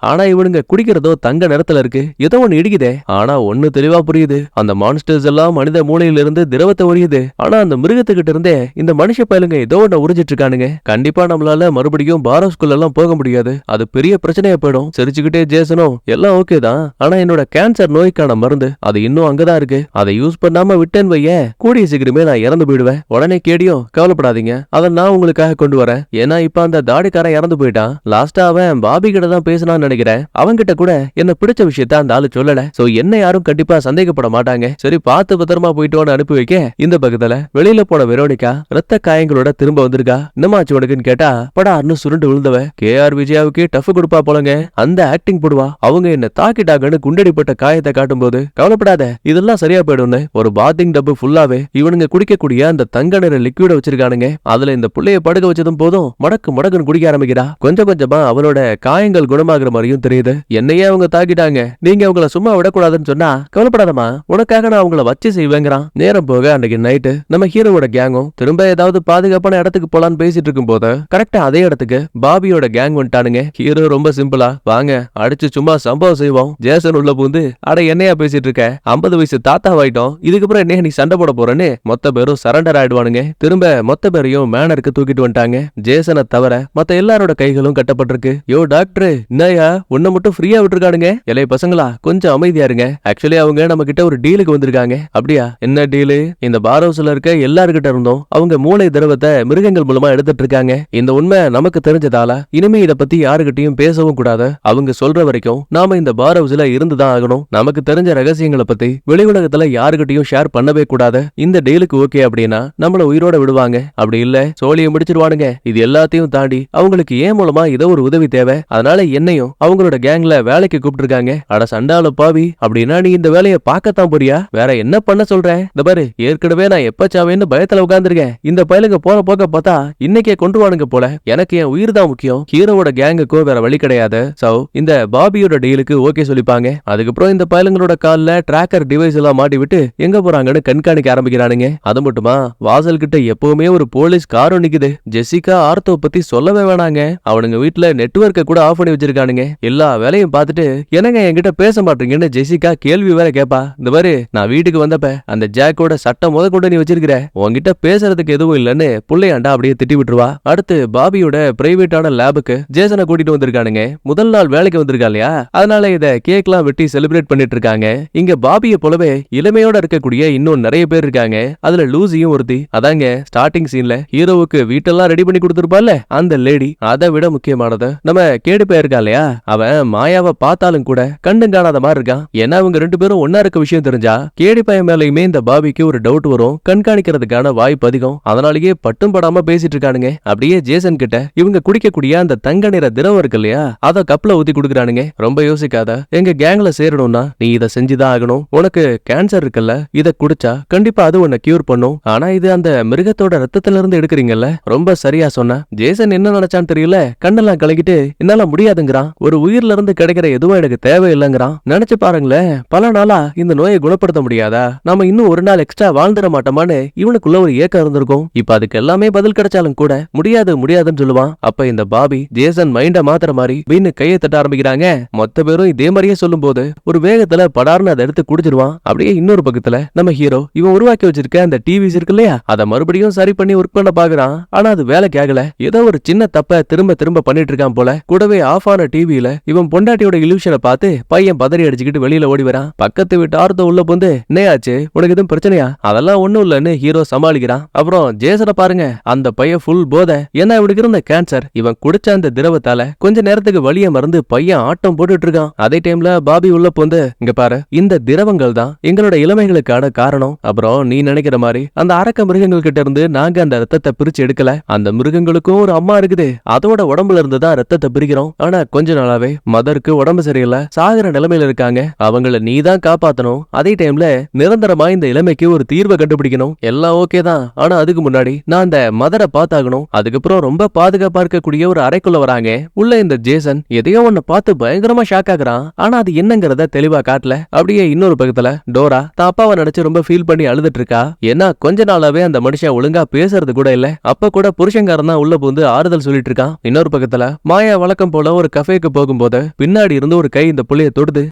A: ஆனா இவனுங்க குடிக்கிறதோ தங்க நிறத்துல இருக்கு. ஏதோ ஒண்ணு இடிக்குதே. ஆனா ஒண்ணு தெளிவா புரியுது, அந்த மான்ஸ்டர்ஸ் எல்லாம் மனித மூளையில இருந்து திரவத்தை உரியுது. ஆனா அந்த மிருகத்துக்கிட்ட இருந்தே இந்த மனுஷ பயலுங்க ஏதோ ஒண்ணு உறிஞ்சிட்டு இருக்கானுங்க. கண்டிப்பா நம்மளால மறுபடியும் பாரோஸ்குள்ள எல்லாம் போக முடியாது, அது பெரிய பிரச்சனையா போயிடும். சிரிச்சுக்கிட்டே ஜேசனும் எல்லாம் ஓகே தான், ஆனா என்னோட கேன்சர் நோய்க்கான மருந்து அது இன்னும் அங்கதான் இருக்கு. அதை யூஸ் பண்ணாம விட்டேன் வையேன், கூடிய சீக்கிரமே நான் இறந்து போயிடுவேன். உடனே கேடியும் கவலைப்படாதீங்க, அதை நான் உங்களுக்காக கொண்டு வரேன். ஏன்னா இப்ப அந்த தாடிக்காரன் இறந்து போயிட்டான். லாஸ்டா அவன் பாபி கிட்ட தான் பேசினான்னு நினைக்கிறேன். அவங்க கிட்ட கூட என்ன பிடிச்ச விஷயத்த அந்த ஆளு சொல்லல. சோ என்ன யாரும் கண்டிப்பா சந்தேகப்பட மாட்டாங்க. சரி பார்த்து பத்திரமா போயிட்டு அனுப்பி வைக்க. இந்த பக்கத்துல வெளியில போன வெரோனிகா ரத்த காயங்களோட திரும்ப வந்திருக்கா. என்னமாச்சு உனக்குன்னு கேட்டா படார்னு சுருண்டு விழுந்தவ கேஆர் விஜயாவுக்கு டஃப் கொடுப்பா போலங்க. அந்த ஆக்டிங் போடுவா. அவங்க என்ன தாக்கிட்டாங்கன்னு குண்டடிப்பட்ட காயத்தை காட்டும் போது கவலைப்படாத இதெல்லாம் சரியா போயிடும்னு ஒரு பாத்திங் டப்பு ஃபுல்லாவே இவனுங்க குடிக்கக்கூடிய அந்த தங்க நிற லிக்விட வச்சிருக்கானுங்க. அதுல இந்த புள்ளைய படுக்க வச்சதும் போதும் மடக்கு மடக்குன்னு குடிக்க ஆரம்பிக்கிறா. கொஞ்சம் கொஞ்சமா அவளோட காயங்கள் குணமாகிற மாதிரியும் தெரியுது. என்னையே அவங்க தாக்கிட்டாங்க, நீங்க அவங்கள சும்மா விடக்கூடாதுன்னு சொன்னா கவலைப்படாதமா உனக்காக நான் அவங்கள வச்சு செய்வேங்கிறான். நேரம் போக அன்னைக்கு நைட்டு நம்ம ஹீரோவோட கேங்கும் திரும்ப ஏதாவது பாதுகாப்பான இடத்துக்கு போலான்னு பேசிட்டு இருக்கும் போது கரெக்டா அதே இடத்துக்கு பாபியோட கேங் வந்துட்டானுங்க. ஹீரோ ரொம்ப சிம்பிளா வாங்க அடிச்சு சும்மா சம்பவம் செய்வோம். ஜேசன் உள்ள பூந்து அட என்னையா பேசிட்டு இருக்க, 50 வயசு தாத்தாவாயிட்டோம், இதுக்கப்புறம் என்ன நீ சண்டை போட போறேன்னு மொத்த பேரும் சரண்டர் ஆயிடுவானுங்க. திரும்ப மொத்த பேரையும் மேனருக்கு தூக்கிட்டு வந்துட்டாங்க. ஜேசனை தவிர மத்த எல்லாரோட கைகளும் கட்டப்பட்டிருக்கு. யோ டாக்டர் என்னையா உன்னை மட்டும் ஃப்ரீயா விட்டுருக்கானுங்க. இளைய பசங்களா கொஞ்சம் அமைதியா இருங்க. ஆக்சுவலி அவங்க நம்ம கிட்ட ஒரு டீலுக்கு வந்திருக்காங்க. அப்படியா என்ன டீலு? இந்த பார் ஹவுஸ்ல இருக்க எல்லார்கிட்ட இருந்தோம் அவங்க மூளை திரவத்தை மிருகங்கள் மூலமா எடுத்துட்டு இருக்காங்க. இந்த உண்மை நமக்கு தெரிஞ்சதால இனிமே இத பத்தி யாருகிட்டயும் பேசவும் கூடாது. அவங்க சொல்ற வரைக்கும் நாம இந்த பார் ஹவுஸ்ல இருந்துதான் ஆகணும். நமக்கு தெரிஞ்ச ரகசியங்களை பத்தி வெளி உலகத்துல யாருகிட்டயும் ஷேர் பண்ணவே கூடாது. இந்த டீலுக்கு ஓகே அப்படின்னா நம்மள உயிரோட விடுவாங்க, அப்படி இல்ல சோழியை முடிச்சிருவானுங்க. இது எல்லாத்தையும் தாண்டி அவங்களுக்கு ஏன் மூலமா ஏதோ ஒரு உதவி தேவை. அதனால என்னையும் அவங்களோட கேங்ல வேலைக்கு கூப்பிட்டுருக்காங்க. அட சண்டால பாவி, அப்படின்னா நீ இந்த வேலையை பார்க்கத்தான் போறியா? வேற என்ன பண்ண சொல்ற? இந்த பாரு ஏற்கனவே நான் எப்ப சாவேன்னு பயத்துல உட்கார்ந்துருக்கேன். இந்த பயலுங்க போற போக்க பார்த்தா இன்னைக்கே கொண்டுவானுங்க போல. எனக்கு என் உயிர் தான் முக்கியம். ஹீரோவோட கேங்குக்கோ வேற வழி கிடையாது. சோ இந்த பாபியோட டீலுக்கு ஓகே சொல்லிப்பாங்க. அதுக்கப்புறம் இந்த பயலுங்களோட கால்ல டிராக்கர் டிவைஸ் எல்லாம் மாட்டி விட்டு எங்க போறாங்கன்னு கண்காணிக்க ஆரம்பிக்கிறானுங்க. அது மட்டுமா வாசல் கிட்ட எப்பவுமே ஒரு போலீஸ் காரும் நிக்குது. ஜெசிகா ஆர்த்தோ பத்தி சொல்லவே வேணாங்க. அவனுங்க வீட்டுல நெட்வொர்க்க கூட ஆஃப் பண்ணி வச்சிருக்கானுங்க. எல்லா வேலையும் பார்த்துட்டு என்னங்க என்கிட்ட பேச மாட்டீங்கன்னு ஜெசிகா கேள்வி வேற கேப்பா. இந்த பாரு நான் வீட்டுக்கு வந்தப்ப அந்த ஜாக்கோட சட்டம் முத கொண்டு நீ வச்சிருக்கிற, உன்கிட்ட பேசுறதுக்கு எதுவும் இல்லன்னு புள்ளையாண்டா அப்படியே திட்டி விட்டுருவா. அடுத்து பாபியோட பிரைவேட்டான லேபுக்கு ஜேசனை கூட்டிட்டு வந்திருக்கானுங்க. முதல் நாள் வேலைக்கு வந்திருக்கா இல்லையா, அதனால இத கேக்லாம் வெட்டி செலிப்ரேட் பண்ணிட்டு இருக்காங்க. இங்க பாபியை போலவே இளமையோட இருக்கக்கூடிய இன்னும் நிறைய பேர் இருக்காங்க. அதுல லூசியும் ஒருத்தி. அதாங்க ஸ்டார்டிங் சீன்ல ஹீரோவுக்கு வீட்டெல்லாம் ரெடி பண்ணி கொடுத்திருப்பால அந்த லேடி. அதை விட முக்கியமானது நம்ம கேடு போயிருக்கா இல்லையா, அவன் மாயாவை பார்த்தாலும் கூட கண்டு காணாத மாதிரி இருக்கான். ஏன்னா அவங்க ரெண்டு பேரும் ஒன்னா இருக்க விஷயம் தெரிஞ்சா கேடி பையன் மேலயுமே இந்த பாபிக்கு ஒரு டவுட் வரும். கண்காணிக்கிறதுக்கான வாய்ப்பு அதிகம். அதனாலேயே பட்டும் படாம பேசிட்டு இருக்கானுங்க. அப்படியே ஜேசன் கிட்ட இவங்க குடிக்கக்கூடிய அந்த தங்க நிற திரவம் இருக்கு இல்லையா, அத கப்ல ஊத்தி குடுக்குறானுங்க. ரொம்ப யோசிக்காத, எங்க கேங்ல சேரணும்னா நீ இத செஞ்சுதான் ஆகணும். உனக்கு கேன்சர் இருக்குல்ல, இத குடிச்சா கண்டிப்பா அது உன்னை கியூர் பண்ணும். ஆனா இது அந்த மிருகத்தோட ரத்தத்துல இருந்து எடுக்கிறீங்கல்ல, ரொம்ப சரியா சொன்ன. ஜேசன் என்ன நினைச்சான்னு தெரியல, கண்ணெல்லாம் கலக்கிட்டு என்னால முடியாதுங்கிறான். ஒரு உயிர்ல இருந்து கிடைக்கிற எதுவும் எனக்கு தேவையில்லைங்கிறான். நினைச்சு பாருங்களேன், பல நாளா இந்த நோயை குணப்படுத்த முடியாதா, நாம இன்னும் ஒரு நாள் எக்ஸ்ட்ரா வாழ்ந்துட மாட்டோமான்னு இவனுக்குள்ள ஒரு ஏக்கம் இருந்திருக்கும். இப்ப அதுக்கு எல்லாமே பதில் கிடைச்சாலும் கூட முடியாது முடியாதுன்னு சொல்லுவான். அப்ப இந்த பாபி ஜேசன் மைண்ட மாத்திர மாதிரி வீணு கையை தட்ட ஆரம்பிக்கிறாங்க. மொத்த பேரும் இதே மாதிரியே சொல்லும் போது ஒரு வேகத்துல படார்னு அதை எடுத்து குடிச்சிருவான். அப்படியே இன்னொரு பக்கத்துல நம்ம ஹீரோ இவன் உருவாக்கி வச்சிருக்க அந்த டிவிஸ் இருக்கு இல்லையா, அதை மறுபடியும் சரி பண்ணி ஒர்க் பண்ண பாக்குறான். ஆனா அது வேலைக்கு ஆகல. ஏதோ ஒரு சின்ன தப்ப திரும்ப திரும்ப பண்ணிட்டு இருக்கான் போல. கூடவே ஆஃப் ஆன டிவியில இவன் பொண்டாட்டியோட இல்யூஷனை பார்த்து பையன் பதறி அடிச்சுக்கிட்டு வெளியில ஓடி வரான். பக்கத்து வீட்டு ஆர்த்தோ உள்ள போந்து என்னையாச்சு உனக்கு எதுவும் பிரச்சனையா, அதெல்லாம் ஒண்ணும் இல்லன்னு ஹீரோ சமாளிக்கிறான். அப்புறம் ஜேசனை பாருங்க, அந்த பையன் ஃபுல் போத. ஏன்னா இவனுக்கு இருந்த கேன்சர் இவன் குடிச்ச அந்த திரவத்தால கொஞ்ச நேரத்துக்கு வலிய மறந்து பையன் ஆட்டம் போட்டுட்டு இருக்கான். அதே டைம்ல பாபி உள்ள போந்து இங்க பாரு, இந்த திரவங்கள் தான் எங்களோட இளமைகளுக்கான காரணம். அப்புறம் நீ நினைக்கிற மாதிரி அந்த அரக்க மிருகங்கள் கிட்ட இருந்து நாங்க அந்த ரத்தத்தை பிரிச்சு எடுக்கல. அந்த மிருகங்களுக்கும் ஒரு அம்மா இருக்குது, அதோட உடம்புல இருந்து தான் ரத்தத்தை பிரிக்கிறோம். ஆனா கொஞ்ச நாளாவே மதருக்கு உடம்பு சரியில்லை, சாகிற நிலைமையில இருக்காங்க. அவங்கள நீ தான் காப்பாத்தணும். அதே டைம்ல நிரந்தரமா இந்த இளமைக்கு ஒரு தீர்வை கண்டுபிடிக்கணும். எல்லாம் ஓகே தான், ஆனா அதுக்கு முன்னாடி நான் அந்த மதரை பார்த்தாகணும். அதுக்கப்புறம் ரொம்ப பாதுகாப்பா இருக்கக்கூடிய ஒரு அறைக்குள்ள வராங்க. உள்ள இந்த ஜேசன் எதையோ ஒன்ன பார்த்து பயங்கரமா ஷாக் ஆகுறான். ஆனா அது என்னங்கறத தெளிவா காட்டல. அப்படியே இன்னொரு பக்கத்துல டோரா தான் அப்பாவை நினைச்சு ரொம்ப ஃபீல் பண்ணி அழுதுட்டு இருக்கா. ஏன்னா கொஞ்ச நாளாவே அந்த மனுஷன் ஒழுங்கா பேசுறது கூட இல்ல. அப்ப கூட புருஷங்காரன் தான் உள்ள புந்து ஆறுதல் சொல்லிட்டு இருக்கான். இன்னொரு பக்கத்துல மாயா வழக்கம் போல ஒரு கஃபேக்கு போகும்போது பின்னாடி இருந்து ஒரு கை இந்த புள்ளைய தொடுது.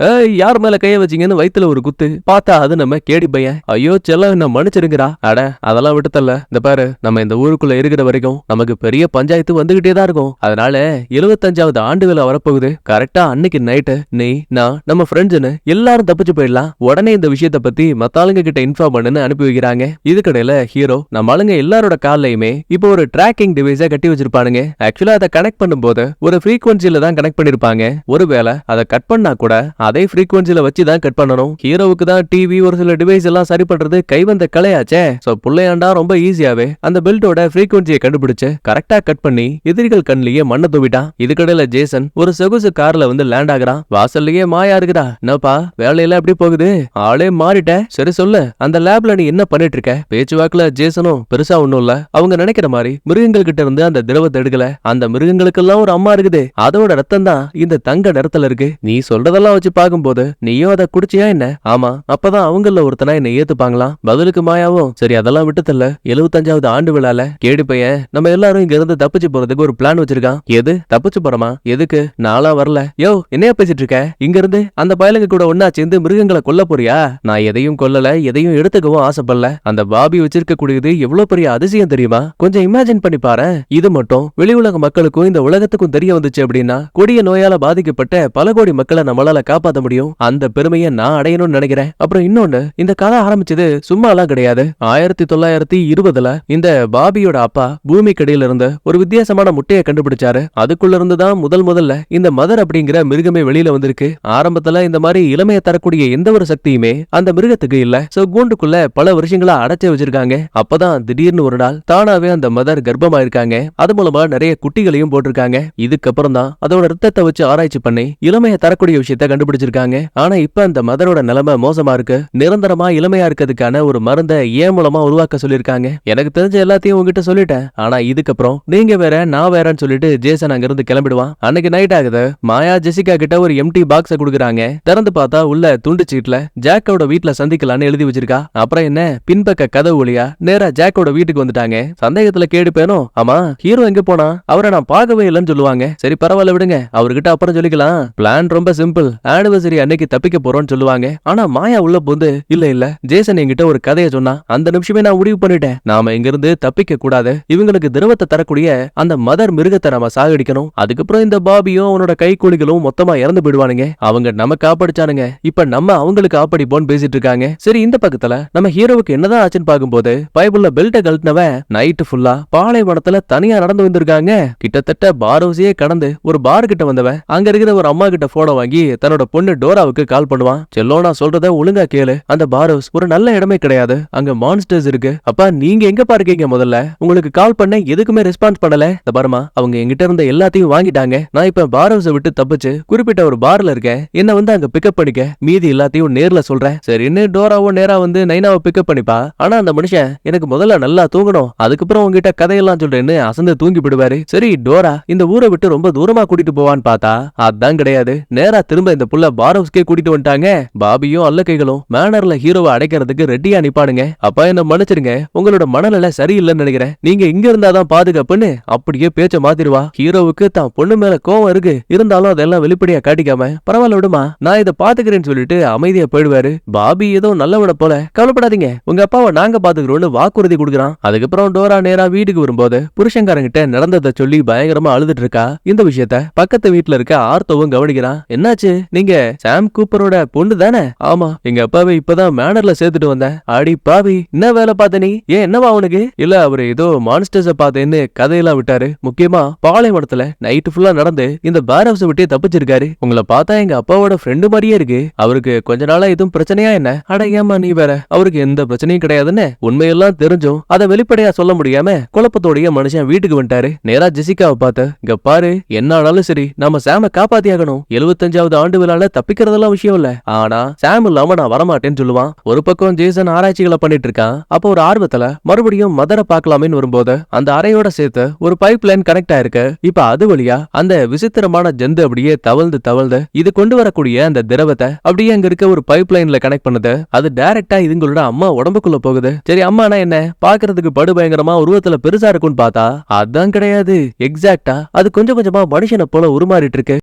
A: ஏய், யார் மேல கைய வச்சீங்கன்னு வயித்துல ஒரு குத்து. பார்த்தா அது நம்ம கேடி பையன். ஐயோ செல்லம், என்ன மன்னிச்சிருங்கடா. அட அதெல்லாம் விட்டுத்தல்ல. இந்த பாரு, நம்ம இந்த ஊருக்குள்ள இருக்கிற வரைக்கும் நமக்கு பெரிய பஞ்சாயத்து வந்துகிட்டே தான் இருக்கும். அதனால 75வது ஆண்டு விழா வரப்போகுது. கரெக்டா அன்னைக்கு நைட்டு நீ, நான், நம்ம ஃப்ரெண்ட்ஸ்னு எல்லாரும் தப்பிச்சு போயிடலாம். உடனே இந்த விஷயத்த பத்தி மத்த ஆளுங்க கிட்ட இன்ஃபார்ம் பண்ணுன்னு அனுப்பி வைக்கிறாங்க. இதுக்கடையில ஹீரோ நம்ம ஆளுங்க எல்லாரோட கால்லையுமே இப்போ ஒரு டிராக்கிங் டிவைஸை கட்டி வச்சிருப்பானுங்க. ஆக்சுவலா அதை கனெக்ட் பண்ணும்போது ஒரு ஃப்ரீக்வன்சில தான் கனெக்ட் பண்ணிருப்பாங்க. ஒருவேளை அதை கட் பண்ணா கூட அதே ஃப்ரீக்வன்சில வச்சு தான் கட் பண்ணணும். ஹீரோவுக்கு தான் டிவி ஒரு சில டிவைஸ் எல்லாம் சரி பண்றது கைவந்த கலையாச்சே. சோ புள்ளையாண்டா ரொம்ப ஈஸியாவே அந்த பெல்ட்டோட ஃப்ரீக்வன்சியை கண்டுபிடிச்சு கரெக்டா கட் பண்ணி எதிரிகள் கண்ணிலேயே மண்ணை தூவிட்டான். இதுக்கடையில ஜேசன் ஒரு சொகுசு கார்ல வந்து லேண்ட் ஆகுறான். வாசல்லையே மாயா இருக்குடா. என்னப்பா வேலையில எப்படி போகுது? ஆளே மாறிட்ட. சரி சொல்லு, அந்த லேப்ல நீ என்ன பண்ணிட்டு இருக்க? பேச்சுவாக்குல ஜேசனும் பெருசா ஒண்ணும் இல்ல, அவங்க நினைக்கிற மாதிரி மிருகங்கள் கிட்ட இருந்து அந்த திரவத்தை எடுக்கல. அந்த மிருகங்களுக்கெல்லாம் ஒரு அம்மா இருக்குது, அதோட ரத்தம் தான் இந்த தங்க நிறத்துல இருக்கு. நீ சொல்றதெல்லாம் வச்சு பாக்கும்போது நீயும் அதை குடிச்சியா என்ன? ஆமா, அப்பதான் அவங்கள ஒருத்தனா என்ன ஏத்துப்பாங்களாம். பதிலுக்கு மாயாவும் சரி அதெல்லாம் விட்டுத்தல்ல, 75வது ஆண்டு விழால கேடி பையன் நம்ம எல்லாரும் இங்க இருந்து தப்பிச்சு போறதுக்கு ஒரு பிளான் வச்சிருக்கான். எது தப்பிச்சு போறமா? எதுக்கு? நாளா வரல. யோ என்னையா பேசிட்டு இருக்க? இங்க இருந்து அந்த பயலுங்க கூட ஒன்னா சேர்ந்து மிருகங்களை கொல்ல போறியா? நான் எதையும் கொல்லல, எதையும் எடுத்துக்கவும் ஆசைப்படல. அந்த பாபி வச்சிருக்க கூடியது எவ்வளவு பெரிய அதிசயம் தெரியுமா? கொஞ்சம் இமேஜின் பண்ணி பாரு. இது மட்டும் வெளி உலக மக்களுக்கும் இந்த உலகத்துக்கும் தெரிய வந்துச்சு அப்படின்னா கொடிய நோயால பாதிக்கப்பட்ட பல கோடி மக்களை நம்மளால காப்பாற்ற முடியும். அந்த பெருமையை நான் அடையணும்னு நினைக்கிறேன். அப்புறம் இன்னொன்னு, இந்த கதை ஆரம்பிச்சது சும்மா எல்லாம் கிடையாது. 1920ல இந்த பாபியோட அப்பா பூமி கடியில இருந்து ஒரு வித்தியாசமான முட்டையை கண்டுபிடிச்சாரு. அதுக்குள்ள இருந்து தான் முதல்ல இந்த மதர் அப்படிங்கிற மிருகமே வெளியில வந்திருக்கு. ஆரம்பத்துல இந்த மாதிரி இளமையை தரக்கூடிய எந்த ஒரு சக்தியுமே அந்த மிருகத்துக்கு இல்ல. சோ கூண்டுக்குள்ள பல வருஷங்களா அடைச்சு வச்சிருக்காங்க. அப்பதான் திடீர்னு ஒரு நாள் தானாவே அந்த மதர் கர்ப்பமா இருக்காங்க. அது மூலமா நிறைய குட்டிகளையும் போட்டிருக்காங்க. இதுக்கப்புறம் தான் அதோட ரத்தத்தை வச்சு ஆராய்ச்சி பண்ணி இளமையை தரக்கூடிய விஷயத்தை கண்டுபிடிச்சிருக்காங்க. ஆனா இப்ப அந்த மதரோட நிலைமை மோசமா இருக்கு. நிரந்தரமா இளமையா இருக்கிறதுக்கான ஒரு மருந்தை ஏன் மூலமா உருவாக்க சொல்லிருக்காங்க. எனக்கு தெரிஞ்ச எல்லாத்தையும் உங்ககிட்ட சொல்லிட்டேன். ஆனா இதுக்கப்புறம் நீங்க வேற நான் வேறன்னு சொல்லிட்டு ஜேசன் அங்க இருந்து கிளம்பிடுவான். அன்னைக்கு நைட் ஆகுது. மாயா ஜெசிகா கிட்ட ஒரு எம்டி பாக்ஸ குடுக்குறாங்க. திறந்து பார்த்தா உள்ள துண்டு சீட்ல ஜாக்கோட வீட்ல சந்திக்கலான்னு எழுதி வச்சிருக்கா. அப்புறம் என்ன, பின்பக்க கதவு வழியா நேரா ஜாக்கோட வீட்டுக்கு வந்துட்டாங்க. சந்தேகத்துல கேடு பேனும், ஆமா ஹீரோ எங்க போனா? அவரை நான் பார்க்கவே இல்லைன்னு சொல்லுவாங்க. சரி பரவாயில்ல விடுங்க, அவர்கிட்ட அப்புறம் சொல்லிக்கலாம். பிளான் ரொம்ப சிம்பிள். ஆனிவர்சரி அன்னைக்கு தப்பிக்க போறோம்னு சொல்லுவாங்க. ஆனா மாயா உள்ள போந்து இல்ல ஜேசன் என்கிட்ட ஒரு கதையை சொன்னா. அந்த நிமிஷமே நான் முடிவு பண்ணிட்டேன், நாம இங்க இருந்து தப்பிக்க கூடாது. இவங்களுக்கு திரவத்தை தரக்கூடிய அந்த மதர் மிருகத்தை நாம சாகடிக்கணும். அதுக்கப்புறம் இந்த பாபியும் அவனோட கைக்கூலிகளும் மொத்தமா இறந்து போயிடுவானுங்க. அவங்க நம்ம காப்பாடிச்சானுங்க, இப்ப நம்ம அவங்களுக்கு காப்பாடிப்போன்னு பேசிட்டு இருக்காங்க. சரி இந்த பக்கத்துல நம்ம ஹீரோவுக்கு என்னதான் ஆச்சுன்னு பாக்கும்போது பைபிள்ல பெல்ட்டை கழட்டினவன் நைட்டு ஃபுல்லா பாலைவனத்துல தனியா நடந்து வந்திருக்காங்க. கிட்டத்தட்ட பார் ஹவுஸையே கடந்து ஒரு பார் கிட்ட வந்தவன் அங்க இருக்கிற ஒரு அம்மா கிட்ட போனை வாங்கி தன்னோட பொண்ணு டோராவுக்கு கால் பண்ணுவான். செல்லோ நான் சொல்றத ஒழுங்கா கேளு, அந்த பார் ஹவுஸ் ஒரு நல்ல இடமே கிடையாது, அங்க மான்ஸ்டர்ஸ் இருக்கு. அப்பா நீங்க எங்க பாருக்கீங்க? முதல்ல உங்களுக்கு கால் பண்ண எதுக்குமே ரெஸ்பான்ஸ் பண்ணல. இந்த பாருமா, அவங்க என்கிட்ட இருந்த எல்லாத்தையும் வாங்கிட்டாங்க. நான் இப்ப பார் ஹவுஸை விட்டு தப்பிச்சு குறிப்பிட்ட ஒரு பார்ல இருக்கேன். என்ன வந்து அங்க பிக்கப் பண்ணிக்க, மீதி எல்லாத்தையும் நேர்ல சொல்றேன். சரின்னு டோராவோ நேரா வந்து நைனாவை பிக்கப் பண்ணிப்பா. ஆனா அந்த மனுஷன் எனக்கு முதல்ல நல்லா தூங்கணும், அதுக்கப்புறம் உங்ககிட்ட கதையெல்லாம் சொல்றேன்னு அசந்து தூங்கி விடுவாரு. சரி டோரா இந்த ஊரை விட்டு ரொம்ப தூரமா கூட்டிட்டு போவான்னு பார்த்தா அதான் கிடையாது. நேரா திரும்ப இந்த புள்ள பார் ஹவுஸ்க்கே கூட்டிட்டு வந்துட்டாங்க. பாபியும் அல்லக்கைகளும் மேனர்ல ஹீரோவை அடைக்கிறதுக்கு ரெடியா நிப்பானுங்க. அப்பா என்ன மன்னிச்சிருங்க, உங்களோட மனநிலை சரியில்லைன்னு நினைக்கிறேன், நீங்க இங்க இருந்தாதான் பாதுகாப்புன்னு அப்படியே பேச்ச மாத்திருவா. ஹீரோவுக்கு தான் பொண்ணு மேல கோவம் இருக்கு, இருந்தாலும் அதெல்லாம் வெளிப்படையா காட்டிக்காம பரவாயில்ல விடுமா நான் இதை பாத்துக்கிறேன்னு சொல்லிட்டு அமைதியா போயிடுவாரு. பாபி ஏதோ நல்லவன போல, கவலைப்படாதீங்க உங்க அப்பாவை நாங்க பாத்துக்கிறோம்னு வாக்குறுதி கொடுக்குறான். அதுக்கப்புறம் டோரா நேரா வீட்டுக்கு வரும்போது புருஷன்காரங்கிட்ட நடந்ததை சொல்லி பயங்கரமா அழுதுட்டு இருக்கா. இந்த விஷயத்த பக்கத்து வீட்டுல இருக்க ஆர்த்தோவும் கவனிக்கிறான். என்னாச்சு, நீங்க சாம் கூப்பரோட பொண்ணு தானே? ஆமா, எங்க அப்பாவை இப்பதான் மேனர்ல சேர்த்துட்டு வந்தேன். அடி பாவி, என்ன வேலை பார்த்த நீ? ஏன் என்னவா அவனுக்கு? இல்ல அவரு ஏதோ மான்ஸ்டர்ஸ பார்த்தேன்னு கதையெல்லாம் விட்டாரு. முக்கியமா பாலைவனத்துல நைட்டு ஃபுல்லா நடந்து இந்த பேர் ஹவுஸ் விட்டே தப்பிச்சிருக்காரு. உங்களை பார்த்தா எங்க அப்பாவோட ஃப்ரெண்டு மாதிரியே இருக்கு. அவருக்கு கொஞ்ச நாளா எதுவும் பிரச்சனையா என்ன? அட ஏமா நீ வேற, அவருக்கு எந்த பிரச்சனையும் கிடையாதுன்னு உண்மையெல்லாம் தெரிஞ்சும் அதை வெளிப்படையா சொல்ல முடியாம குழப்பத்தோடைய மனுஷன் வீட்டுக்கு வந்துட்டாரு. நேரா ஜெசிகாவை பார்த்து, இங்க பாரு என்ன ஆனாலும் சரி நாம சாம காப்பாத்தியாகணும். 75வது ஆண்டு விழா அதனால தப்பிக்கிறதெல்லாம் விஷயம் இல்ல. ஆனா சாம் இல்லாம நான் வரமாட்டேன்னு சொல்லுவான். ஒரு பக்கம் ஜேசன் ஆராய்ச்சிகளை பண்ணிட்டு இருக்கான். அப்போ ஒரு ஆர்வத்துல மறுபடியும் மதரை பார்க்கலாமேன்னு வரும்போது அந்த அறையோட சேர்த்து ஒரு பைப் லைன் கனெக்ட் ஆயிருக்கு. இப்ப அது வழியா அந்த விசித்திரமான ஜந்து அப்படியே தவழ்ந்து தவழ்ந்து இது கொண்டு வரக்கூடிய அந்த திரவத்தை அப்படியே அங்க இருக்க ஒரு பைப் லைன்ல கனெக்ட் பண்ணுது. அது டைரக்டா இதுங்களோட அம்மா உடம்புக்குள்ள போகுது. சரி அம்மானா என்ன பாக்குறதுக்கு படு பயங்கரமா உருவத்துல பெருசா இருக்கும்னு பார்த்தா அதான் கிடையாது. எக்ஸாக்டா அது கொஞ்சம் கொஞ்சமா மனுஷனை போல உருமாறிட்டு இருக்கு.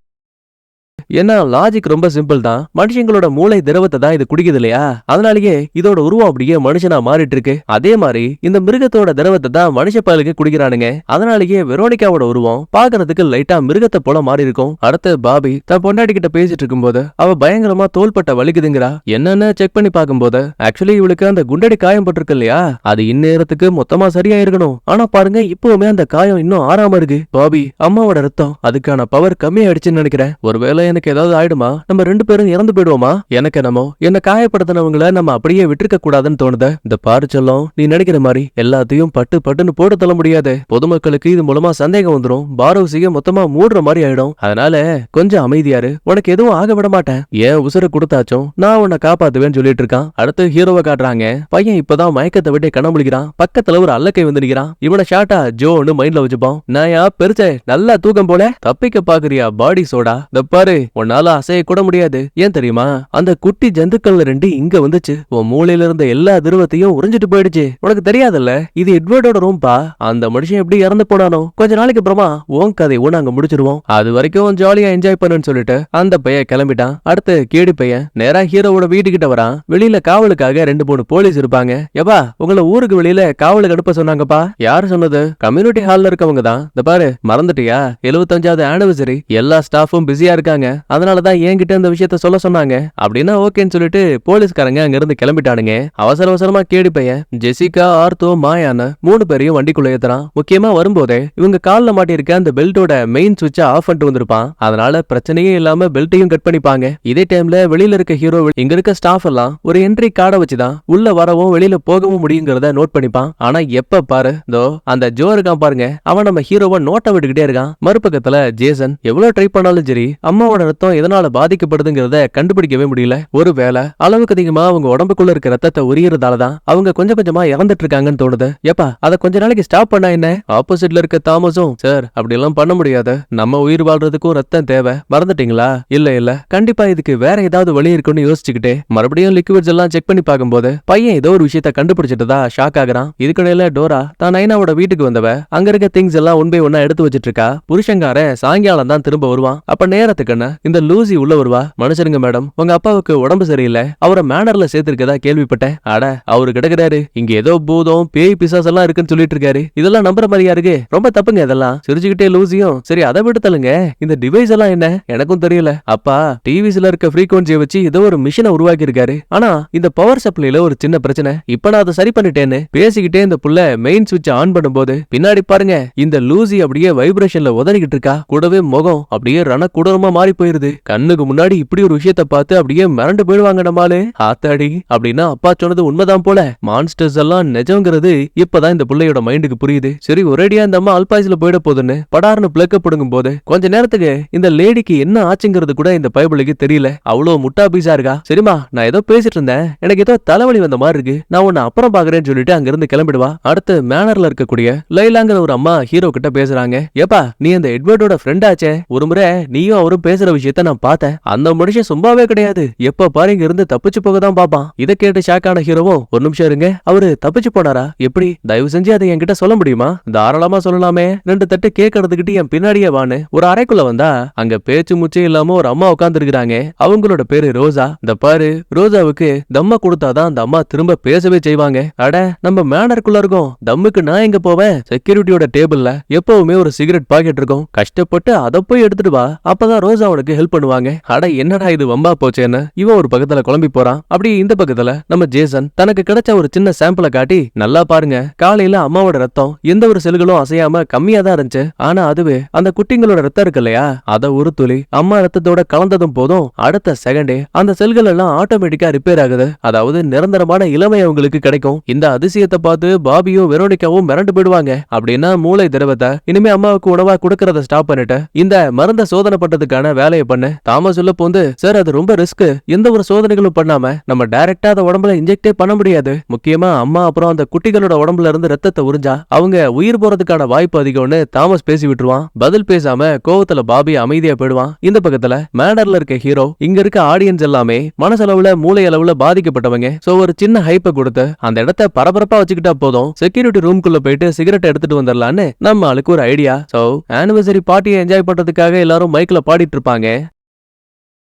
A: ஏன்னா லாஜிக் ரொம்ப சிம்பிள் தான். மனுஷங்களோட மூளை திரவத்தை தான் இது குடிக்குது இல்லையா? அதனாலேயே இதோட உருவம் அப்படியே மனுஷனா மாறிட்டு இருக்கு. அதே மாதிரி இந்த மிருகத்தோட திரவத்தை தான் மனுஷ பயலுக்கு குடிக்கிறானுங்க. அதனாலேயே வெரோனிகாவோட உருவம் பாக்குறதுக்கு லைட்டா மிருகத்தை போல மாறி இருக்கும். அடுத்து பாபி தன் பொண்டாட்டி கிட்ட பேசிட்டு இருக்கும்போது அவ பயங்கரமா தோள்பட்ட வலிக்குதுங்கிறா. என்னன்னு செக் பண்ணி பார்க்கும்போது ஆக்சுவலி இவளுக்கு அந்த குண்டடி காயம் பட்டிருக்கு இல்லையா, அது இந்நேரத்துக்கு மொத்தமா சரியா இருக்கணும். ஆனா பாருங்க இப்பவுமே அந்த காயம் இன்னும் ஆறாம இருக்கு. பாபி அம்மாவோட ரத்தம் அதுக்கான பவர் கம்மியாயிடுச்சுன்னு நினைக்கிறேன். ஒருவேளை எனக்கு ஏதாவது ஆயிடுமா, நம்ம 2 பேரும் இறந்து போயிடுவோமா? எனக்கு என்னமோ என்ன காயப்படுத்தினவங்கள நம்ம அப்படியே விட்டுருக்க கூடாதுன்னு தோணுது. இந்த பாரு செல்லம், நீ நினைக்கிற மாதிரி எல்லாத்தையும் பட்டு பட்டுன்னு போட்டு தள்ள முடியாது. பொதுமக்களுக்கு இது மூலமா சந்தேகம் வந்துரும். பாரவசிய மொத்தமா மூடுற மாதிரி ஆயிடும். அதனால கொஞ்சம் அமைதியாரு, உனக்கு எதுவும் ஆக விட மாட்டேன். ஏன் உசுர கொடுத்தாச்சும் நான் உன்னை காப்பாத்துவேன்னு சொல்லிட்டு இருக்கான். அடுத்து ஹீரோவை காட்டுறாங்க. பையன் இப்பதான் மயக்கத்தை விட்டு கண்ணமுழிக்கிறான். பக்கத்துல ஒரு அல்லக்கை வந்து நிக்கிறான். இவனை ஷாட்டா ஜோன்னு மைண்ட்ல வச்சுப்பான். நாயா பெருசே நல்லா தூக்கம் போல தப்பிக்க பாக்குறியா பாடி சோடா? இந்த பாரு உன்னால அசைய கூட முடியாது. ஏன் தெரியுமா, அந்த குட்டி ஜந்துக்கள்ல 2 இங்க வந்துச்சு. உன் மூளையில இருந்த எல்லா திரவத்தையும் உறிஞ்சிட்டு போயிடுச்சு. உனக்கு தெரியாதுல்ல, இது எட்வர்டோட ரூம்பா. அந்த மனுஷன் எப்படி இறந்து போனானோ கொஞ்ச நாளைக்கு அப்புறமா உன் கதையை நாங்க முடிச்சிருவோம். அது வரைக்கும் ஜாலியா என்ஜாய் பண்ணுன்னு சொல்லிட்டு அந்த பையன் கிளம்பிட்டான். அடுத்து கேடி பையன் நேரா ஹீரோவோட வீட்டுக்கிட்ட வரான். வெளியில காவலுக்காக 2-3 போலீஸ் இருப்பாங்க. எப்பா உங்களை ஊருக்கு வெளியில காவலுக்கு அனுப்ப சொன்னாங்கப்பா. யாரு சொன்னது? கம்யூனிட்டி ஹால்ல இருக்கவங்க தான். இந்த பாரு மறந்துட்டியா, 75வது ஆனிவர்சரி, எல்லா ஸ்டாஃபும் பிஸியா இருக்காங்க. அதனாலதான் என்கிட்ட இந்த விஷயத்த சொல்ல சொன்னாங்க அப்படின்னா ஓகேன்னு சொல்லிட்டு போலீஸ்காரங்க அங்க இருந்து கிளம்பிட்டானுங்க. அவசர அவசரமா கேடி பையன் ஜெசிகா, ஆர்த்தோ, மாயான்னு 3 பேரையும் வண்டிக்குள்ள ஏத்துறான். முக்கியமா வரும்போதே இவங்க கால்ல மாட்டி இருக்க அந்த பெல்ட்டோட மெயின் சுவிட்ச ஆஃப் பண்ணிட்டு வந்திருப்பான். அதனால பிரச்சனையே இல்லாம பெல்ட்டையும் கட் பண்ணிப்பாங்க. இதே டைம்ல வெளியில இருக்க ஹீரோ இங்க இருக்க ஸ்டாஃப் எல்லாம் ஒரு என்ட்ரி கார்டை வச்சுதான் உள்ள வரவும் வெளியில போகவும் முடியுங்கிறத நோட் பண்ணிப்பான். ஆனா எப்ப பாரு தோ அந்த ஜோ இருக்கான் பாருங்க, அவன் நம்ம ஹீரோவை நோட்டை விட்டுக்கிட்டே இருக்கான். மறுபக்கத்துல ஜேசன் எவ்வளவு ட்ரை பண்ணாலும் சரி அம்மாவோட ரத்தம் எதனால பாதிக்கப்படுதுங்கிறத கண்டுபிடிக்கவே முடியல. ஒருவேளை அளவுக்கு அதிகமா அவங்க உடம்புக்குள்ள இருக்க ரத்தத்தை உரியறதாலதான் அவங்க கொஞ்சம் கொஞ்சமா இறந்துட்டு இருக்காங்கன்னு தோணுது. எப்பா அதை கொஞ்ச நாளைக்கு ஸ்டாப் பண்ணா என்ன? ஆப்போசிட்ல இருக்க தாமஸும் சார் அப்படி எல்லாம் பண்ண முடியாது, நம்ம உயிர் வாழ்றதுக்கும் ரத்தம் தேவை, மறந்துட்டீங்களா? இல்ல இல்ல கண்டிப்பா இதுக்கு வேற ஏதாவது வழி இருக்குன்னு யோசிச்சுக்கிட்டே மறுபடியும் லிக்விட்ஸ் எல்லாம் செக் பண்ணி பார்க்கும்போது பையன் ஏதோ ஒரு விஷயத்த கண்டுபிடிச்சிட்டதா ஷாக் ஆகுறான். இதுக்கடையில டோரா தான் நைனாவோட வீட்டுக்கு வந்தவ அங்க இருக்க திங்ஸ் எல்லாம் ஒன் பை ஒன்னா எடுத்து வச்சிட்டு இருக்கா. புருஷங்கார சாயங்காலம் தான் திரும்ப வருவான். அப்ப நேரத்துக்குன்னு இந்த லூசி உள்ள வருவா. மனுஷருங்க மேடம், உங்க அப்பாவுக்கு உடம்பு சரியில்லை, அவரை மேனர்ல சேர்த்திருக்கதா கேள்விப்பட்டேன். அட அவரு கிடக்குறாரு, இங்க ஏதோ பூதம் பேய் பிசாஸ் எல்லாம் இருக்குன்னு சொல்லிட்டு இருக்காரு. இதெல்லாம் நம்புற மாதிரியா இருக்கு? ரொம்ப தப்புங்க இதெல்லாம். சிரிச்சுக்கிட்டே லூசியும் சரி அதை விட்டு தள்ளுங்க, இந்த டிவைஸ் எல்லாம் என்ன எனக்கும் தெரியல. அப்பா டிவிஸ்ல இருக்க ஃப்ரீக்வன்சியை வச்சு ஏதோ ஒரு மிஷினை உருவாக்கி இருக்காரு. ஆனா இந்த பவர் சப்ளைல ஒரு சின்ன பிரச்சனை. இப்ப நான் அதை சரி பண்ணிட்டேன்னு பேசிக்கிட்டே இந்த புள்ள மெயின் சுவிட்ச் ஆன் பண்ணும்போது பின்னாடி பாருங்க இந்த லூசி அப்படியே வைப்ரேஷன்ல உதறிக்கிட்டு இருக்கா. கூடவே முகம் அப்படியே ரண குடரமா மாறி போயிருது. கண்ணுக்கு முன்னாடி இப்படி ஒரு விஷயத்த பார்த்து அப்படியே மிரண்டு போயிடுவாங்க நம்மாலே. ஆத்தாடி அப்படின்னா அப்பா சொன்னது உண்மைதான் போல, மான்ஸ்டர்ஸ் எல்லாம் நிஜங்கிறது இப்பதான் இந்த பிள்ளையோட மைண்டுக்கு புரியுது. சரி ஒரேடியா இந்த அம்மா அல்பாய்ஸ்ல போயிட போதுன்னு படார்னு பிளக்க போடுங்கும் போது கொஞ்ச நேரத்துக்கு இந்த லேடிக்கு என்ன ஆச்சுங்கிறது கூட இந்த பைபிளுக்கு தெரியல. அவ்வளவு முட்டா பீஸா இருக்கா. சரிமா நான் ஏதோ பேசிட்டு இருந்தேன், எனக்கு ஏதோ தலைவலி வந்த மாதிரி இருக்கு, நான் உன்னை அப்புறம் பாக்குறேன்னு சொல்லிட்டு அங்க இருந்து கிளம்பிடுவா. அடுத்து மேனர்ல இருக்கக்கூடிய லைலாங்கிற ஒரு அம்மா ஹீரோ கிட்ட பேசுறாங்க. ஏப்பா நீ அந்த எட்வர்டோட ஃப்ரெண்ட் ஆச்சே, ஒரு முறை நீயும் அவரும் பேசுற விஷயத்த நான் பார்த்தேன். அந்த மனுஷன் சும்மாவே கிடையாது, எப்ப பாரு இங்க இருந்து தப்பிச்சு போக தான் பாப்பான். இதை கேட்டு ஷாக்கான ஹீரோவும் ஒரு நிமிஷம் இருங்க, அவரு தப்பிச்சு போனாரா? எப்படி? தயவு செஞ்சு அதை என்கிட்ட சொல்ல முடியுமா? தாராளமா சொல்லலாமே. 2 தட்டு கேக் எடுத்துக்கிட்டு என் பின்னாடியே வான்னு ஒரு அறைக்குள்ள வந்தா அங்க பேச்சு முச்சே இல்லாம ஒரு அம்மா உட்கார்ந்து இருக்கிறாங்க. அவங்களோட பேரு ரோசா. இந்த பாரு ரோசாவுக்கு தம்மா கொடுத்தாதான் அந்த அம்மா திரும்ப பேசவே செய்வாங்க. அட நம்ம மேனருக்குள்ள இருக்கோம், தம்முக்கு நான் எங்க போவேன்? செக்யூரிட்டியோட டேபிள்ல எப்பவுமே ஒரு சிகரெட் பாக்கெட் இருக்கும், கஷ்டப்பட்டு அதை போய் எடுத்துட்டு வா, அப்பதான் ரோசா அவனுக்கு ஹெல்ப் பண்ணுவாங்க. அட என்னடா இது வம்பா போச்சேன்னு இவன் ஒரு பக்கத்துல குழம்பி போறான். அப்படி இந்த பக்கத்துல நம்ம ஜேசன் தனக்கு கிடைச்ச ஒரு சின்ன சாம்பிளை காட்டி நல்லா பாருங்க, காலையில அம்மாவோட ரத்தம் எந்த ஒரு செல்களும் அசையாம கம்மியா தான் இருந்துச்சு. ஆனா அதுவே அந்த குட்டிங்களோட ரத்தம் இருக்கு இல்லையா, அத ஒரு துளி அம்மா ரத்தத்தோட கலந்ததும் போதும் அடுத்த செகண்டே அந்த செல்கள் எல்லாம் ஆட்டோமேட்டிக்கா ரிப்பேர் ஆகுது. அதாவது நிரந்தரமான இளமை அவங்களுக்கு கிடைக்கும். இந்த அதிசயத்தை பார்த்து பாபியும் வெரோனிகாவும் மிரண்டு போயிடுவாங்க. அப்படின்னா மூளை திரவத்தை இனிமே அம்மாவுக்கு உணவா கொடுக்கறத ஸ்டாப் பண்ணிட்டு இந்த மருந்த சோதனை பண்றதுக்கான வேலையை பண்ணு. தாமஸ் உள்ள போந்து, சார் அது ரொம்ப ரிஸ்க், எந்த ஒரு சோதனைகளும் பண்ணாம நம்ம டைரக்டா அந்த உடம்புல இன்ஜெக்டே பண்ண முடியாது. முக்கியமா அம்மா அப்புறம் அந்த குட்டிகளோட உடம்புல இருந்து ரத்தத்தை உறிஞ்சா அவங்க உயிர் போறதுக்கான வாய்ப்பு அதிகம்னு தாமஸ் பேசி விட்டுருவான். பதில் பேசாம கோவத்துல பாபி அமைதியா போயிடுவான். இந்த பக்கத்துல மேனர்ல இருக்க ஹீரோ, இங்க இருக்க ஆடியன்ஸ் எல்லாமே மனசளவுல மூளை அளவுல பாதிக்கப்பட்டவங்க. சோ ஒரு சின்ன ஹைப்பை கொடுத்து அந்த இடத்த பரபரப்பா வச்சுக்கிட்டா போதும், செக்யூரிட்டி ரூம்குள்ள போயிட்டு சிகரெட் எடுத்துட்டு வந்துடலான்னு நம்ம ஆளுக்கு ஒரு ஐடியா. சோ ஆனிவர்சரி பார்ட்டியை என்ஜாய் பண்றதுக்காக எல்லாரும் மைக்ல பாடிட்டு இருப்பாங்க.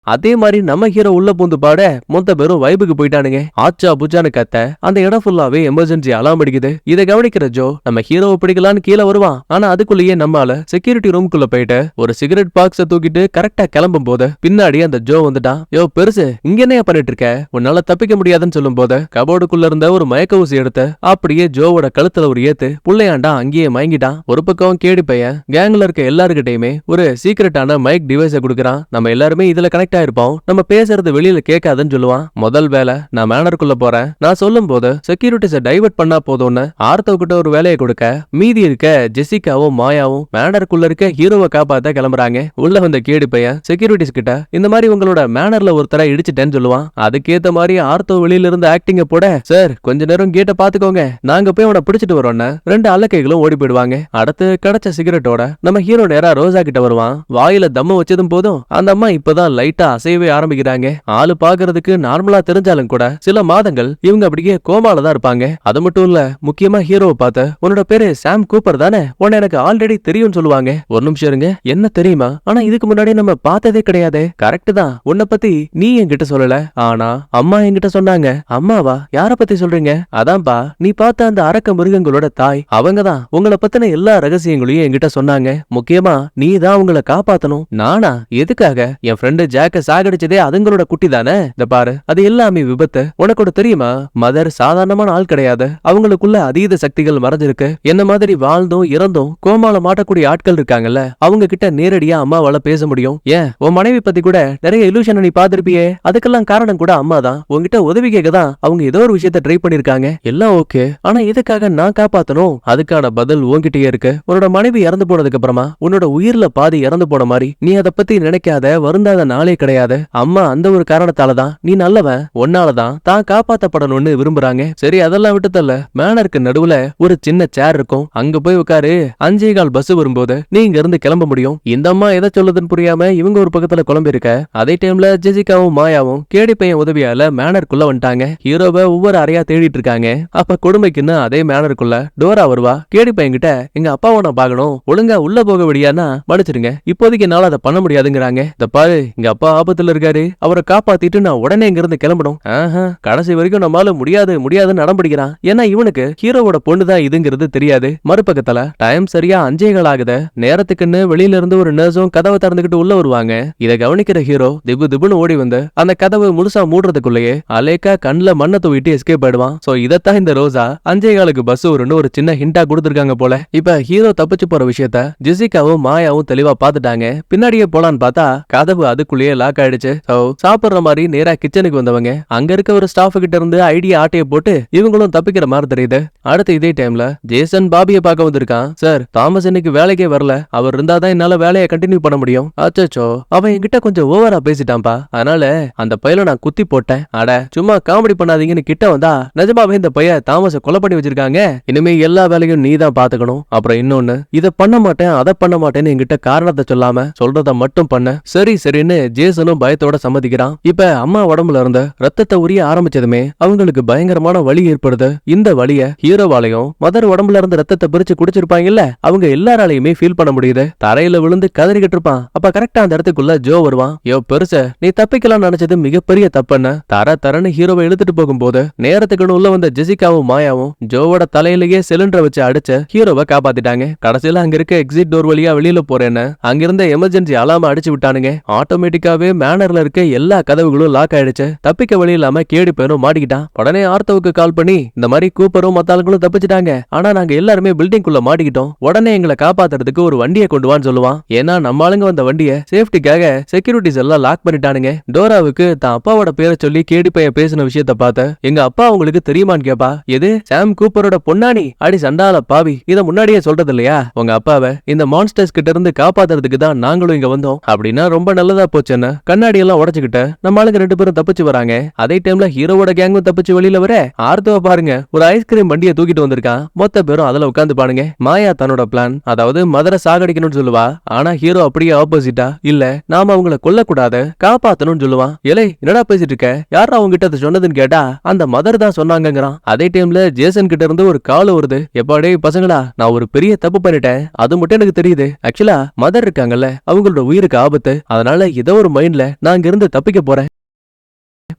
A: அதே மாதிரி நம்ம ஹீரோ உள்ள பூந்து பாட மொத்த பேரும் வைபுக்கு போயிட்டானுங்க. ஆச்சா புச்சான்னு கத்த அந்த இடம் ஃபுல்லாவே எமர்ஜென்சி அலாம் அடிக்குது. இதை கவனிக்கிற ஜோ நம்ம ஹீரோவை பிடிக்கலான்னு கீழே வருவான். ஆனா அதுக்குள்ளேயே நம்மால செக்யூரிட்டி ரூம்குள்ள போயிட்டு ஒரு சிகரெட் பாக்ஸ தூக்கிட்டு கரெக்டா கிளம்பும் போது பின்னாடி அந்த ஜோ வந்துட்டான். யோ பெருசு, இங்க என்ன பண்ணிட்டு இருக்க, உன்னால தப்பிக்க முடியாதுன்னு சொல்லும் போது கபோர்டுக்குள்ள இருந்த ஒரு மயக்க ஊசி எடுத்து அப்படியே ஜோவோட கழுத்துல ஒரு ஏத்து புள்ளையாண்டா அங்கேயே மயங்கிட்டான். ஒரு பக்கம் கேடி பையன் கேங்ல இருக்க எல்லாருக்கிட்டையுமே ஒரு சீக்கிரட்டான மைக் டிவைஸ கொடுக்கறான். நம்ம எல்லாருமே இதுல கனெக்ட் இருப்போம், நம்ம பேசுறது வெளியில கேட்காதுன்னு சொல்லுவான். முதல் வேலை, நான் மேனருக்குள்ள போறேன், நான் சொல்லும் போது செக்யூரிட்டிஸ டைவர்ட் பண்ணா போதும்னு ஆர்த்தோ கிட்ட ஒரு வேலையை கொடுக்க மீதி இருக்க ஜெசிகாவும் மாயாவும் மேனருக்குள்ள இருக்க ஹீரோவை காப்பாத்த கிளம்புறாங்க. உள்ள வந்த கேடி பையன் செக்யூரிட்டிஸ் கிட்ட இந்த மாதிரி உங்களோட மேனர்ல ஒருத்தரை இடிச்சிட்டேன்னு சொல்லுவான். அதுக்கேத்த மாதிரி ஆர்த்தோ வெளியில இருந்து ஆக்டிங்க போட, சார் கொஞ்ச நேரம் கேட்ட பாத்துக்கோங்க, நாங்க போய் அவனை பிடிச்சிட்டு வரோம்னு ரெண்டு அல்லக்கைகளும் ஓடி போயிடுவாங்க. அடுத்து கிடைச்ச சிகரெட்டோட நம்ம ஹீரோ நேரா ரோசா கிட்ட வருவான். வாயில தம்ம வச்சதும் போதும் அந்த அம்மா இப்பதான் லைட்டா அசையவே ஆரம்பிக்கிறாங்க. ஆளு பாக்குறதுக்கு நார்மலா தெரிஞ்சாலும் கூட சில மாதங்கள் இவங்க அப்படியே கோமால தான் இருப்பாங்க. அது மட்டும் இல்ல, முக்கியமா ஹீரோவை பார்த்து, உன்னோட பேரு சாம் கூப்பர் தானே, உன்னை எனக்கு ஆல்ரெடி தெரியும் சொல்லுவாங்க. ஒரு நிமிஷம் இருங்க, என்ன தெரியுமா, ஆனா இதுக்கு முன்னாடி நம்ம பார்த்ததே கிடையாது. கரெக்ட் தான், உன்னை பத்தி நீ என்கிட்ட சொல்லல, ஆனா அம்மா என்கிட்ட சொன்னாங்க. அம்மாவா, யார பத்தி சொல்றீங்க? அதான்பா, நீ பார்த்த அந்த அரக்க மிருகங்களோட தாய், அவங்கதான் உங்களை பத்தின எல்லா ரகசியங்களையும் என்கிட்ட சொன்னாங்க. முக்கியமா நீ தான் உங்களை காப்பாத்தணும். நானா? எதுக்காக? என் ஃப்ரெண்டு ஜாக்க சாகடிச்சதே அதுங்களோட குட்டி தானே. இந்த பாரு, அது எல்லாமே விபத்து. உனக்கு தெரியுமா, மதர் சாதாரணமான ஆள் கிடையாது, அவங்களுக்குள்ள அதீத சக்திகள் மறைஞ்சிருக்கு. என்ன மாதிரி வாழ்ந்தும் இறந்தும் கோமால மாட்டக்கூடிய ஆட்கள் இருக்காங்கல்ல, அவங்க கிட்ட நேரடியா அம்மாவால பேச முடியும். ஏன் உன் மனைவி பத்தி கூட நிறைய இலூஷன் நீ பாத்திருப்பியே, அதுக்கெல்லாம் காரணம் கூட அம்மா தான். உங்ககிட்ட உதவி கேட்கதான் அவங்க ஏதோ ஒரு விஷயத்த ட்ரை பண்ணிருக்காங்க. எல்லாம் ஓகே, ஆனா இதுக்காக நான் காப்பாத்தணும், அதுக்கான பதில் உன்கிட்டயே இருக்கு. உன்னோட மனைவி இறந்து போனதுக்கு அப்புறமா உன்னோட உயிர்ல பாதி இறந்து போன மாதிரி நீ அதை பத்தி நினைக்காத வருந்தாத நாளே கிடையாது. அம்மா அந்த ஒரு காரணத்தாலதான் நீ நல்லவன், உன்னாலதான் தான் காப்பாத்தப்படணும்னு விரும்புறாங்க. சரி அதெல்லாம் விட்டு தள்ள, மேனருக்கு நடுவுல ஒரு சின்ன சேர் இருக்கும், அங்க போய் உட்காரு. 5:15 பஸ் வரும்போது நீ இங்க இருந்து கிளம்ப முடியும். இந்த அம்மா எதை சொல்லுதுன்னு புரியாம இவங்க ஒரு பக்கத்துல குழம்பி இருக்க. அதே டைம்ல ஜெசிகாவும் மாயாவும் கேடி பையன் உதவியால மேனருக்குள்ள வந்துட்டாங்க. ஹீரோவை ஒவ்வொரு அறையா தேடிட்டு இருக்காங்க. அப்ப கொடுமைக்குன்னு அதே மேனருக்குள்ள டோரா வருவா. கேடி பையன் கிட்ட, எங்க அப்பாவை நான் பாக்கணும், ஒழுங்கா உள்ள போக விடியானா மன்னிச்சிருங்க, இப்போதைக்கு என்னால அதை பண்ண முடியாதுங்கிறாங்க. இந்த பாரு, எங்க அப்பா ஆபத்துல இருக்காரு, அவரை காப்பாத்திட்டு நான் உடனே இங்க இருந்து கிளம்பணும். கடைசி வரைக்கும் நம்மால முடியாதுன்னு அடம்பிடிக்கிறான். ஏன்னா இவனுக்கு ஹீரோவோட பொண்ணுதான் இதுங்கிறது தெரியாது. மறுபக்கத்துல டைம் சரியா 5:15 ஆகுது. நேரத்துக்குன்னு வெளியில இருந்து ஒரு நர்ஸும் கதவை திறந்துகிட்டு உள்ள வருவாங்க. இதை கவனிக்கிற ஹீரோ திபுன்னு ஓடி வந்து அந்த கதவை முழுசா மூடுறதுக்குள்ளேயே அலேக்கா கண்ணுல மண்ணை தூவிட்டு எஸ்கேப் ஆயிடுவான். சோ இதத்தான் இந்த ரோசா 5:15 பஸ் வரும்னு ஒரு சின்ன ஹிண்டா கொடுத்திருக்காங்க போல. இப்ப ஹீரோ தப்பிச்சு போற விஷயத்த ஜெசிகாவும் மாயாவும் தெளிவா பாத்துட்டாங்க. பின்னாடியே போலான்னு பார்த்தா கதவு அதுக்குள்ளேயே லாக் ஆயிடுச்சு. சாப்பிடுற மாதிரி நேரா கிச்சனுக்கு வந்தவங்க அங்க இருக்க ஒரு ஸ்டாஃப் கிட்ட இருந்து ஐடியா ஆட்டைய போட்டு இவங்களும் தப்பிக்கிற மாதிரி தெரியுது. அடுத்து இதே டைம்ல ஜேசன் பாபியை பார்க்க வந்திருக்கான். சார், தாமஸ் இன்னைக்கு வேலைக்கே வரல, அவர் இருந்தாதான் என்னால வேலையை கண்டினியூ பண்ண முடியும். அச்சோ, அவன் என்கிட்ட கொஞ்சம் ஓவரா பேசிட்டான்பா, அதனால அந்த பையல நான் குத்தி போட்டேன். அட சும்மா காமெடி பண்ணாதீங்கன்னு கிட்ட வந்தா நிஜமாவே இந்த பைய தாமஸ கொலை பண்ணி வச்சிருக்காங்க. இனிமே எல்லா வேலையும் நீ தான் பாத்துக்கணும். அப்புறம் இன்னொன்னு, இதை பண்ண மாட்டேன் அதை பண்ண மாட்டேன்னு என்கிட்ட காரணத்தை சொல்லாம சொல்றத மட்டும் பண்ண. சரின்னு ஜேசனும் பயத்தோட சம்மதிக்கிறான். இப்ப அம்மா உடம்புல இருந்த ரத்தத்தை உரிய ஆரம்பிச்சதுமே அவங்களுக்கு பயங்கரமான வலி ஏற்படுது. இந்த வலிய ஹீரோவாலையும் மதர் உடம்புல இருந்த ரத்தத்தை பிரிச்சு குடிச்சிருப்பாங்கல்ல, அவங்க எல்லாராலையுமே ஃபீல் பண்ண முடியுது. தரையில விழுந்து கதறிக்கிட்டு இருப்பான். அப்ப கரெக்டா அந்த இடத்துக்குள்ள ஜோ வருவான். யோ பெருச, நீ தப்பிக்கலாம் நினைச்சது மிகப்பெரிய தப்புன்னு தரன்னு ஹீரோவை இழுத்துட்டு போகும்போது நேரத்துக்கு உள்ள வந்த ஜெசிகாவும் மாயாவும் ஜோவோட தலையிலேயே சிலிண்டரை வச்சு அடிச்சு ஹீரோவை காப்பாத்திட்டாங்க. கடைசியில அங்க இருக்க எக்ஸிட் டோர் வழியா வெளியில போறேன்னு அங்கிருந்த எமர்ஜென்சி அலாம அடிச்சு விட்டானுங்க. ஆட்டோமேட்டிக்கா உண்மையாவே மேனர்ல இருக்க எல்லா கதவுகளும் லாக் ஆயிடுச்சு. தப்பிக்க வழி இல்லாம கேடி பையனும் மாட்டிக்கிட்டான். உடனே ஆர்த்தோவுக்கு கால் பண்ணி இந்த மாதிரி கூப்பரும் மத்த ஆளுங்களும் தப்பிச்சிட்டாங்க, ஆனா நாங்க எல்லாருமே பில்டிங் குள்ள மாட்டிக்கிட்டோம், உடனே எங்களை காப்பாத்துறதுக்கு ஒரு வண்டியை கொண்டு வான்னு சொல்லுவான். ஏன்னா நம்ம ஆளுங்க வந்த வண்டியை சேஃப்டிக்காக செக்யூரிட்டிஸ் எல்லாம் லாக் பண்ணிட்டானுங்க. டோராவுக்கு தான் அப்பாவோட பேரை சொல்லி கேடி பையன் பேசின விஷயத்த பார்த்த எங்க அப்பா உங்களுக்கு தெரியுமான்னு கேப்பா. எது சாம் கூப்பரோட பொன்னானி அடி சண்டால பாவி, இத முன்னாடியே சொல்றது இல்லையா உங்க அப்பாவை இந்த மான்ஸ்டர்ஸ் கிட்ட இருந்து காப்பாத்துறதுக்கு தான் நாங்களும் இங்க வந்தோம் அப்படின்னா ரொம்ப நல்லதா போச்சுன்னு கண்ணாடி எல்லாம் உடைச்சுக்கிட்ட நம்ம ஆளுங்க 2 பேரும் தப்பிச்சு வராங்க. அதே டைம்ல ஹீரோவோட கேங்கும் தப்பிச்சு வெளியில வர ஆர்த்தோவை பாருங்க ஒரு ஐஸ்கிரீம் வண்டியை தூக்கிட்டு வந்திருக்கான். மொத்த பேரும் அதுல உட்கார்ந்து பாருங்க. மாயா தன்னோட பிளான், அதாவது மதரை சாகடிக்கணும்னு சொல்லுவா. ஆனா ஹீரோ அப்படியே ஆப்போசிட்டா, இல்ல நாம அவங்கள கொல்லக்கூடாது காப்பாத்தணும்னு சொல்லுவான். ஏலே என்னடா பேசிட்டு இருக்க, யாரா அவங்க கிட்ட சொன்னதுன்னு கேட்டா அந்த மதர் தான் சொன்னாங்கங்கறான். அதே டைம்ல ஜேசன் கிட்ட இருந்து ஒரு கால் வருது. எப்பாடே பசங்களா நான் ஒரு பெரிய தப்பு பண்ணிட்டேன், அது மட்டும் எனக்கு தெரியுது. ஆக்சுவலா மதர் இருக்காங்கல்ல அவங்களோட உயிருக்கு ஆபத்து, அதனால ஏதோ ஒரு மைண்ட்ல நான் இங்க இருந்து தப்பிக்க போறேன்.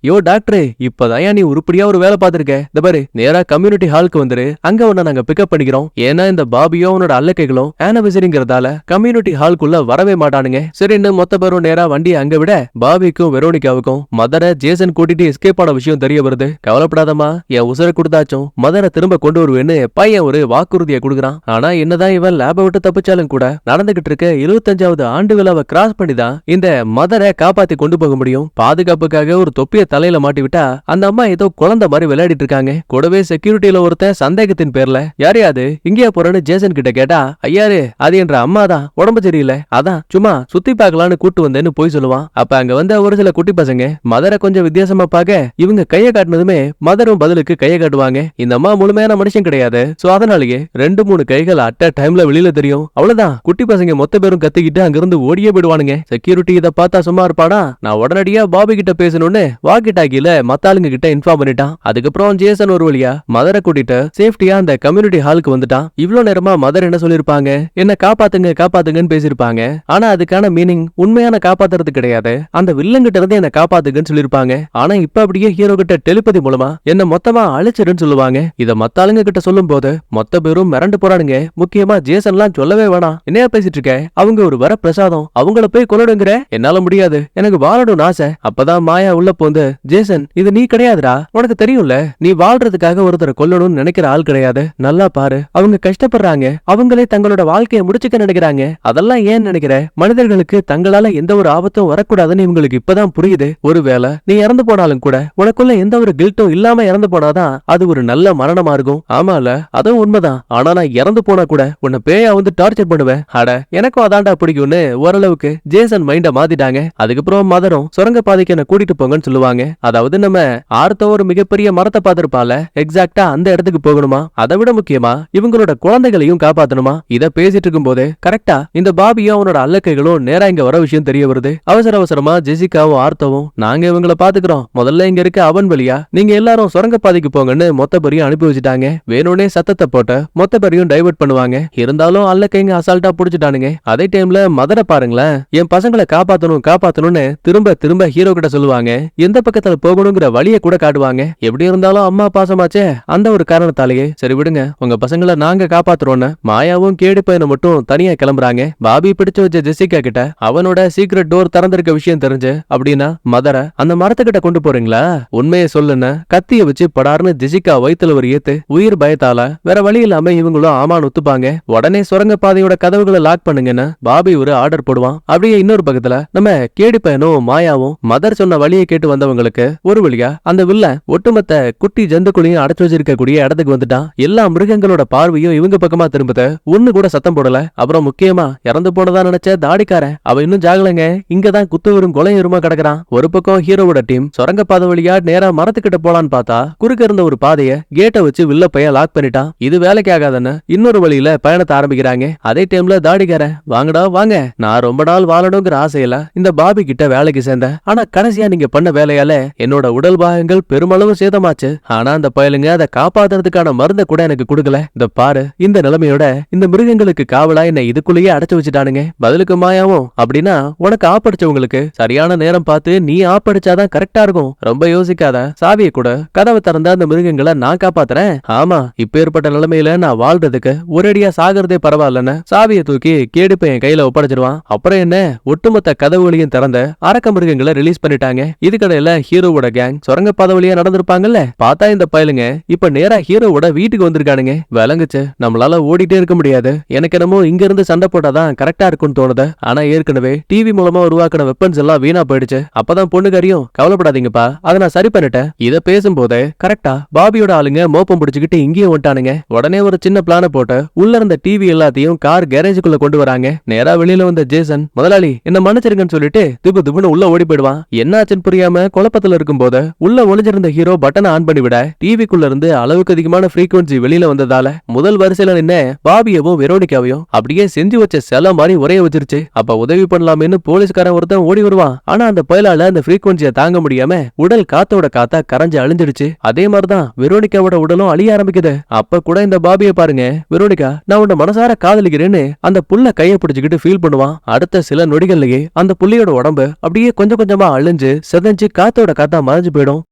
A: யோ டாக்டரே இப்பதான் நீ உருப்படியா ஒரு வேலை பார்த்திருக்க, இந்த பாரு நேரா கம்யூனிட்டி ஹாலுக்கு வந்துரு, அங்க உன்னை நாங்க பிக்கப் பண்ணிக்கிறோம். ஏன்னா இந்த பாபியோ அவனோட அல்லக்கைகளும் ஆனிவர்சரிங்கிறதால கம்யூனிட்டி ஹாலுக்குள்ள வரவே மாட்டானுங்க. சரின்னு மொத்த பேரும் நேரா வண்டியை அங்க விட பாபிக்கும் வெரோனிகாவுக்கும் மதரை ஜேசன் கூட்டிட்டு எஸ்கேப் ஆன விஷயம் தெரிய வருது. கவலைப்படாதமா என் உசரை கொடுத்தாச்சும் மதரை திரும்ப கொண்டு வருவேன்னு பையன் ஒரு வாக்குறுதியை கொடுக்குறான். ஆனா என்னதான் இவன் லேப விட்டு தப்பிச்சாலும் கூட நடந்துகிட்டு இருக்க 75வது ஆண்டு விழாவை கிராஸ் பண்ணி தான் இந்த மதரை காப்பாத்தி கொண்டு போக முடியும். பாதுகாப்புக்காக ஒரு தொப்பிய தலையில மாட்டி விட்டா அந்த அம்மா ஏதோ குழந்தை மாதிரி விளையாடிட்டு இருக்காங்க. கூடவே செக்யூரிட்டியில ஒருத்தன் சந்தேகத்தின் பேர்ல யாரையாது இங்கேயா போறேன்னு ஜேசன் கிட்ட கேட்டா, ஐயாரு அது என்ற அம்மா தான், உடம்பு சரியில்லை, அதான் சும்மா சுத்தி பார்க்கலான்னு கூட்டு வந்தேன்னு போய் சொல்லுவான். அப்ப அங்க வந்த ஒரு சில குட்டி பசங்க மதரை கொஞ்சம் வித்தியாசமா பார்க்க இவங்க கைய காட்டினதுமே மதரும் பதிலுக்கு கைய காட்டுவாங்க. இந்த அம்மா முழுமையான மனுஷன் கிடையாது, சோ அதனாலேயே 2-3 கைகள் அட்ட டைம்ல வெளியில தெரியும். அவ்வளவுதான் குட்டி பசங்க மொத்த பேரும் கத்திக்கிட்டு அங்கிருந்து ஓடியே போயிடுவானுங்க. செக்யூரிட்டி இதை பார்த்தா சும்மா இருப்பானா, நான் உடனடியா பாபி கிட்ட பேசணும்னு வாக்கிட்டாக்கில மத்தாளுங்க கிட்ட இன்ஃபார்ம் பண்ணிட்டான். அதுக்கப்புறம் ஜேசன் ஒரு வழியா மதரை கூட்டிட்டு சேஃப்டியா அந்த கம்யூனிட்டி ஹாலுக்கு வந்துட்டான். இவ்வளவு நேரமா மதர் என்ன சொல்லிருப்பாங்க, என்ன காப்பாத்துங்க காப்பாத்துங்கன்னு பேசிருப்பாங்க. ஆனா அதுக்கான மீனிங் உண்மையான காப்பாத்துறது கிடையாது, அந்த வில்லங்கிட்ட இருந்து என்ன காப்பாத்துங்கன்னு சொல்லிருப்பாங்க. ஆனா இப்ப அப்படியே ஹீரோ கிட்ட டெலிபதி மூலமா என்ன மொத்தமா அழிச்சிருன்னு சொல்லுவாங்க. இத மத்தாளுங்க கிட்ட சொல்லும் போது மொத்த பேரும் மிரண்டு போறானுங்க. முக்கியமா ஜேசன்லாம் சொல்லவே வேணாம், என்னையா பேசிட்டு இருக்க, அவங்க ஒரு வர பிரசாதம், அவங்கள போய் கொல்லடுங்கிற, என்னால முடியாது, எனக்கு வாழணும்னு ஆசை. அப்பதான் மாயா உள்ள போந்து, ஜேசன் இது நீ கிடையாதுடா, உனக்கு தெரியும்ல நீ வாழ்றதுக்காக ஒருத்தரை கொல்லணும்னு நினைக்கிற ஆள் கிடையாது, நல்லா பாரு அவங்க கஷ்டப்படுறாங்க, அவங்களே தங்களோட வாழ்க்கையை முடிச்சுக்க நினைக்கிறாங்க, அதெல்லாம் ஏன் நினைக்கிற, மனிதர்களுக்கு தங்களால எந்த ஒரு ஆபத்தும் வரக்கூடாதுன்னு இவங்களுக்கு இப்பதான் புரியுது. ஒருவேளை நீ இறந்து போனாலும் கூட உனக்குள்ள எந்த ஒரு கில்ட்டும் இல்லாம இறந்து போனாதான் அது ஒரு நல்ல மரணமா இருக்கும். ஆமால அதுவும் உண்மைதான், ஆனா நான் இறந்து போனா கூட உன்னை பேயா வந்து டார்ச்சர் பண்ணுவேன், அட எனக்கும் அதான்டா பிடிக்கும்னு ஓரளவுக்கு ஜேசன் மைண்ட மாத்திட்டாங்க. அதுக்கப்புறம் மதரும் சுரங்க பாதைக்கு என்ன கூட்டிட்டு போங்கன்னு சொல்லுவாங்க. அதாவது நம்ம ஆர்த்த ஒரு மிகப்பெரிய மரத்தை பார்த்திருப்பால, எக்ஸாக்டா அந்த இடத்துக்கு போகணுமா, அதை விட முக்கியமா இவங்களோட குழந்தைகளையும் காப்பாத்தணுமா. இத பேசிட்டு இருக்கும் போது கரெக்டா இந்த பாபியும் அவனோட அல்லக்கைகளும் நேரா இங்க வர விஷயம் தெரிய வருது. அவசர அவசரமா ஜெசிகாவும் ஆர்த்தவும் நாங்க இவங்களை பாத்துக்கிறோம், முதல்ல இங்க இருக்க அவன் வழியா நீங்க எல்லாரும் சுரங்க பாதைக்கு போங்கன்னு மொத்த பேரையும் அனுப்பி வச்சுட்டாங்க. வேணும்னே சத்தத்தை போட்டு மொத்த பேரையும் டைவர்ட் பண்ணுவாங்க. இருந்தாலும் அல்லக்கைங்க அசால்ட்டா புடிச்சிட்டானுங்க. அதே டைம்ல மதரை பாருங்களேன், என் பசங்களை காப்பாத்தணும் காப்பாத்தணும்னு திரும்ப திரும்ப ஹீரோ கிட்ட சொல்லுவாங்க. எந்த பக்கத்துல போகணுங்கிற வழியை கூட காட்டுவாங்க. எப்படி இருந்தாலும் அம்மா பாசமாச்சே, அந்த ஒரு காரணத்தாலேயே சரி விடுங்க உங்க பசங்களை நாங்க காப்பாத்துறோம்னு மாயாவும் கேடு பையனை மட்டும் தனியா கிளம்புறாங்க. பாபி பிடிச்சு வச்ச ஜெசிகா கிட்ட அவனோட சீக்ரெட் டோர் திறந்திருக்க விஷயம் தெரிஞ்சு, அப்படின்னா மதரை அந்த மரத்துக்கிட்ட கொண்டு போறீங்களா, உண்மையை சொல்லுன்னு கத்திய வச்சு படார்னு ஜெசிகா வயித்துல ஒரு ஏத்து. உயிர் பயத்தால வேற வழி இல்லாம இவங்களும் ஆமான்னு ஒத்துப்பாங்க. உடனே சுரங்க பாதையோட கதவுகளை லாக் பண்ணுங்கன்னு பாபி ஒரு ஆர்டர் போடுவான். அப்படியே இன்னொரு பக்கத்துல நம்ம கேடி பையனும் மாயாவும் மதர் சொன்ன வழியை கேட்டு வந்தவங்களுக்கு ஒரு வழியா அந்த வில்ல ஒட்டுமொத்த குட்டி ஜந்துக்குள்ளையும் அடைச்சு வச்சிருக்க கூடிய இடத்துக்கு வந்துட்டான். எல்லா மிருகங்களோட பார்வையும் இவங்க பக்கமா திரும்புது. ஒண்ணு கூட சத்தம் போடல. அப்புறம் முக்கியமா இறந்து போனதா நினைச்ச தாடிக்காரன் அவ இன்னும் ஜாகலங்க, இங்கதான் குத்துவரும் கொலையுருமா கிடக்குறான். ஒரு பக்கம் ஹீரோவோட டீம் சுரங்க பாதை வழியா நேரா மரத்துக்கிட்ட போலான்னு பார்த்தா குறுக்க இருந்த ஒரு பாதைய கேட்டை வச்சு வில்ல பைய லாக் பண்ணிட்டான். இது வேலைக்கு ஆகாதுன்னு இன்னொரு வழியில பயணத்தை ஆரம்பிக்கிறாங்க. அதே டைம்ல தாடிக்காரன் வாங்கடா வாங்க, நான் ரொம்ப நாள் வாழணுங்கிற ஆசையில இந்த பாபி கிட்ட வேலைக்கு சேர்ந்தேன், ஆனா கடைசியா நீங்க பண்ண வேலைய மழையால என்னோட உடல் பாகங்கள் பெருமளவு சேதமாச்சு. ஆனா அந்த பயலுங்க அதை காப்பாத்துறதுக்கான மருந்தை கூட எனக்கு கொடுக்கல. இந்த பாரு, இந்த நிலைமையோட இந்த மிருகங்களுக்கு காவலா என்ன இதுக்குள்ளேயே அடைச்சு வச்சுட்டானுங்க. பதிலுக்கு மாயாவும், அப்படின்னா உனக்கு ஆப்படிச்சவங்களுக்கு சரியான நேரம் பார்த்து நீ ஆப்படிச்சாதான் கரெக்டா இருக்கும். ரொம்ப யோசிக்காத, சாவியை கூட கதவை திறந்த அந்த மிருகங்களை நான் காப்பாத்துறேன். ஆமா, இப்ப ஏற்பட்ட நிலைமையில நான் வாழ்றதுக்கு ஒரேடியா சாகிறதே பரவாயில்லன்னு சாவியை தூக்கி கேடுப்ப என் கையில ஒப்படைச்சிருவான். அப்புறம் என்ன, ஒட்டுமொத்த கதவுகளையும் திறந்த அரக்க மிருகங்களை ரிலீஸ் பண்ணிட்டாங்க. இதுக்கடையில ஹீரோவோட கேங் சுரங்க பாதை வழியா நடந்திருப்பாங்கல்ல, பார்த்தா இந்த பயலுங்க இப்ப நேரா ஹீரோவோட வீட்டுக்கு வந்திருக்கானுங்க. விளங்குச்சு, நம்மளால ஓடிட்டே இருக்க முடியாது. எனக்கு என்னமோ இங்க இருந்து சண்டை போட்டாதான் கரெக்டா இருக்கும்னு தோணுது. ஆனா ஏற்கனவே டிவி மூலமா உருவாக்கின வெப்பன்ஸ் எல்லாம் வீணா போயிடுச்சு. அப்பதான் பொண்ணுக்காரியும், கவலைப்படாதீங்கப்பா, அதை நான் சரி பண்ணிட்டேன். இத பேசும்போது கரெக்டா பாபியோட ஆளுங்க மோப்பம் பிடிச்சுக்கிட்டு இங்கேயே வந்துட்டானுங்க. உடனே ஒரு சின்ன பிளான போட்டு உள்ள இருந்த டிவி எல்லாத்தையும் கார் கேரேஜுக்குள்ள கொண்டு வராங்க. நேரா வெளியில வந்த ஜேசன், முதலாளி என்ன மன்னிச்சிருங்கன்னு சொல்லிட்டு திப்பு திப்புன்னு உள்ள ஓடி போயிடுவான். என்னாச்சுன்னு புரியாம குழப்பத்துல இருக்கும் போது உள்ள ஒளிஞ்சிருந்த ஹீரோ பட்டனை ஆன் பண்ணிவிட டிவிக்குள்ள இருந்து அளவுக்கு அதிகமான ஃப்ரீக்வன்சி வெளியில வந்ததால முதல் வரிசையில நின்ன பாபியவும் வெரோனிகாவையும் அப்படியே செஞ்சு வச்ச செல மாதிரி உரைய வச்சிருச்சு. அப்ப உதவி பண்ணலாமேன்னு போலீஸ்காரன் ஒருத்தன் ஓடி வருவான். ஆனா அந்த பயலால அந்த ஃப்ரீக்வன்சியை தாங்க முடியாம உடல் காத்தோட காத்தா கரைஞ்சு அழிஞ்சிடுச்சு. அதே மாதிரிதான் வெரோனிகாவோட உடலும் அழிய ஆரம்பிக்குது. அப்ப கூட இந்த பாபிய பாருங்க, வெரோனிகா நான் உன்னை மனசார காதலிக்கிறேன்னு அந்த புல்ல கைய பிடிச்சுக்கிட்டு ஃபீல் பண்ணுவான். அடுத்த சில நொடிகள்லயே அந்த புள்ளியோட உடம்பு அப்படியே கொஞ்சம் கொஞ்சமா அழிஞ்சு செதஞ்சு காத்தோட காத்தா மறைஞ்சு போயிடும்.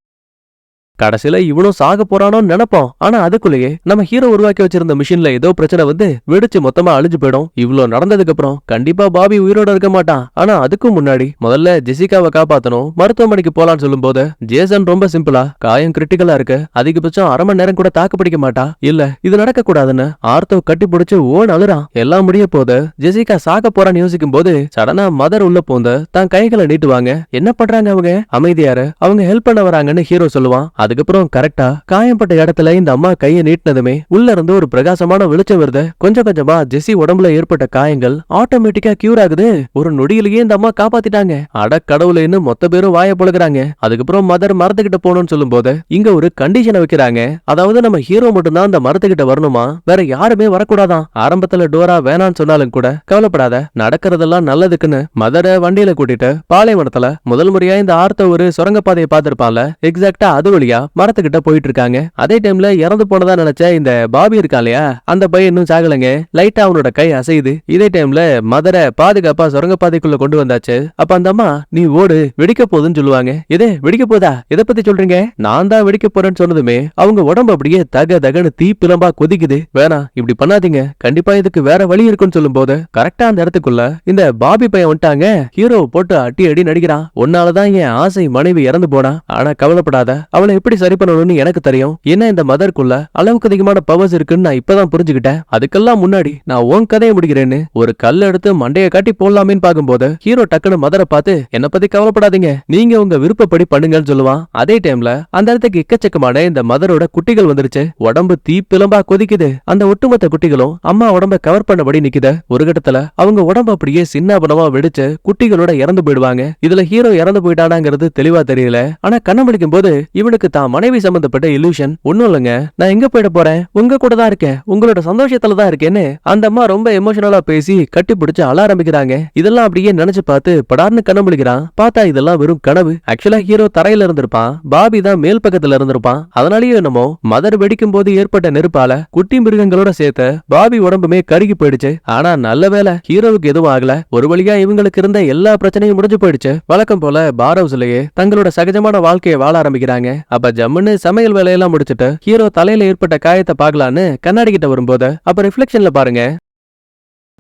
A: கடைசியில இவனும் சாக போறானோன்னு நினைப்போம். ஆனா அதுக்குள்ளேயே நம்ம ஹீரோ உருவாக்கி வச்சிருந்த மிஷின்ல ஏதோ பிரச்சனை வந்து வெடிச்சு மொத்தமா அழிஞ்சு போயிடும். இவ்ளோ நடந்ததுக்கு அப்புறம் கண்டிப்பா பாபி உயிரோட இருக்க மாட்டான். ஆனா அதுக்கும் முன்னாடி முதல்ல ஜெசிகாவை காப்பாத்தணும், மருத்துவமனைக்கு போலான்னு சொல்லும் போது ஜேசன் ரொம்ப சிம்பிளா, காயம் கிரிட்டிக்கலா இருக்கு, அதிகபட்சம் அரை மணி நேரம் கூட தாக்கு பிடிக்க மாட்டா, இல்ல இது நடக்க கூடாதுன்னு ஆர்த்தோ கட்டி பிடிச்சு ஓன் அழுறான். எல்லாம் முடிய போது ஜெசிகா சாக போறான்னு யோசிக்கும் போது சடனா மதர் உள்ள போந்து தான் கைகளை நீட்டுவாங்க. என்ன பண்றாங்க அவங்க, அமைதியாரு, அவங்க ஹெல்ப் பண்ண வராங்கன்னு ஹீரோ சொல்லுவான். அதுக்கப்புறம் கரெக்டா காயம்பட்ட இடத்துல இந்த அம்மா கையை நீட்டினதுமே உள்ள இருந்து ஒரு பிரகாசமான வெளிச்சம் வருது. கொஞ்சம் கொஞ்சமா ஜெசி உடம்புல ஏற்பட்ட காயங்கள் ஆட்டோமேட்டிக்கா கியூர் ஆகுது. ஒரு நொடியிலேயே இந்த அம்மா காப்பாத்திட்டாங்க. அட கடவுளேன்னு மொத்த பேரும் வாய பொழுகிறாங்க. அதுக்கப்புறம் மதர் மரத்துக்கிட்ட போகணும்னு சொல்லும் போது இங்க ஒரு கண்டிஷனை வைக்கிறாங்க. அதாவது நம்ம ஹீரோ மட்டும்தான் அந்த மரத்துக்கிட்ட வரணுமா, வேற யாருமே வரக்கூடாதான். ஆரம்பத்துல டோரா வேணான்னு சொன்னாலும் கூட கவலைப்படாத, நடக்கிறதெல்லாம் நல்லதுக்குன்னு மதரை வண்டியில கூட்டிட்டு பாலைவனத்துல முதல் முறையா இந்த ஆர்த்த ஒரு சுரங்கப்பாதையை பார்த்திருப்பான்ல, எக்ஸாக்டா அது வழியா மரத்துக்கிட்ட போயிட்டு இருக்காங்க. அதே டைம்ல இறந்து போனதா நினைச்ச இந்த பாபி இருக்கா இல்லையா, அந்த பையன் இன்னும் சாகலங்க. லைட்டா அவனோட கை அசையுது. இதே டைம்ல மதரை பாதுகாப்பா சுரங்கப்பாதைக்குள்ள கொண்டு வந்தாச்சு. அப்ப அந்த அம்மா, நீ ஓடு, வெடிக்க போகுதுன்னு சொல்லுவாங்க. இதே வெடிக்க போதா, எதை பத்தி சொல்றீங்க, நான் தான் வெடிக்க போறேன்னு சொன்னதுமே அவங்க உடம்பு அப்படியே தக தகன்னு தீ பிளம்பா கொதிக்குது. வேணாம் இப்படி பண்ணாதீங்க, கண்டிப்பா இதுக்கு வேற வழி இருக்குன்னு சொல்லும் போது கரெக்டா அந்த இடத்துக்குள்ள இந்த பாபி பையன் வந்துட்டாங்க. ஹீரோ போட்டு அட்டி அடி நடிக்கிறான். உன்னாலதான் என் ஆசை மனைவி இறந்து போனா, ஆனா கவலைப்படாத, அவளை எப்படி சரி பண்ணணும்னு எனக்கு தெரியும். ஏன்னா இந்த மதருக்குள்ள அளவுக்கு அதிகமான பவர்ஸ் இருக்குன்னு நான் இப்பதான் புரிஞ்சுக்கிட்டேன். அதுக்கெல்லாம் முன்னாடி நான் உன் கதையை முடிக்கிறேன்னு ஒரு கல் எடுத்து மண்டைய காட்டி போடலாமேன்னு பாக்கும்போது ஹீரோ டக்குன்னு மதரை பார்த்து, என்ன பத்தி கவலைப்படாதீங்க, நீங்க உங்க விருப்பப்படி பண்ணுங்கன்னு சொல்லுவான். அதே டைம்ல அந்த இடத்துக்கு எக்கச்சக்கமான இந்த மதரோட குட்டிகள் வந்துருச்சு. உடம்பு தீ பிளம்பா கொதிக்குது. அந்த ஒட்டுமொத்த குட்டிகளும் அம்மா உடம்ப கவர் பண்ணபடி நிக்குது. ஒரு கட்டத்துல அவங்க உடம்பு அப்படியே சின்னாபனமா வெடிச்சு குட்டிகளோட இறந்து போயிடுவாங்க. இதுல ஹீரோ இறந்து போயிட்டானாங்கிறது தெளிவா தெரியல. ஆனா கண்ண முடிக்கும் போது இவனுக்கு தான் மனைவி சம்பந்தப்பட்ட இல்யூஷன், ஒண்ணும் இல்லைங்க, நான் எங்க போயிட போறேன், உங்க கூட தான் இருக்கேன், உங்களோட சந்தோஷத்துல தான் இருக்கேன்னு அந்த அம்மா ரொம்ப எமோஷனலா பேசி கட்டி பிடிச்சு அழ ஆரம்பிக்கிறாங்க. இதெல்லாம் அப்படியே நினைச்சு பார்த்து படார்னு கண்ண முழிக்கிறான். பார்த்தா இதெல்லாம் வெறும் கனவு. ஆக்சுவலா ஹீரோ தரையில இருந்திருப்பான், பாபி தான் மேல் பக்கத்துல இருந்திருப்பான். அதனாலயே என்னமோ மதர் வெடிக்கும் போது ஏற்பட்ட நெருப்பால குட்டி மிருகங்களோட சேர்த்து பாபி உடம்புமே கருகி போயிடுச்சு. ஆனா நல்ல வேலை ஹீரோவுக்கு எதுவும் ஆகல. ஒரு வழியா இவங்களுக்கு இருந்த எல்லா பிரச்சனையும் முடிஞ்சு போயிடுச்சு. வழக்கம் போல பார் ஹவுஸ்லயே தங்களோட சகஜமான வாழ்க்கையை வாழ ஆரம்பிக்கிறாங்க. அப்ப ஜம்முன்னு சமையல் வேலையெல்லாம் முடிச்சிட்டு ஹீரோ தலையில ஏற்பட்ட காயத்தை பார்க்கலான்னு கண்ணாடி கிட்ட வரும்போது அப்ப ரிஃப்ளெக்ஷன்ல பாருங்க,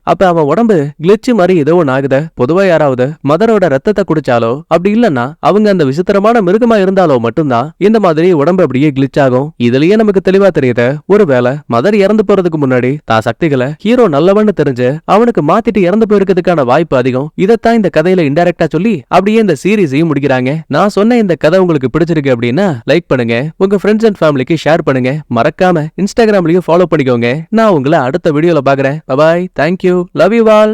A: அப்ப அவன் உடம்பு கிளிச்சு மாதிரி ஏதோ ஒன்னு ஆகுத. பொதுவா யாராவது மதரோட ரத்தத்தை குடிச்சாலோ அப்படி இல்லன்னா அவங்க அந்த விசித்திரமான மிருகமா இருந்தாலோ மட்டும்தான் இந்த மாதிரி உடம்பு அப்படியே கிளிச் ஆகும். இதுலயே நமக்கு தெளிவா தெரியுது, ஒருவேளை மதர் இறந்து போறதுக்கு முன்னாடி தான் சக்திகளை ஹீரோ நல்லவன்னு தெரிஞ்சு அவனுக்கு மாத்திட்டு இறந்து போயிருக்கிறதுக்கான வாய்ப்பு அதிகம். இதத்தான் இந்த கதையில இன்டைரக்டா சொல்லி அப்படியே இந்த சீரீஸையும் முடிக்கிறாங்க. நான் சொன்ன இந்த கதை உங்களுக்கு பிடிச்சிருக்கு அப்படின்னா லைக் பண்ணுங்க, உங்க ஃப்ரெண்ட்ஸ் அண்ட் ஃபேமிலிக்கு ஷேர் பண்ணுங்க, மறக்காம இன்ஸ்டாகிராம்லயும் ஃபாலோ பண்ணிக்கோங்க. நான் உங்களை அடுத்த வீடியோல பாக்குறேன். பாய், தேங்க்யூ, லவ் யூ ஆல்.